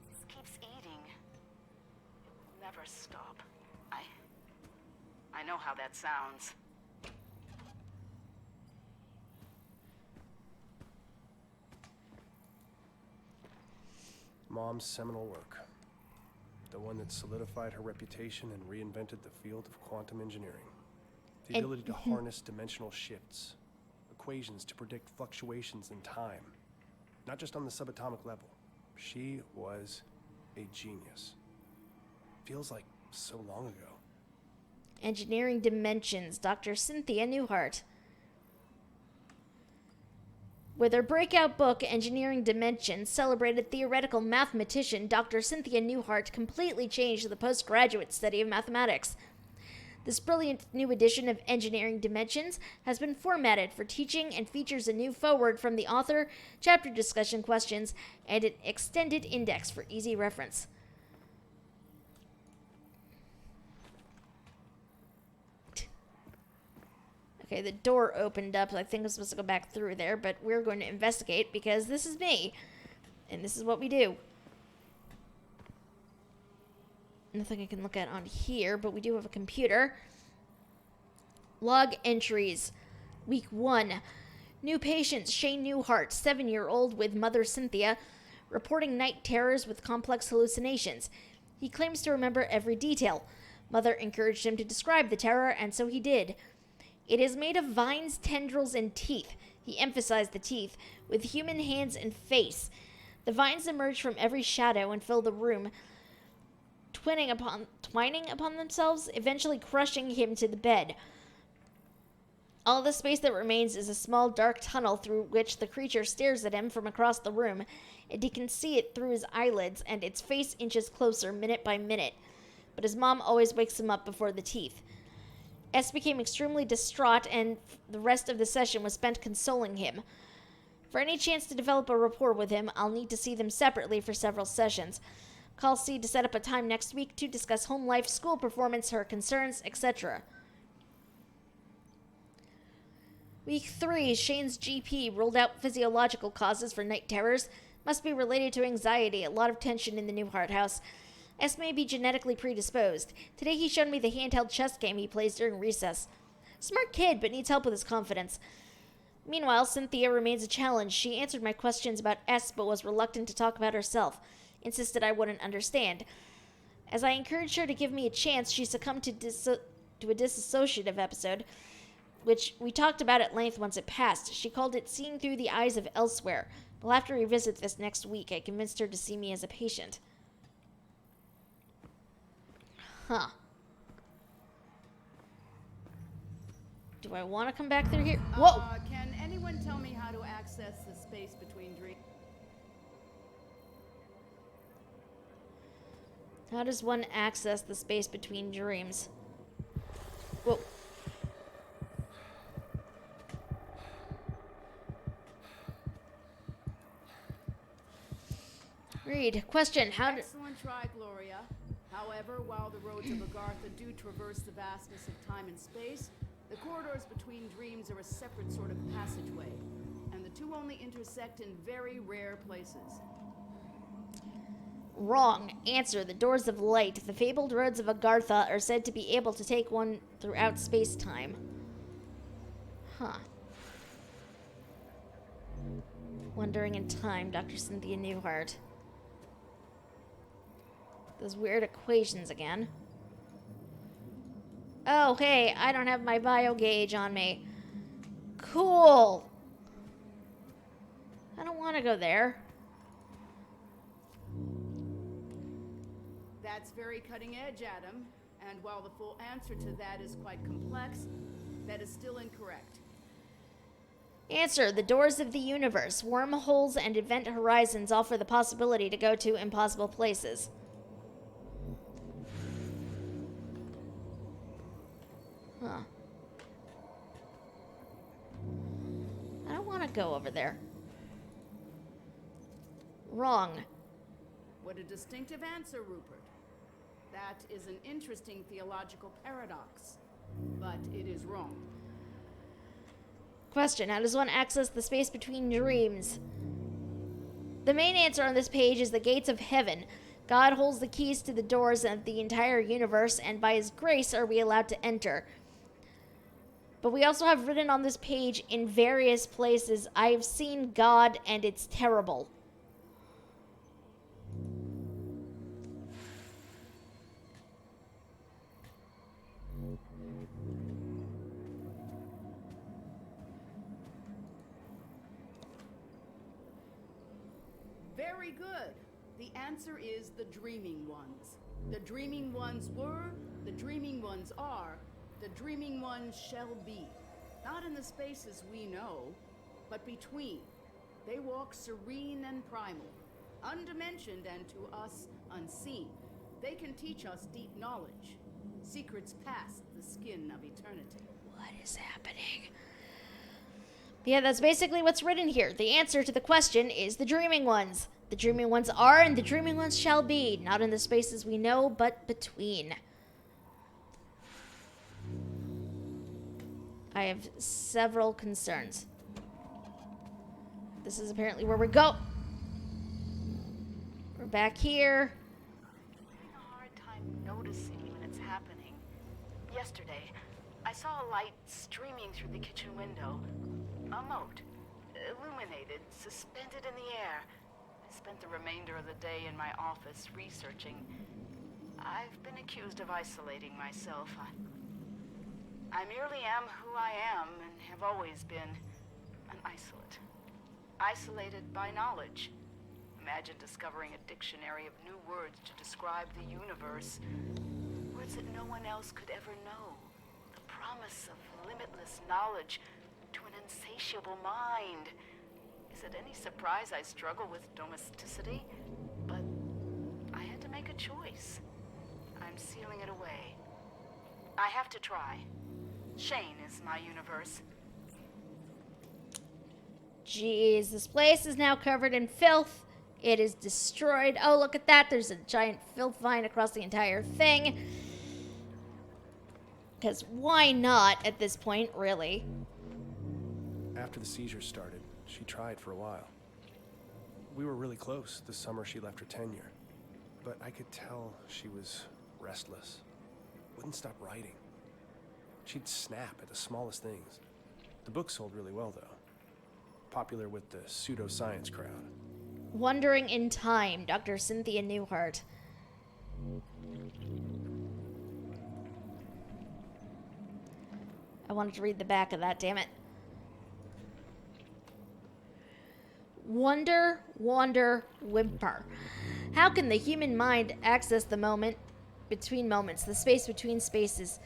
This keeps eating. It will never stop. I know how that sounds. Mom's seminal work. The one that solidified her reputation and reinvented the field of quantum engineering. The And- ability to harness dimensional shifts, equations to predict fluctuations in time, not just on the subatomic level. She was a genius. Feels like so long ago. Engineering Dimensions, Dr. Cynthia Newhart. With her breakout book, Engineering Dimensions, celebrated theoretical mathematician Dr. Cynthia Newhart completely changed the postgraduate study of mathematics. This brilliant new edition of Engineering Dimensions has been formatted for teaching and features a new foreword from the author, chapter discussion questions, and an extended index for easy reference. Okay, the door opened up. I think I'm supposed to go back through there, but we're going to investigate because this is me. And this is what we do. Nothing I can look at on here, but we do have a computer. Log entries. Week 1. New patient Shane Newhart, 7-year-old with mother Cynthia, reporting night terrors with complex hallucinations. He claims to remember every detail. Mother encouraged him to describe the terror, and so he did. It is made of vines, tendrils, and teeth. He emphasized the teeth, with human hands and face. The vines emerge from every shadow and fill the room, twining upon themselves, eventually crushing him to the bed. All the space that remains is a small dark tunnel through which the creature stares at him from across the room, and he can see it through his eyelids, and its face inches closer minute by minute. But his mom always wakes him up before the teeth. S became extremely distraught, and the rest of the session was spent consoling him. For any chance to develop a rapport with him, I'll need to see them separately for several sessions. Call C to set up a time next week to discuss home life, school performance, her concerns, etc. Week 3, Shane's GP ruled out physiological causes for night terrors. Must be related to anxiety, a lot of tension in the Newhart house. S may be genetically predisposed. Today he showed me the handheld chess game he plays during recess. Smart kid, but needs help with his confidence. Meanwhile, Cynthia remains a challenge. She answered my questions about S, but was reluctant to talk about herself. Insisted I wouldn't understand. As I encouraged her to give me a chance, she succumbed to a dissociative episode, which we talked about at length once it passed. She called it seeing through the eyes of elsewhere. We'll have to revisit this next week. I convinced her to see me as a patient. Huh. Do I want to come back through here? Whoa! Can anyone tell me how to access the space between dreams? How does one access the space between dreams? Whoa. Read. Question. How did... Excellent try, Gloria. However, while the roads of Agartha do traverse the vastness of time and space, the corridors between dreams are a separate sort of passageway, and the two only intersect in very rare places. Wrong. Answer. The doors of light. The fabled roads of Agartha are said to be able to take one throughout space-time. Huh. Wandering in time, Dr. Cynthia Newhart. Those weird equations again. Oh, hey, I don't have my bio gauge on me. Cool. I don't want to go there. That's very cutting edge, Adam. And while the full answer to that is quite complex, that is still incorrect. Answer. The doors of the universe, wormholes, and event horizons offer the possibility to go to impossible places. Huh. I don't want to go over there. Wrong. What a distinctive answer, Rupert. That is an interesting theological paradox, but it is wrong. Question. How does one access the space between dreams? The main answer on this page is the gates of heaven. God holds the keys to the doors of the entire universe, and by his grace are we allowed to enter. But we also have written on this page in various places, I have seen God and it's terrible. Very good. The answer is the dreaming ones. The dreaming ones were, the dreaming ones are, the dreaming ones shall be. Not in the spaces we know, but between. They walk serene and primal, undimensioned and to us unseen. They can teach us deep knowledge, secrets past the skin of eternity. What is happening? Yeah, that's basically what's written here. The answer to the question is the dreaming ones. The dreaming ones are and the dreaming ones shall be, not in the spaces we know, but between. I have several concerns. This is apparently where we go. We're back here. I'm having a hard time noticing when it's happening. Yesterday, I saw a light streaming through the kitchen window. A mote, illuminated, suspended in the air. I spent the remainder of the day in my office researching. I've been accused of isolating myself. I merely am who I am and have always been an isolate. Isolated by knowledge. Imagine discovering a dictionary of new words to describe the universe. Words that no one else could ever know. The promise of limitless knowledge to an insatiable mind. Is it any surprise I struggle with domesticity? But I had to make a choice. I'm sealing it away. I have to try. Shane is my universe. Jeez, this place is now covered in filth. It is destroyed. Oh, look at that. There's a giant filth vine across the entire thing. Because why not at this point, really? After the seizure started, she tried for a while. We were really close the summer she left her tenure. But I could tell she was restless. Wouldn't stop writing. She'd snap at the smallest things. The book sold really well, though. Popular with the pseudoscience crowd. Wandering in Time, Dr. Cynthia Newhart. I wanted to read the back of that, damn it. Wonder, wander, whimper. How can the human mind access the moment between moments, the space between spaces?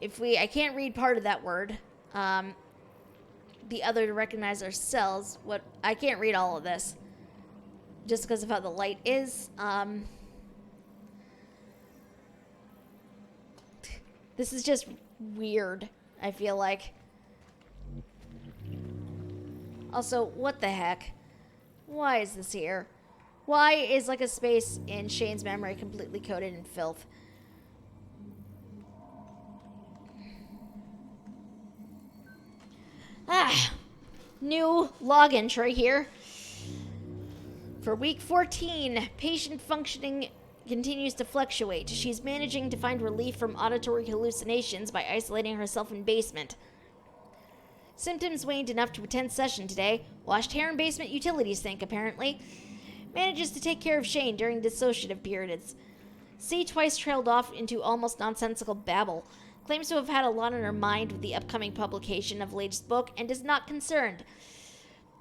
I can't read part of that word. The other to recognize ourselves. I can't read all of this. Just because of how the light is. This is just weird, I feel like. Also, what the heck? Why is this here? Why is like a space in Shane's memory completely coated in filth? New log entry here. For week 14, patient functioning continues to fluctuate. She's managing to find relief from auditory hallucinations by isolating herself in basement. Symptoms waned enough to attend session today. Washed hair in basement utility sink, apparently. Manages to take care of Shane during dissociative periods. C twice trailed off into almost nonsensical babble. Claims to have had a lot on her mind with the upcoming publication of latest book and is not concerned.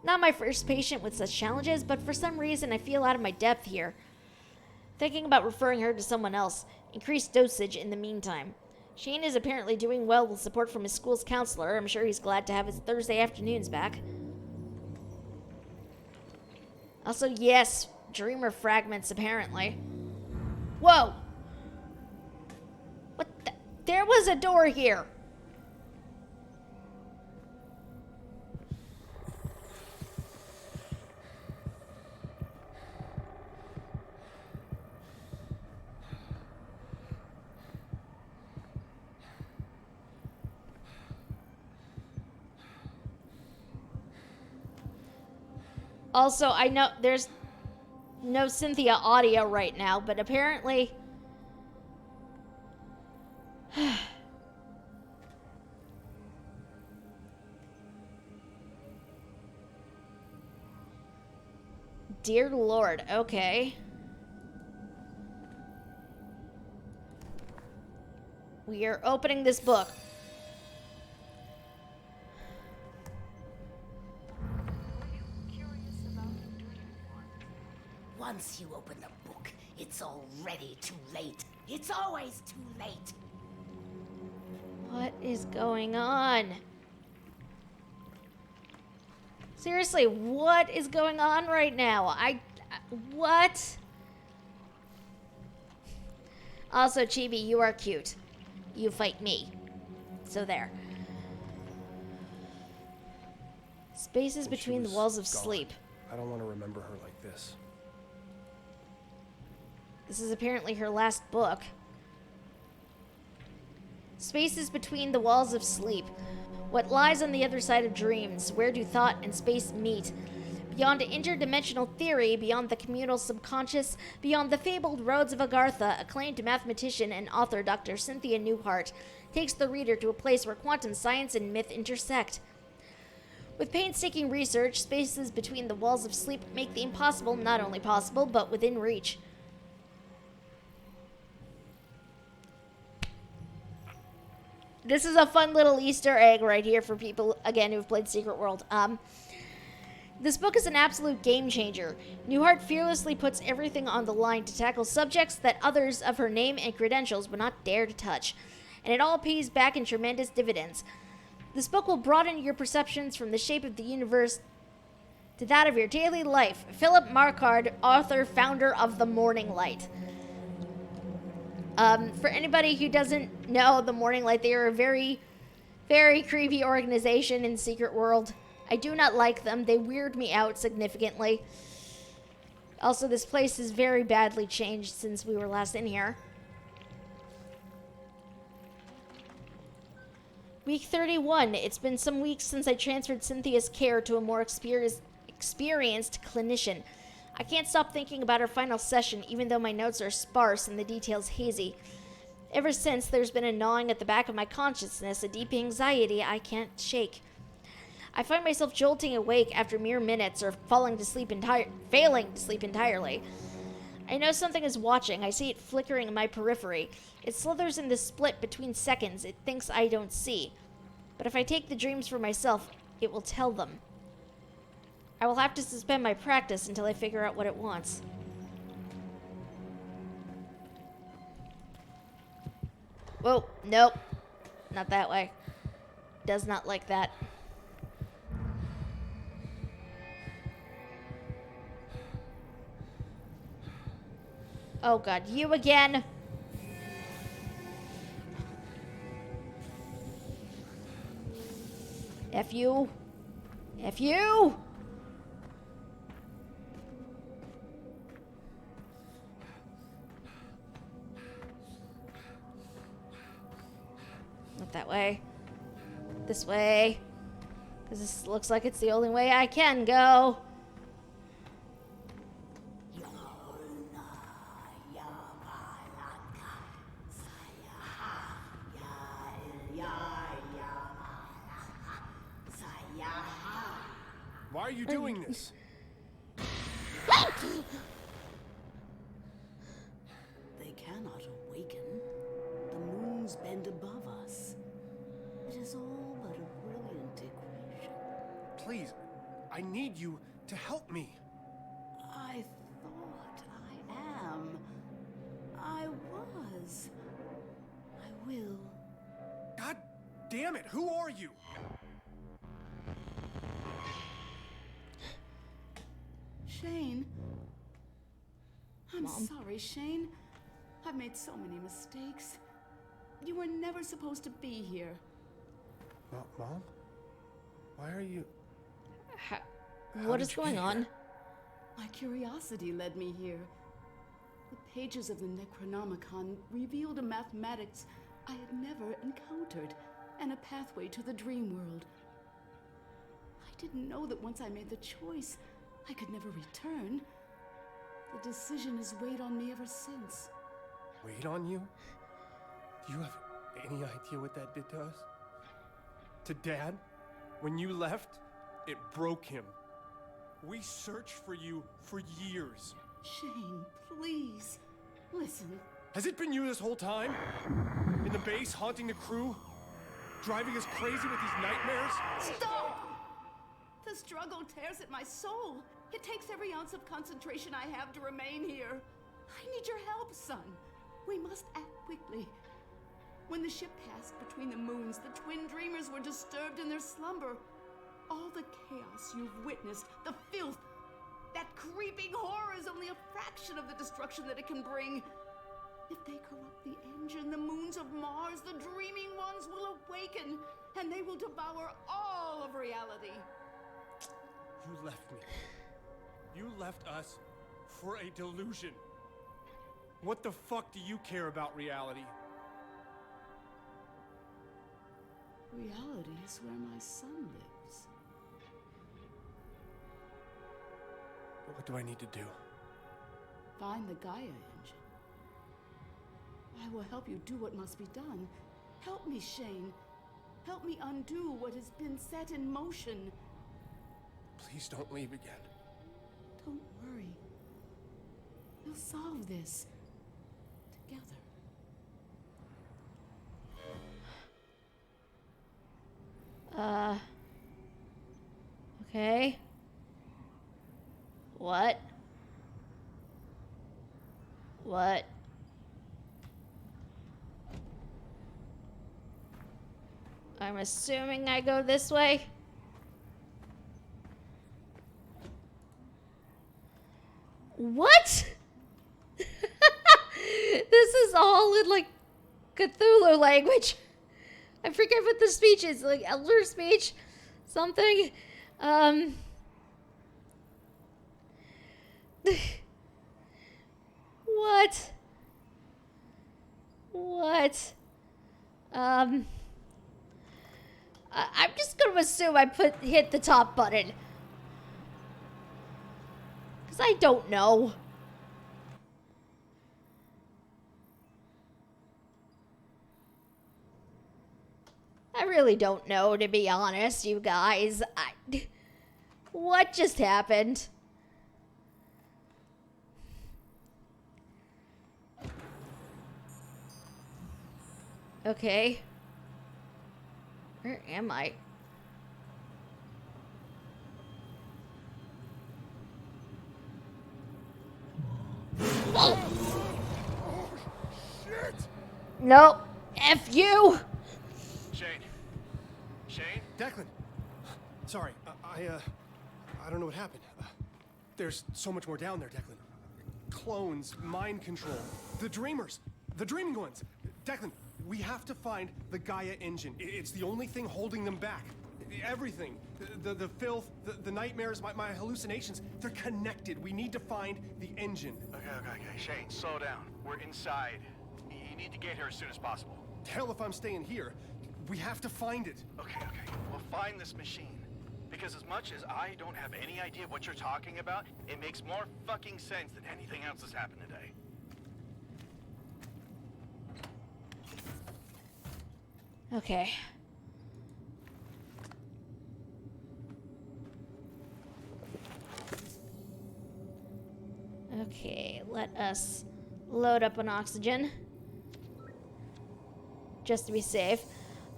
Not my first patient with such challenges, but for some reason I feel out of my depth here. Thinking about referring her to someone else. Increased dosage in the meantime. Shane is apparently doing well with support from his school's counselor. I'm sure he's glad to have his Thursday afternoons back. Also, yes, dreamer fragments, apparently. Whoa! What the? There was a door here! Also, I know there's no Cynthia audio right now, but apparently... Dear Lord, okay. We are opening this book. Once you open the book, it's already too late. It's always too late. What is going on? Seriously, what is going on right now? What? Also, Chibi, you are cute. You fight me. So there. Spaces And she between the was walls of gone. sleep. I don't want to remember her like this. This is apparently her last book. Spaces between the walls of sleep. What lies on the other side of dreams? Where do thought and space meet? Beyond interdimensional theory, beyond the communal subconscious, beyond the fabled roads of Agartha, acclaimed mathematician and author Dr. Cynthia Newhart takes the reader to a place where quantum science and myth intersect. With painstaking research, spaces between the walls of sleep make the impossible not only possible, but within reach. This is a fun little Easter egg right here for people, again, who've played Secret World. This book is an absolute game changer. Newhart fearlessly puts everything on the line to tackle subjects that others of her name and credentials would not dare to touch. And it all pays back in tremendous dividends. This book will broaden your perceptions from the shape of the universe to that of your daily life. Philip Marquard, author, founder of The Morning Light. For anybody who doesn't know The Morning Light, they are a very, very creepy organization in Secret World. I do not like them. They weird me out significantly. Also, this place is very badly changed since we were last in here. Week 31. It's been some weeks since I transferred Cynthia's care to a more experienced clinician. I can't stop thinking about our final session, even though my notes are sparse and the details hazy. Ever since, there's been a gnawing at the back of my consciousness, a deep anxiety I can't shake. I find myself jolting awake after mere minutes or failing to sleep entirely. I know something is watching. I see it flickering in my periphery. It slithers in the split between seconds it thinks I don't see. But if I take the dreams for myself, it will tell them. I will have to suspend my practice until I figure out what it wants. Whoa, nope. Not that way. Does not like that. Oh god, you again! F you! F you! Not that way. This way. Because this looks like it's the only way I can go. Why are you doing this? They cannot awaken. The moons bend above us. It is all but a brilliant equation. Please, I need you to help me. I thought I am. I was. I will. God damn it, who are you? Shane. I'm Mom. sorry, Shane. I've made so many mistakes. You were never supposed to be here. Mom? Why are you... What did is you going get on? here? My curiosity led me here. The pages of the Necronomicon revealed a mathematics I had never encountered, and a pathway to the dream world. I didn't know that once I made the choice, I could never return. The decision has weighed on me ever since. Wait on you? Do you have any idea what that did to us? To Dad? When you left, it broke him. We searched for you for years. Shane, please, listen. Has it been you this whole time? In the base, haunting the crew? Driving us crazy with these nightmares? Stop! The struggle tears at my soul. It takes every ounce of concentration I have to remain here. I need your help, son. We must act quickly. When the ship passed between the moons, the twin dreamers were disturbed in their slumber. All the chaos you've witnessed, the filth, that creeping horror is only a fraction of the destruction that it can bring. If they corrupt the engine, the moons of Mars, the dreaming ones will awaken, and they will devour all of reality. You left me. You left us for a delusion. What the fuck do you care about reality? Reality is where my son lives. What do I need to do? Find the Gaia engine. I will help you do what must be done. Help me, Shane. Help me undo what has been set in motion. Please don't leave again. Don't worry. We'll solve this together. Okay. What? What? I'm assuming I go this way. What? This is all in like Cthulhu language. I forget what the speech is, like elder speech, something. What? What? I'm just gonna assume I hit the top button. Cause I don't know. I really don't know, to be honest, you guys. What just happened? Okay. Where am I? Nope. F you! Shane. Shane? Declan! Sorry, I don't know what happened. There's so much more down there, Declan. Clones, mind control, the Dreamers, the Dreaming Ones. Declan, we have to find the Gaia engine. It's the only thing holding them back. Everything. The filth, the nightmares, my hallucinations, they're connected. We need to find the engine. Okay. Shane, slow down. We're inside. You need to get here as soon as possible. Hell if I'm staying here. We have to find it. Okay. We'll find this machine. Because as much as I don't have any idea what you're talking about, it makes more fucking sense than anything else that's happened today. Okay. Okay, let us load up on oxygen. Just to be safe.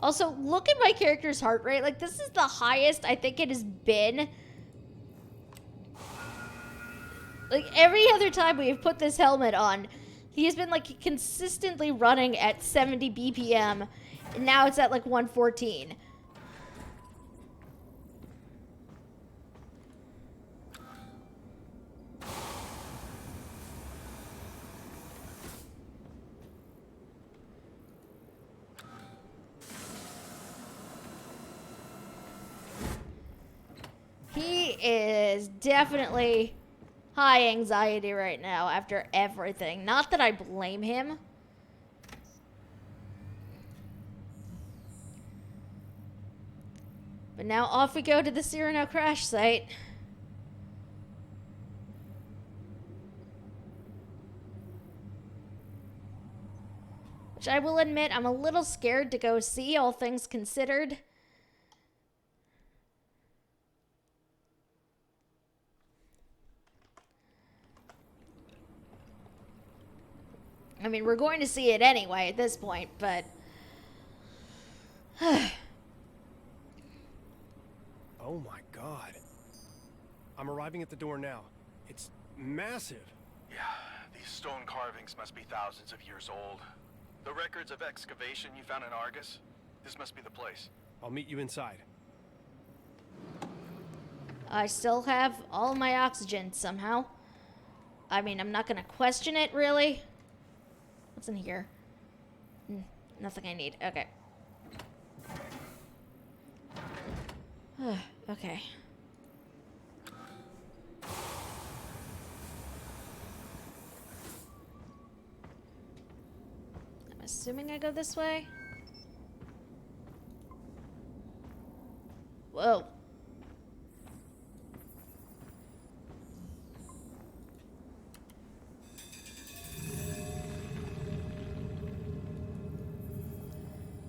Also, look at my character's heart rate. Like, this is the highest I think it has been. Like, every other time we have put this helmet on, he has been, like, consistently running at 70 BPM. And now it's at, like, 114. He is definitely high anxiety right now after everything. Not that I blame him. But now off we go to the Cyrano crash site. Which I will admit, I'm a little scared to go see, all things considered. I mean, we're going to see it anyway at this point, but... Oh my god. I'm arriving at the door now. It's massive. Yeah, these stone carvings must be thousands of years old. The records of excavation you found in Argus? This must be the place. I'll meet you inside. I still have all my oxygen somehow. I mean, I'm not gonna question it, really. What's in here? Nothing I need. Okay. Okay. I'm assuming I go this way. Whoa.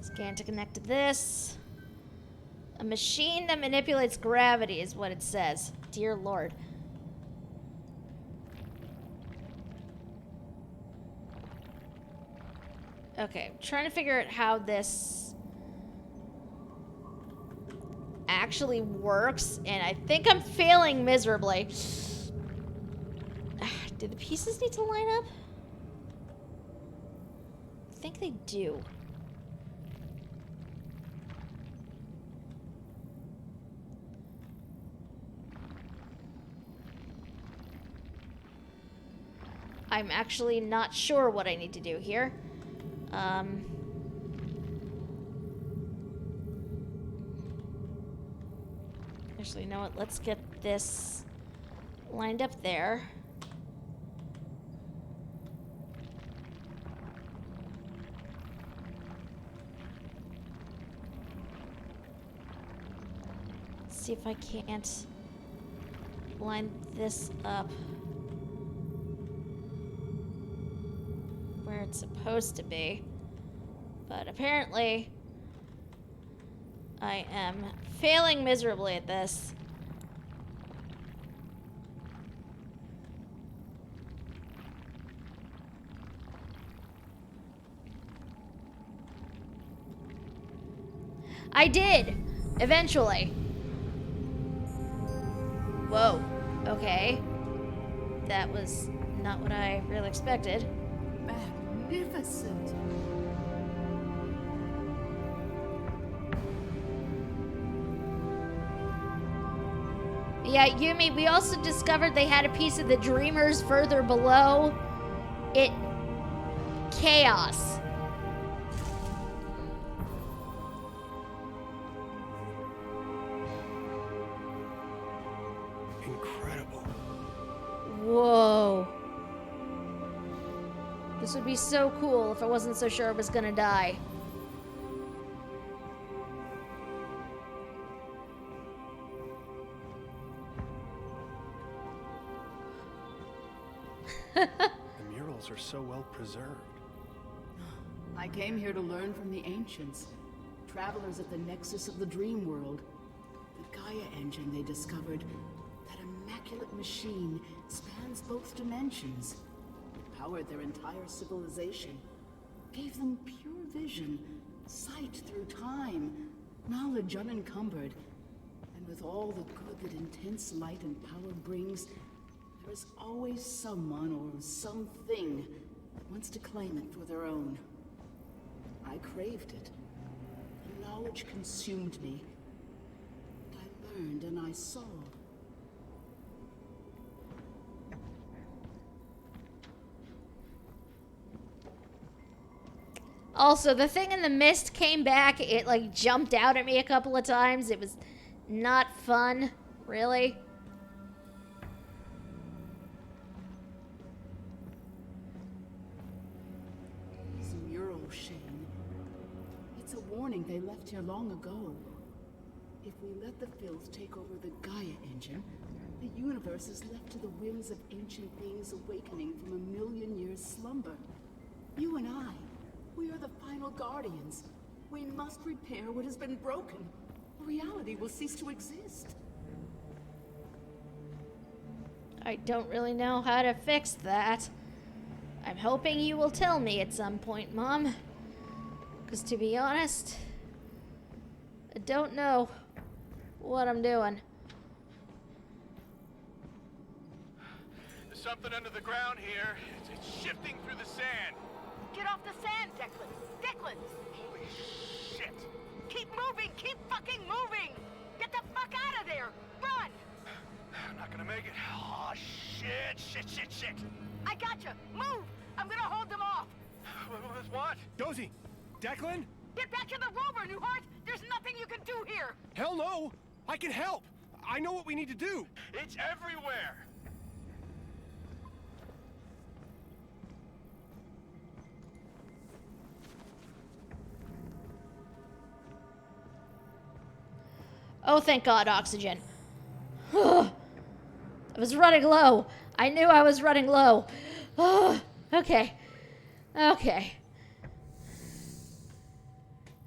Scan to connect to this. A machine that manipulates gravity is what it says. Dear Lord. Okay, I'm trying to figure out how this actually works, and I think I'm failing miserably. Do the pieces need to line up? I think they do. I'm actually not sure what I need to do here. Actually, you know what? Let's get this lined up there. Let's see if I can't line this up where it's supposed to be. But apparently, I am failing miserably at this. I did! Eventually. Whoa. Okay. That was not what I really expected. Magnificent. Yeah, Yumi, we also discovered they had a piece of the Dreamers further below. Chaos. Incredible. Whoa. This would be so cool if I wasn't so sure I was gonna die. The murals are so well preserved. I came here to learn from the ancients, travelers at the nexus of the dream world. The Gaia engine they discovered, that immaculate machine, spans both dimensions. It powered their entire civilization, gave them pure vision, sight through time, knowledge unencumbered. And with all the good that intense light and power brings, there is always someone or something that wants to claim it for their own. I craved it. The knowledge consumed me. And I learned and I saw. Also, the thing in the mist came back. It, like, jumped out at me a couple of times. It was not fun, really. These murals, Shane. It's a warning they left here long ago. If we let the filth take over the Gaia engine, the universe is left to the whims of ancient beings awakening from a million years slumber. You and I, we are the final guardians. We must repair what has been broken. Reality will cease to exist. I don't really know how to fix that. I'm hoping you will tell me at some point, Mom. Because to be honest, I don't know what I'm doing. There's something under the ground here. It's shifting through the sand. Get off the sand, Declan! Declan! Holy shit! Keep moving! Keep fucking moving! Get the fuck out of there! Run! I'm not gonna make it. Oh, shit, shit, shit, shit. I gotcha! Move! I'm gonna hold them off! With what? Dozy! Declan? Get back to the rover, Newhart! There's nothing you can do here! Hell no! I can help! I know what we need to do! It's everywhere! Oh, thank God, oxygen. I was running low. I knew I was running low. Okay. Okay.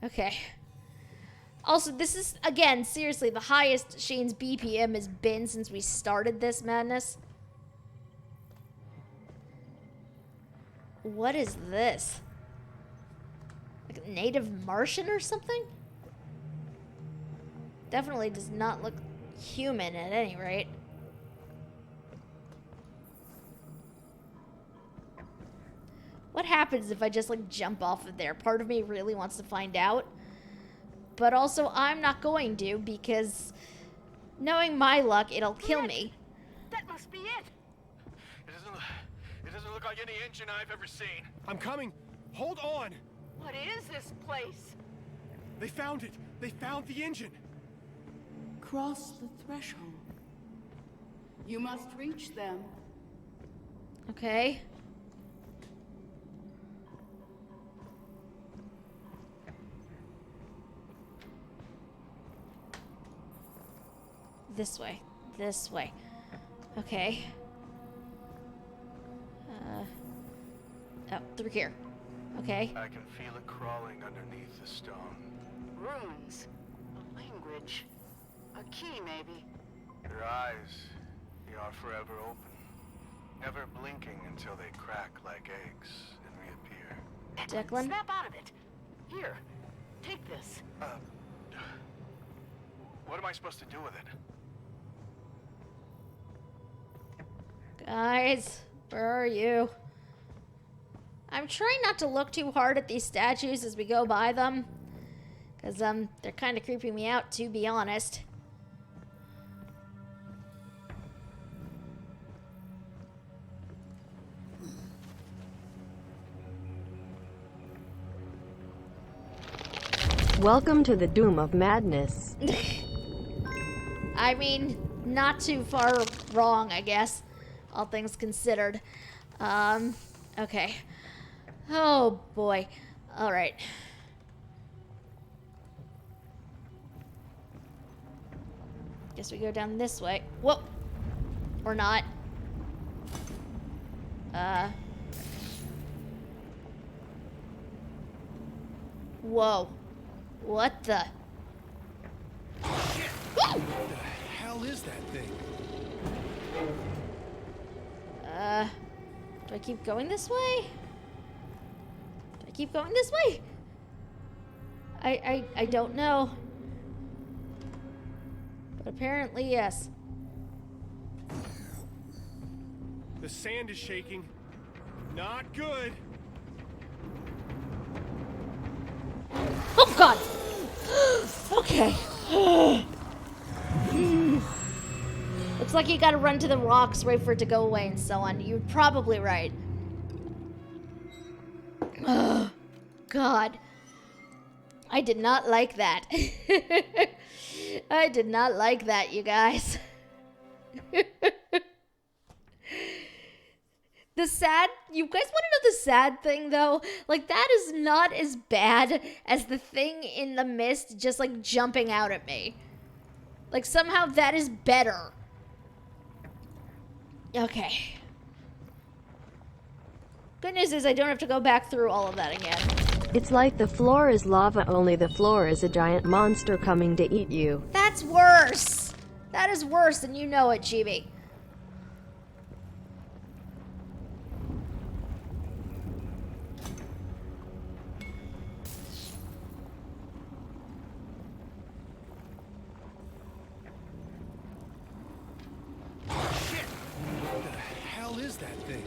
Okay. Also, this is, again, seriously, the highest Shane's BPM has been since we started this madness. What is this? Like a native Martian or something? Definitely does not look human at any rate. What happens if I just, like, jump off of there? Part of me really wants to find out. But also, I'm not going to, because knowing my luck, it'll kill me. That must be it! It doesn't look like any engine I've ever seen. I'm coming! Hold on! What is this place? They found it! They found the engine! Cross the threshold. You must reach them. Okay. This way. This way. Okay. Oh, through here. Okay. I can feel it crawling underneath the stone. Runes. A language. A key, maybe. Their eyes, they are forever open. Never blinking until they crack like eggs and reappear. Declan? Snap out of it. Here, take this. What am I supposed to do with it? Guys, where are you? I'm trying not to look too hard at these statues as we go by them. Because, they're kind of creeping me out, to be honest. Welcome to the doom of madness. I mean, not too far wrong, I guess. All things considered. Okay. Oh, boy. Alright. Guess we go down this way. Whoa! Or not. Whoa. What the? What the hell is that thing? Do I keep going this way? Do I keep going this way? I don't know. But apparently, yes. The sand is shaking. Not good. Oh, God! Okay. Looks like you gotta run to the rocks, wait for it to go away, and so on. You're probably right. Oh, God. I did not like that. I did not like that, you guys. You guys want to know the sad thing, though? Like, that is not as bad as the thing in the mist just, like, jumping out at me. Like, somehow that is better. Okay. Good news is I don't have to go back through all of that again. It's like the floor is lava, only the floor is a giant monster coming to eat you. That's worse. That is worse, and you know it, Chibi. What the hell is that thing?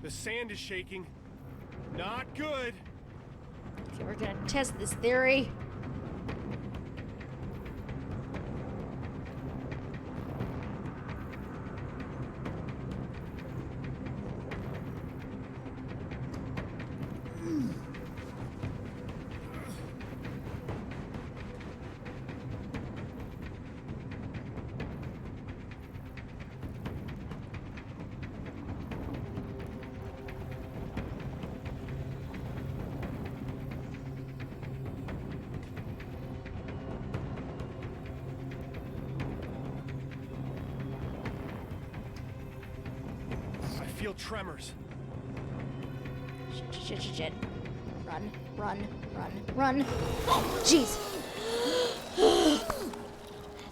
The sand is shaking. Not good. Okay, we're gonna test this theory. I feel tremors. Shit. Run. Jeez.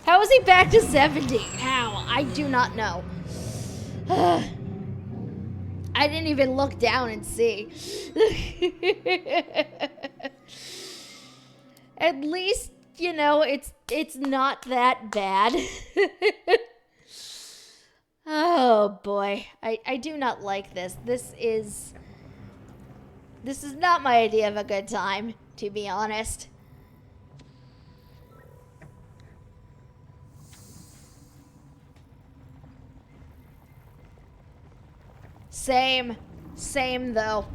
How is he back to 70? How? I do not know. I didn't even look down and see. At least, you know, it's not that bad. Oh boy. I do not like this. This is not my idea of a good time, to be honest. Same though.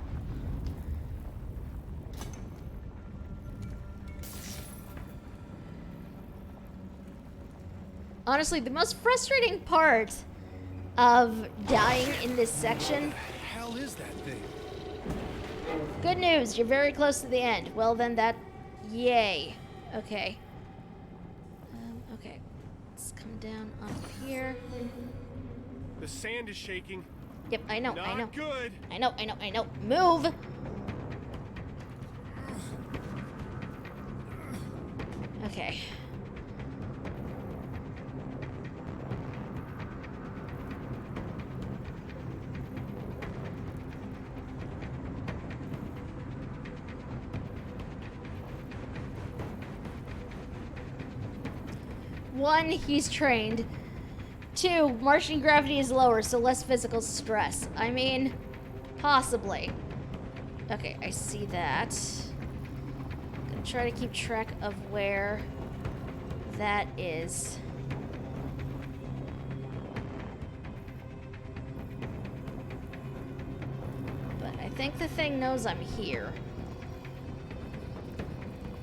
Honestly, the most frustrating part of dying in this section. What the hell is that thing? Good news, you're very close to the end. Well then yay. Okay. Okay. Let's come down up here. The sand is shaking. Yep, I know. Not good. I know. Move! Okay. One, he's trained. Two, Martian gravity is lower, so less physical stress. I mean, possibly. Okay, I see that. Gonna try to keep track of where that is. But I think the thing knows I'm here.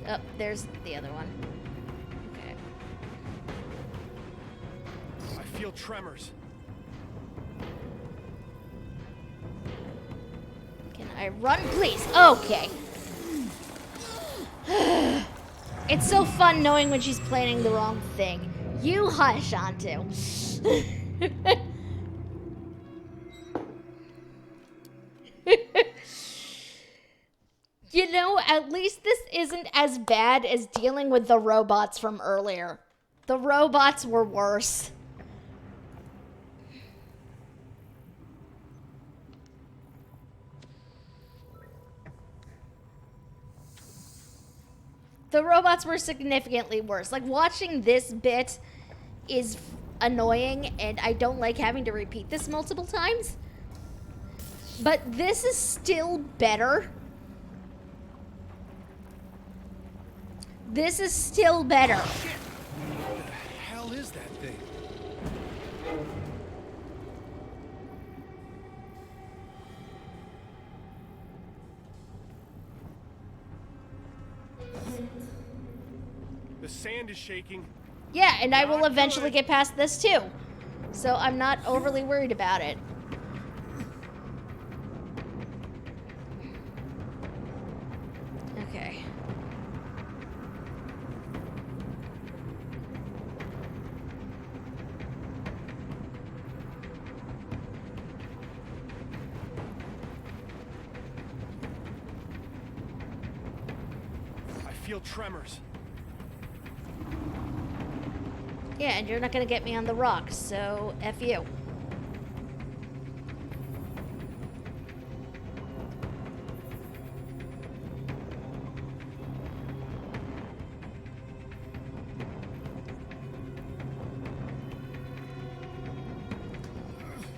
Oh, there's the other one. Okay. I feel tremors. Can I run, please? Okay. It's so fun knowing when she's planning the wrong thing. You hush, Antu. You know, at least this isn't as bad as dealing with the robots from earlier. The robots were worse. The robots were significantly worse. Like, watching this bit is annoying, and I don't like having to repeat this multiple times. But this is still better. This is still better. What the hell is that thing? The sand is shaking. Yeah, and I will Not eventually good. get past this too. So I'm not overly worried about it. Okay. I feel tremors. Yeah, and you're not gonna get me on the rock, so F you.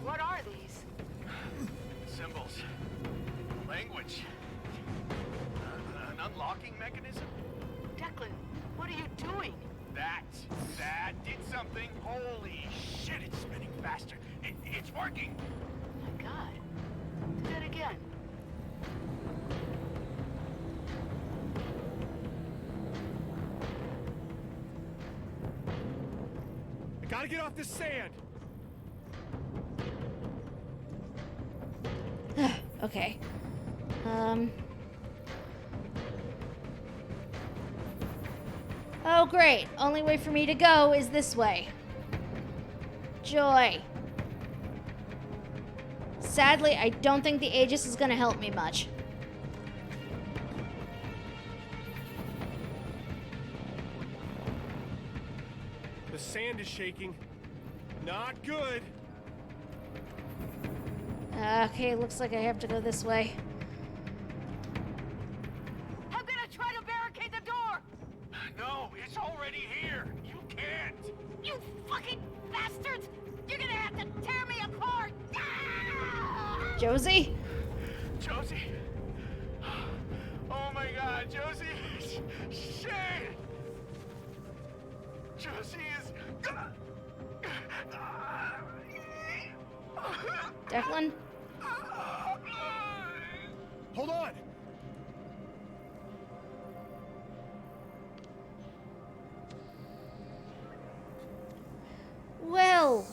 What are these? Symbols. Language. An unlocking mechanism? Declan, what are you doing? That did something. Holy shit, it's spinning faster. It's working. Oh my god. Do that again. I gotta get off this sand. Okay. Oh, great. Only way for me to go is this way. Joy. Sadly, I don't think the Aegis is gonna help me much. The sand is shaking. Not good. Okay, looks like I have to go this way. I'm gonna try to barricade the door! No, it's already here. You can't. You fucking bastards! You're gonna have to tear me apart! Ah! Josie? Josie. Oh my god, Josie. Shit. Josie is... Declan? Hold on. Well,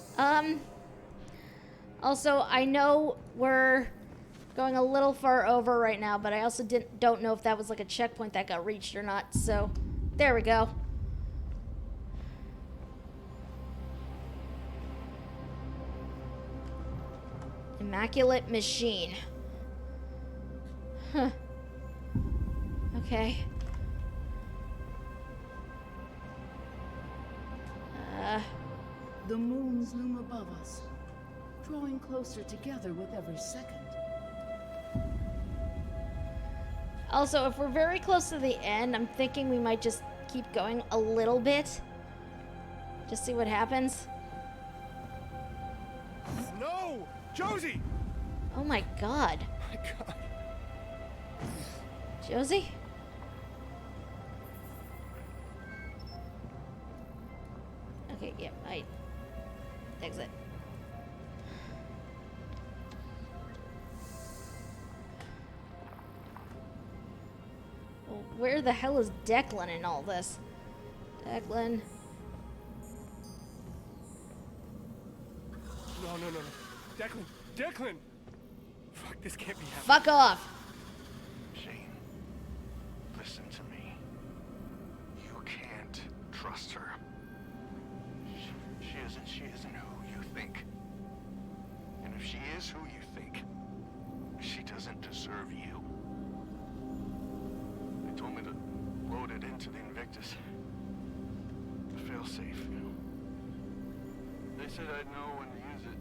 also, I know we're going a little far over right now, but I also don't know if that was like a checkpoint that got reached or not, so there we go. Immaculate machine. Huh. Okay. The moons loom above us, drawing closer together with every second. Also, if we're very close to the end, I'm thinking we might just keep going a little bit. Just see what happens. No! Josie! Oh my god. My God. Josie? Okay, yep, I exit. Well, where the hell is Declan in all this? Declan. No. Declan! Fuck, this can't be happening. Fuck off! Shane, listen to me. You can't trust her. She isn't who you think. And if she is who you think, she doesn't deserve you. They told me to load it into the Invictus. The failsafe, you know. They said I'd know when to use it.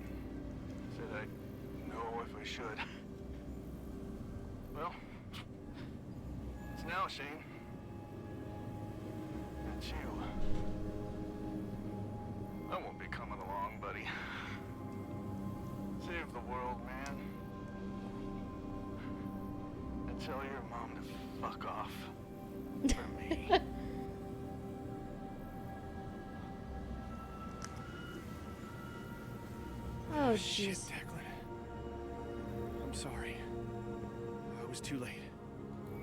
Said I'd know if I should. Well, it's now, Shane. It's you. I won't be coming along, buddy. Save the world, man. And tell your mom to fuck off. For me. Oh, Shit, jeez. Declan. I'm sorry. I was too late.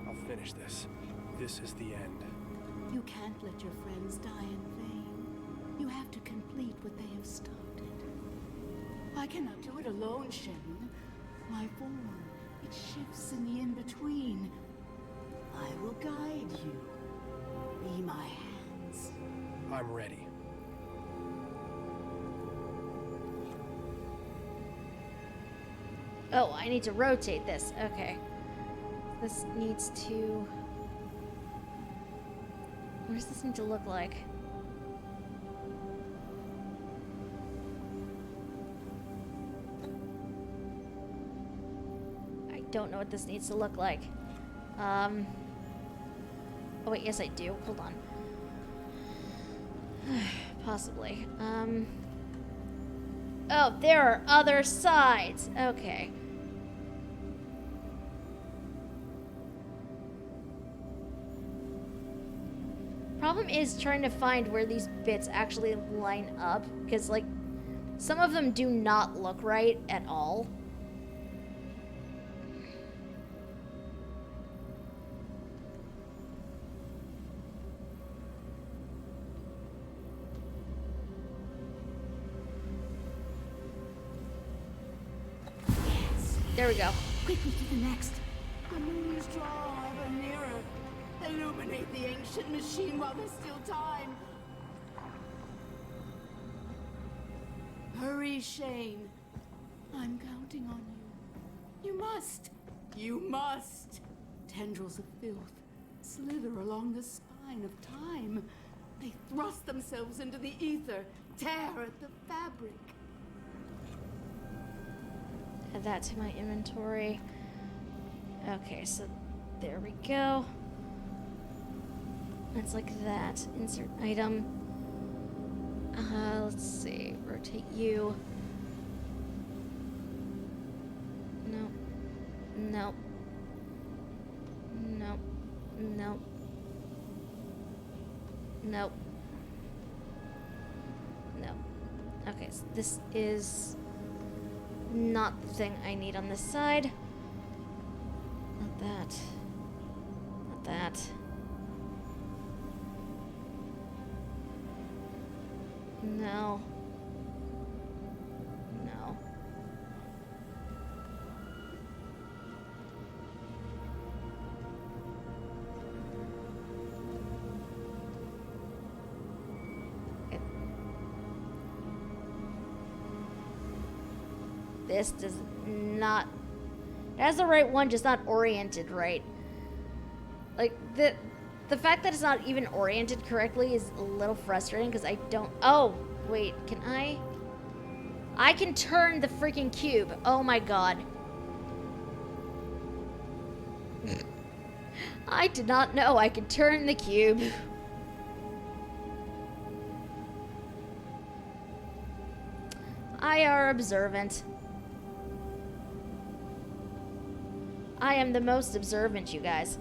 I'll finish this. This is the end. You can't let your friends die in vain. You have to complete what they have started. I cannot do it alone, Shane. My form, it shifts in the in-between. I will guide you. Be my hands. I'm ready. Oh, I need to rotate this. Okay. This needs to... What does this need to look like? I don't know what this needs to look like. Oh wait, yes I do. Hold on. Possibly. Oh, there are other sides. Okay. Problem is trying to find where these bits actually line up, because like some of them do not look right at all. There we go. Quickly to the next. The moons draw ever nearer. Illuminate the ancient machine while there's still time. Hurry, Shane. I'm counting on you. You must. You must. Tendrils of filth slither along the spine of time. They thrust themselves into the ether, tear at the fabric. Add that to my inventory. Okay, so there we go. It's like that. Insert item. Let's see. Rotate you. Nope. Nope. Nope. Nope. Nope. Nope. Okay, so this is not the thing I need on this side. Not that. Not that. No. No. Okay. This does not... It has the right one, just not oriented right. Like, the fact that it's not even oriented correctly is a little frustrating because I don't... Oh, wait, can I? I can turn the freaking cube. Oh my god. I did not know I could turn the cube. I are observant. I am the most observant, you guys.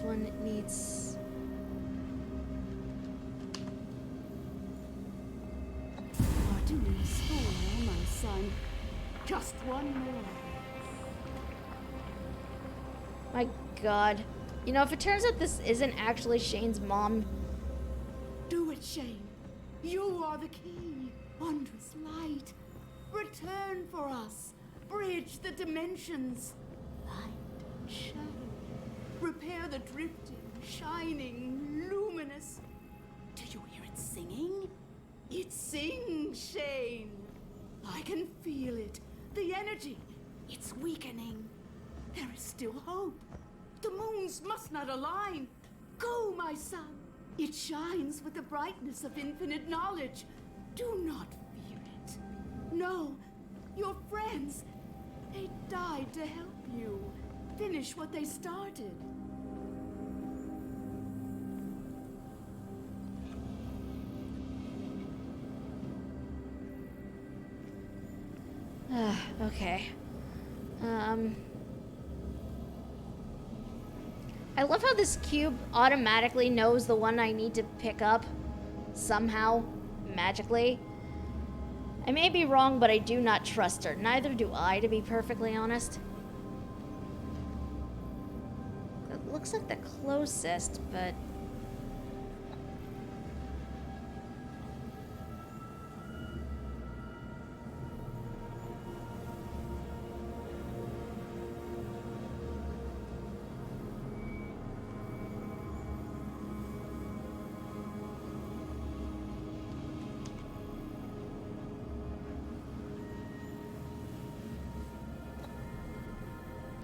one needs... You are doing us well, my son. Just one more. My god. You know, if it turns out this isn't actually Shane's mom... Do it, Shane. You are the key. Wondrous light. Return for us. Bridge the dimensions. Light, shadow. Repair the drifting, shining, luminous. Do you hear it singing? It sings, Shane. I can feel it. The energy. It's weakening. There is still hope. The moons must not align. Go, my son. It shines with the brightness of infinite knowledge. Do not fear it. No, your friends, they died to help you. Finish what they started. Okay. I love how this cube automatically knows the one I need to pick up somehow, magically. I may be wrong, but I do not trust her. Neither do I, to be perfectly honest. It looks like the closest, but...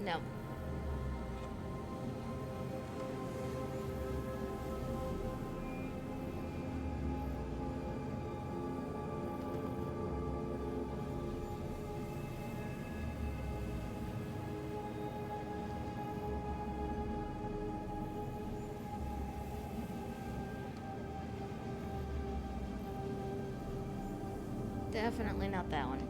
no. Definitely not that one.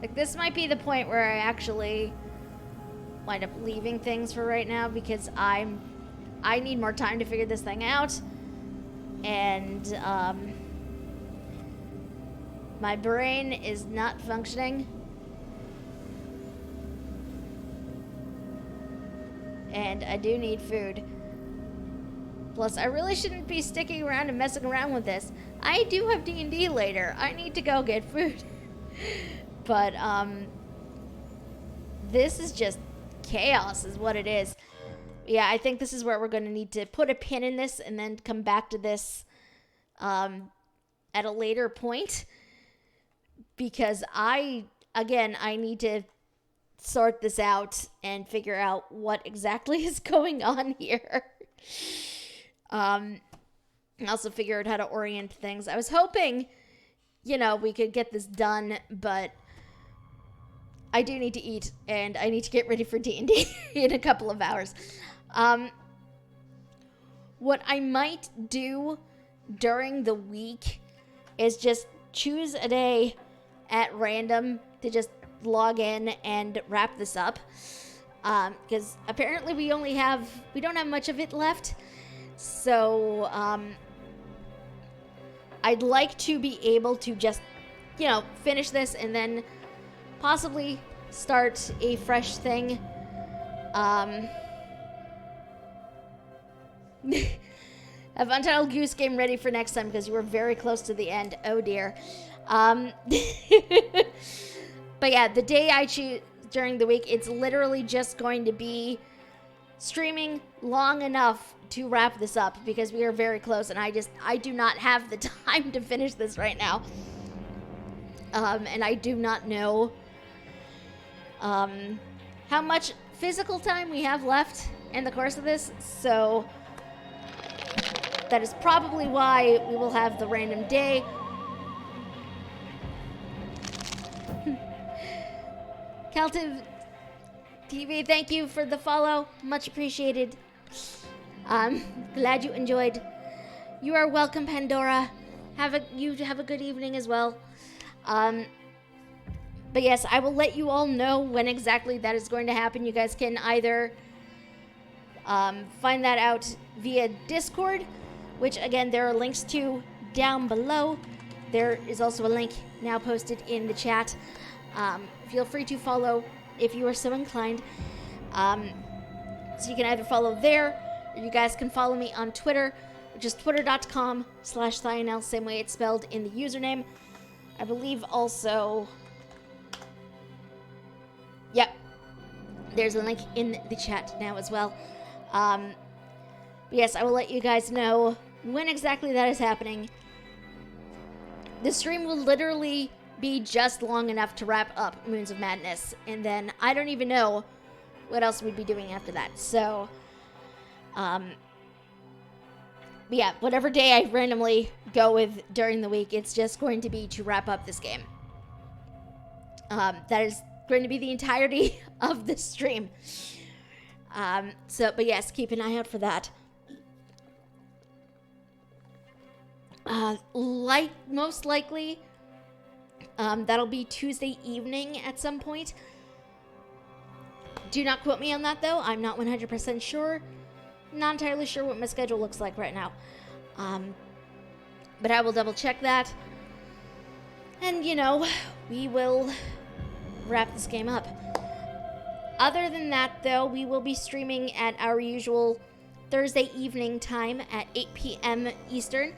Like, this might be the point where I actually wind up leaving things for right now because I need more time to figure this thing out. And, my brain is not functioning. And I do need food. Plus, I really shouldn't be sticking around and messing around with this. I do have D&D later. I need to go get food. But, this is just chaos is what it is. Yeah, I think this is where we're going to need to put a pin in this and then come back to this, at a later point. Because I need to sort this out and figure out what exactly is going on here. Also figure out how to orient things. I was hoping, we could get this done, but I do need to eat, and I need to get ready for D&D in a couple of hours. What I might do during the week is just choose a day at random to just log in and wrap this up. Because apparently we don't have much of it left. So, I'd like to be able to just, finish this and then possibly start a fresh thing. Have Untitled Goose Game ready for next time because you were very close to the end. Oh dear. But yeah, the day I choose during the week, it's literally just going to be streaming long enough to wrap this up because we are very close and I do not have the time to finish this right now. And I do not know how much physical time we have left in the course of this, so that is probably why we will have the random day. Caltiv TV, thank you for the follow. Much appreciated. Glad you enjoyed. You are welcome, Pandora. You have a good evening as well. But yes, I will let you all know when exactly that is going to happen. You guys can either find that out via Discord, which again, there are links to down below. There is also a link now posted in the chat. Feel free to follow if you are so inclined. So you can either follow there, or you guys can follow me on Twitter, which is twitter.com/Thyanel, same way it's spelled in the username. I believe also, yep, there's a link in the chat now as well. But yes, I will let you guys know when exactly that is happening. The stream will literally be just long enough to wrap up Moons of Madness, and then I don't even know what else we'd be doing after that. So, yeah, whatever day I randomly go with during the week, it's just going to be to wrap up this game. That is going to be the entirety of the stream. But yes, keep an eye out for that. Most likely, that'll be Tuesday evening at some point. Do not quote me on that, though. I'm not 100% sure. Not entirely sure what my schedule looks like right now. But I will double check that. And, you know, we will wrap this game up. Other than that, though, we will be streaming at our usual Thursday evening time at 8 p.m. Eastern.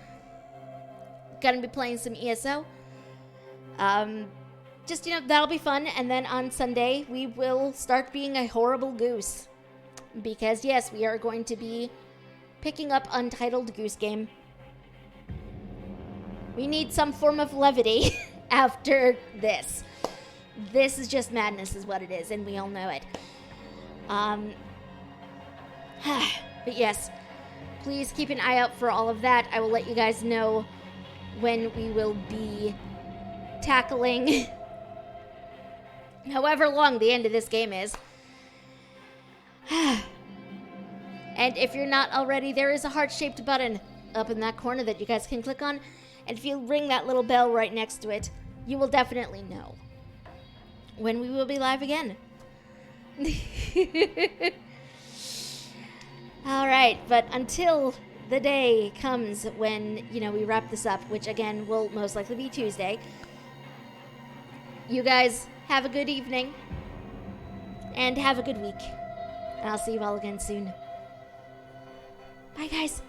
Gonna be playing some ESO. Just, you know, that'll be fun. And then on Sunday, we will start being a horrible goose. Because, yes, we are going to be picking up Untitled Goose Game. We need some form of levity after this. This is just madness is what it is, and we all know it. But yes, please keep an eye out for all of that. I will let you guys know when we will be tackling however long the end of this game is. And if you're not already, there is a heart-shaped button up in that corner that you guys can click on. And if you ring that little bell right next to it, you will definitely know when we will be live again. Alright, but until the day comes when, you know, we wrap this up, which again will most likely be Tuesday, you guys have a good evening and have a good week. And I'll see you all again soon. Bye, guys.